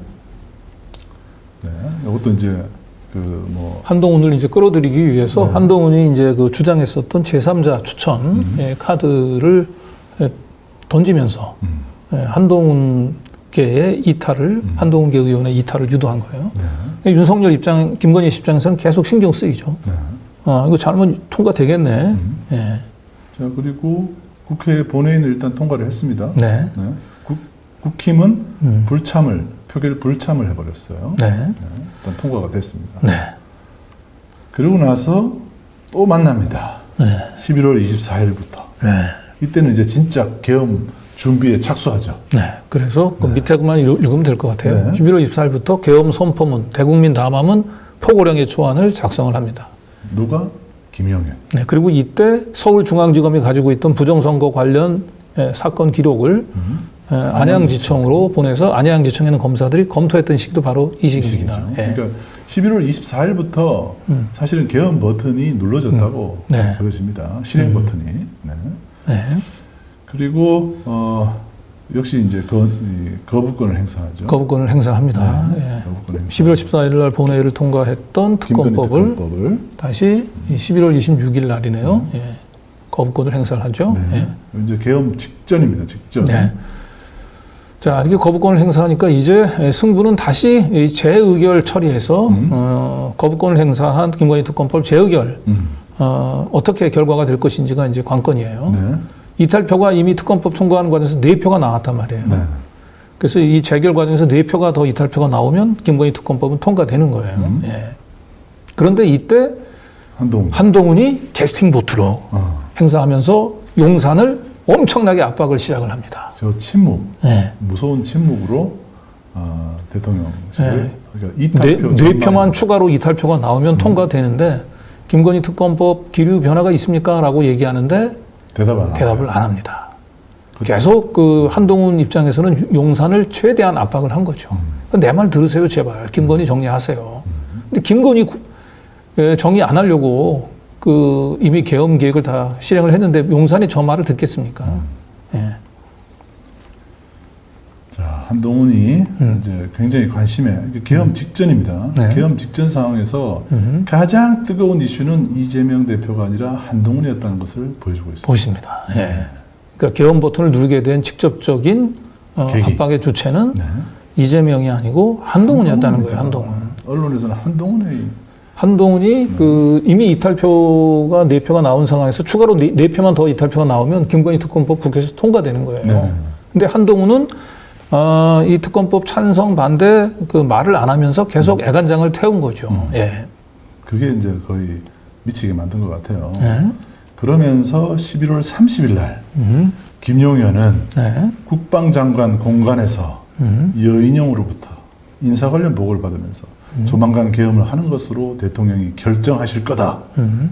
이것도 이제 한동훈을 이제 끌어들이기 위해서 한동훈이 이제 그 주장했었던 제3자 추천 카드를 던지면서 한동훈계의 이탈을 한동훈계 의원의 이탈을 유도한 거예요. 윤석열 입장, 김건희 입장에서는 계속 신경 쓰이죠. 이거 잘못 통과되겠네. 예. 자, 그리고 국회 본회의는 일단 통과를 했습니다. 네. 국힘은 표결 불참을 해버렸어요. 네. 일단 통과가 됐습니다. 네. 그러고 나서 또 만납니다. 네. 11월 24일부터. 네. 이때는 이제 진짜 계엄 준비에 착수하죠. 네. 그래서 그 밑에 그만 읽으면 될 것 같아요. 네. 11월 24일부터 계엄 선포문, 대국민 담화문, 포고령의 초안을 작성을 합니다. 누가? 김용현. 네. 그리고 이때 서울중앙지검이 가지고 있던 부정선거 관련 사건 기록을 안양지청으로 보내서 안양지청에 있는 검사들이 검토했던 시기도 바로 이 시기입니다. 예. 그러니까 11월 24일부터 사실은 계엄 버튼이 눌러졌다고 네. 보여집니다. 실행 버튼이. 네. 네. 그리고 역시 이제 거부권을 행사하죠. 거부권을 행사합니다. 네. 예. 거부권 행사. 11월 14일 날 본회의를 통과했던 특검법을 다시 11월 26일 날이네요. 예. 거부권을 행사를 하죠. 네. 예. 이제 계엄 직전입니다. 직전. 네. 자, 이렇게 거부권을 행사하니까 이제 승부는 다시 재의결 처리해서 거부권을 행사한 김건희 특검법 재의결 어떻게 결과가 될 것인지가 이제 관건이에요. 네. 이탈표가 이미 특검법 통과하는 과정에서 4표가 나왔단 말이에요. 네. 그래서 이 재결 과정에서 4표가 더 이탈표가 나오면 김건희 특검법은 통과되는 거예요. 예. 그런데 이때 한동훈이 캐스팅 보트로 행사하면서 용산을 엄청나게 압박을 시작을 합니다. 저 침묵, 네. 무서운 침묵으로 대통령실을 네. 그러니까 이탈표 네 표만 추가로 이탈표가 나오면 통과되는데 김건희 특검법 기류 변화가 있습니까? 라고 얘기하는데 대답을 안 합니다. 계속 그 한동훈 입장에서는 용산을 최대한 압박을 한 거죠. 내 말 들으세요, 제발. 김건희 정리하세요. 근데 김건희 정리 안 하려고 이미 계엄 계획을 다 실행을 했는데 용산이 저 말을 듣겠습니까? 예. 자, 한동훈이 이제 굉장히 관심에 계엄 직전입니다. 네. 계엄 직전 상황에서 가장 뜨거운 이슈는 이재명 대표가 아니라 한동훈이었다는 것을 보여주고 있습니다. 보십니다. 예. 그러니까 계엄 버튼을 누르게 된 직접적인 압박의 주체는 이재명이 아니고 한동훈이었다는 거예요. 한동훈. 언론에서는 한동훈이 이미 이탈표가 4표가 나온 상황에서 추가로 4표만 더 이탈표가 나오면 김건희 특검법 국회에서 통과되는 거예요. 네. 근데 한동훈은 이 특검법 찬성 반대 그 말을 안 하면서 계속 애간장을 태운 거죠. 예. 그게 이제 거의 미치게 만든 것 같아요. 네. 그러면서 11월 30일 날 김용현은 국방장관 공간에서 여인영으로부터 인사 관련 보고를 받으면서 조만간 계엄을 하는 것으로 대통령이 결정하실 거다.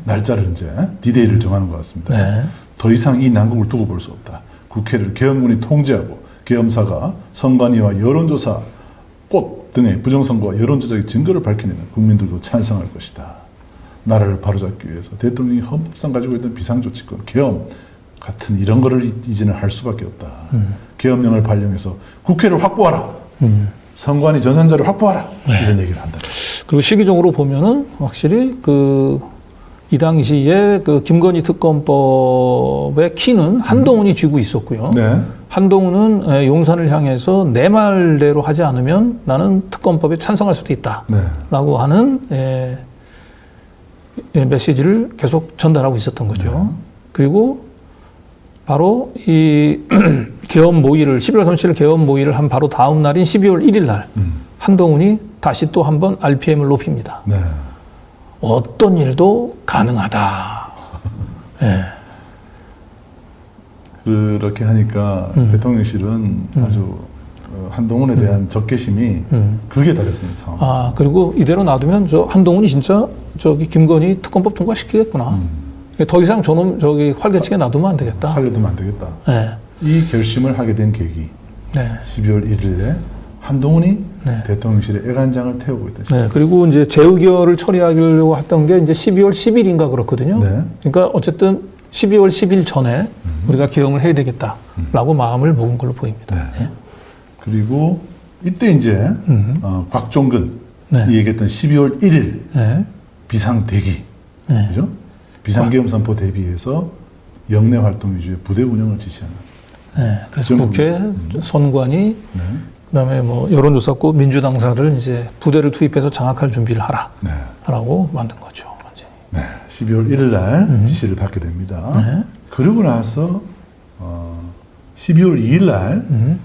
날짜를 이제 디데이를 정하는 것 같습니다. 네. 더 이상 이 난국을 두고 볼 수 없다. 국회를 계엄군이 통제하고 계엄사가 선관위와 여론조사 곧 등의 부정선거와 여론조작의 증거를 밝혀내면 국민들도 찬성할 것이다. 나라를 바로잡기 위해서 대통령이 헌법상 가지고 있던 비상조치권, 계엄 같은 이런 거를 이제는 할 수밖에 없다. 계엄령을 발령해서 국회를 확보하라. 선관위 전산자를 확보하라. 이런 얘기를 한다. 그리고 시기적으로 보면은 확실히 이 당시에 김건희 특검법의 키는 한동훈이 쥐고 있었고요. 네. 한동훈은 용산을 향해서 내 말대로 하지 않으면 나는 특검법에 찬성할 수도 있다. 네. 라고 하는 메시지를 계속 전달하고 있었던 거죠. 그리고 바로 이 계엄 모의를 11월 37일 계엄 모의를 한 바로 다음 날인 12월 1일 날 한동훈이 다시 또 한 번 RPM을 높입니다. 네. 어떤 일도 가능하다. 예. 그렇게 하니까 대통령실은 아주 한동훈에 대한 적개심이 극에 달했는 상황. 아, 그리고 이대로 놔두면 한동훈이 진짜 김건희 특검법 통과시키겠구나. 더 이상 저놈 활개치게 놔두면 안 되겠다. 살려두면 안 되겠다. 네. 이 결심을 하게 된 계기. 네. 12월 1일에 한동훈이 네. 대통령실에 애간장을 태우고 있다. 네. 그리고 이제 재의결을 처리하려고 했던 게 이제 12월 10일인가 그렇거든요. 네. 그러니까 어쨌든 12월 10일 전에 우리가 계엄을 해야 되겠다라고 마음을 먹은 걸로 보입니다. 네. 네. 그리고 이때 이제 곽종근이 네. 얘기했던 12월 1일 네. 비상대기, 네. 그죠? 비상계엄 선포 대비해서 영내 활동 위주의 부대 운영을 지시하는. 네. 그래서 좀- 국회 선관위 네. 그다음에 뭐 여론조사국 민주당사를 이제 부대를 투입해서 장악할 준비를 네. 하라고 만든 거죠. 완전히. 네. 12월 1일 날 지시를 받게 됩니다. 네. 그러고 나서 12월 2일 날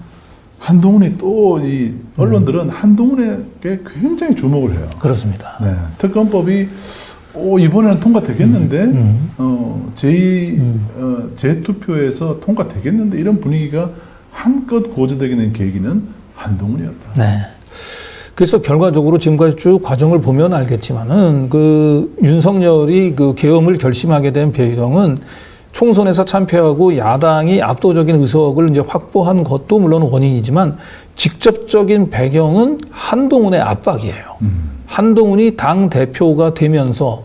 한동훈이 또 이 언론들은 한동훈에게 굉장히 주목을 해요. 그렇습니다. 네. 특검법이 이번에는 통과되겠는데 재투표에서 통과되겠는데 이런 분위기가 한껏 고조되게 된 계기는 한동훈이었다. 네. 그래서 결과적으로 지금까지 쭉 과정을 보면 알겠지만은 윤석열이 계엄을 결심하게 된 배경은 총선에서 참패하고 야당이 압도적인 의석을 이제 확보한 것도 물론 원인이지만 직접적인 배경은 한동훈의 압박이에요. 한동훈이 당 대표가 되면서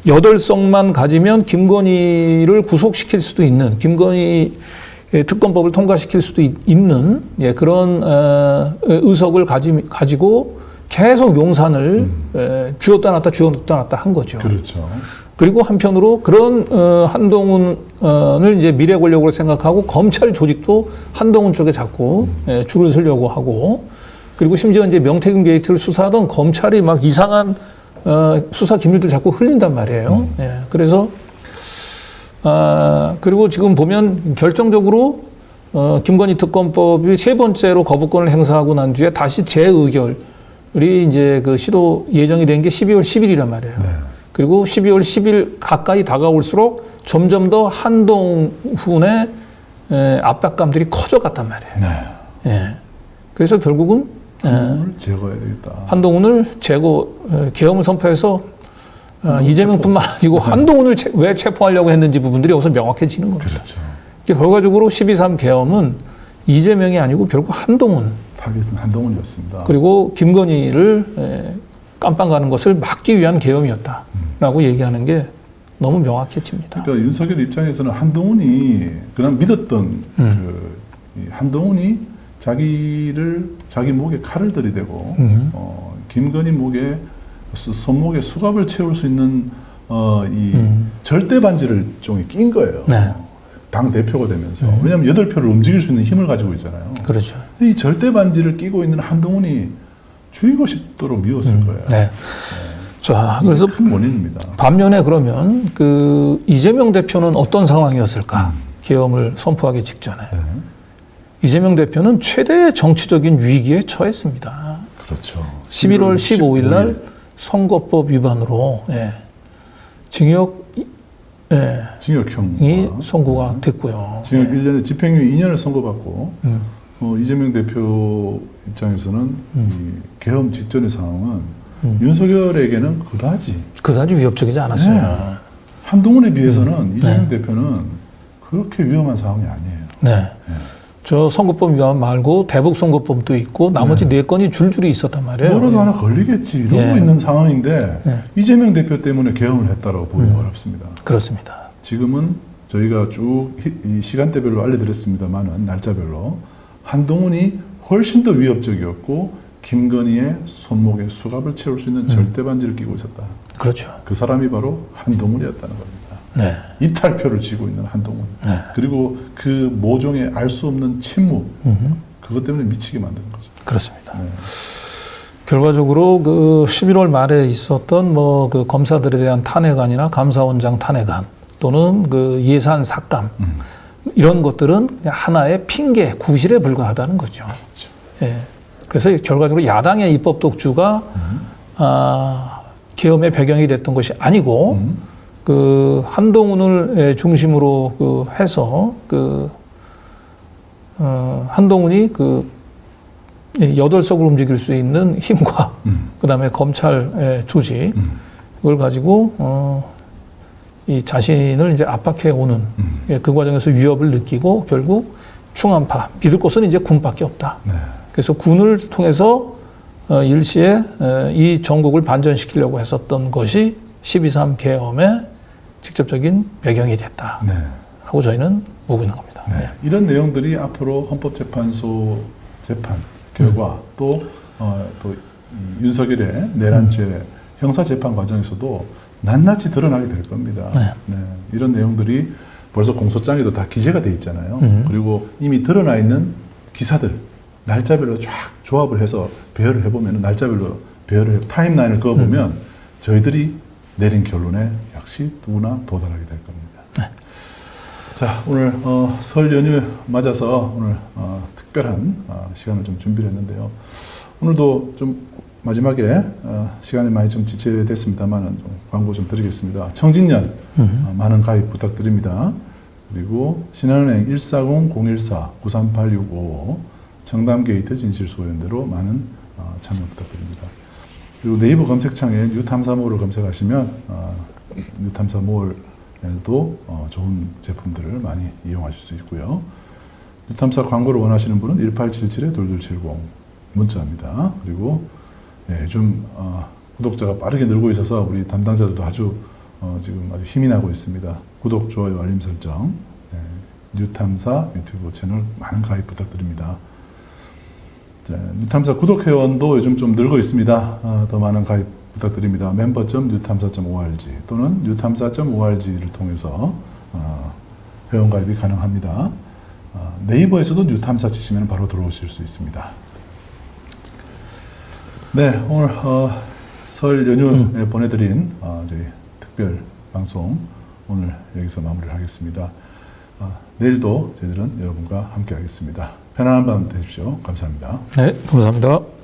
8석만 가지면 김건희를 구속시킬 수도 있는 김건희 특검법을 통과시킬 수도 있는 그런 의석을 가지고 계속 용산을 쥐었다 놨다 한 거죠. 그렇죠. 그리고 한편으로 그런 한동훈을 이제 미래 권력으로 생각하고 검찰 조직도 한동훈 쪽에 자꾸 줄을 서려고 하고 그리고 심지어 이제 명태균 게이트를 수사하던 검찰이 막 이상한 수사 기밀들 자꾸 흘린단 말이에요. 그래서 그리고 지금 보면 결정적으로 김건희 특검법이 3번째로 거부권을 행사하고 난 뒤에 다시 재의결이 이제 시도 예정이 된 게 12월 10일이란 말이에요. 네. 그리고 12월 10일 가까이 다가올수록 점점 더 한동훈의 압박감들이 커져갔단 말이에요. 네. 예. 그래서 결국은 한동훈을 제거해야 되겠다. 한동훈을 계엄을 선포해서 이재명뿐만 아니고 한동훈을 왜 체포하려고 했는지 부분들이 여기서 명확해지는 겁니다. 그렇죠. 결과적으로 12.3 계엄은 이재명이 아니고 결국 한동훈 타겟은 한동훈이었습니다. 그리고 김건희를 깜빵 가는 것을 막기 위한 계엄이었다라고 얘기하는 게 너무 명확해집니다. 그러니까 윤석열 입장에서는 한동훈이 그냥 믿었던 이 한동훈이 자기 목에 칼을 들이대고 김건희 손목에 수갑을 채울 수 있는 절대 반지를 좀 낀 거예요. 네. 당 대표가 되면서 왜냐하면 8표를 움직일 수 있는 힘을 가지고 있잖아요. 그렇죠. 이 절대 반지를 끼고 있는 한동훈이 죽이고 싶도록 미웠을 거예요. 네. 자, 그래서 큰 원인입니다. 반면에 그러면 이재명 대표는 어떤 상황이었을까? 계엄을 선포하기 직전에. 네. 이재명 대표는 최대의 정치적인 위기에 처했습니다. 그렇죠. 11월 15일 날 선거법 위반으로 징역형이 선고가 됐고요. 징역 1년에 집행유예 2년을 선고받고 이재명 대표 입장에서는 이 계엄 직전의 상황은 윤석열에게는 그다지 위협적이지 않았어요. 네. 한동훈에 비해서는 이재명 대표는 그렇게 위험한 상황이 아니에요. 네. 저 선거법 위반 말고 대북 선거법도 있고 나머지 네 건이 줄줄이 있었단 말이에요. 뭐라도 하나 걸리겠지 이러고 예. 있는 상황인데 예. 이재명 대표 때문에 개헌을 했다라고 보기가 어렵습니다. 그렇습니다. 지금은 저희가 쭉 이 시간대별로 알려드렸습니다만은 날짜별로 한동훈이 훨씬 더 위협적이었고 김건희의 손목에 수갑을 채울 수 있는 절대 반지를 끼고 있었다. 그렇죠. 그 사람이 바로 한동훈이었다는 겁니다. 네. 이탈표를 쥐고 있는 한동훈. 그리고 그 모종의 알 수 없는 침묵. 그것 때문에 미치게 만든 거죠. 그렇습니다. 결과적으로 그 11월 말에 있었던 뭐 그 검사들에 대한 탄핵안이나 감사원장 탄핵안 또는 그 예산 삭감 이런 것들은 그냥 하나의 핑계, 구실에 불과하다는 거죠. 예. 그래서 결과적으로 야당의 입법 독주가 계엄의 배경이 됐던 것이 아니고 그 한동훈을 중심으로 그 해서 그 한동훈이 그 여덟석을 움직일 수 있는 힘과 그다음에 검찰의 조직 그걸 가지고 이 자신을 이제 압박해 오는 그 과정에서 위협을 느끼고 결국 충암파 믿을 곳은 이제 군밖에 없다. 네. 그래서 군을 통해서 일시에 이 전국을 반전시키려고 했었던 것이 12.3 계엄의 직접적인 배경이 됐다. 네. 하고 저희는 보고 있는 겁니다. 네. 이런 내용들이 앞으로 헌법재판소 재판 결과 또 이 윤석열의 내란죄 형사재판 과정에서도 낱낱이 드러나게 될 겁니다. 네. 이런 내용들이 벌써 공소장에도 다 기재가 돼 있잖아요. 그리고 이미 드러나 있는 기사들 날짜별로 쫙 조합을 해서 배열을 해보면 날짜별로 배열을 타임라인을 그어보면 저희들이 내린 결론에 역시 누구나 도달하게 될 겁니다. 자, 오늘 설 연휴 맞아서 오늘 특별한 시간을 좀 준비를 했는데요. 오늘도 좀 마지막에 시간이 많이 좀 지체됐습니다만은 좀 광고 좀 드리겠습니다. 청진년 많은 가입 부탁드립니다. 그리고 신한은행 140-014-93865 청담게이트 진실소연대로 많은 참여 부탁드립니다. 그리고 네이버 검색창에 뉴탐사몰을 검색하시면 뉴탐사몰에도 좋은 제품들을 많이 이용하실 수 있고요. 뉴탐사 광고를 원하시는 분은 1877-2270 문자입니다. 그리고 요즘 구독자가 빠르게 늘고 있어서 우리 담당자들도 아주 지금 아주 힘이 나고 있습니다. 구독, 좋아요, 알림 설정, 뉴탐사 유튜브 채널 많은 가입 부탁드립니다. 뉴탐사 구독 회원도 요즘 좀 늘고 있습니다. 더 많은 가입 부탁드립니다. member.뉴탐사.org 또는 뉴탐사.org를 통해서 회원 가입이 가능합니다. 네이버에서도 뉴탐사 치시면 바로 들어오실 수 있습니다. 네, 오늘 설 연휴에 보내드린 저희 특별 방송 오늘 여기서 마무리를 하겠습니다. 내일도 저희들은 여러분과 함께 하겠습니다. 편안한 밤 되십시오. 감사합니다. 네, 감사합니다.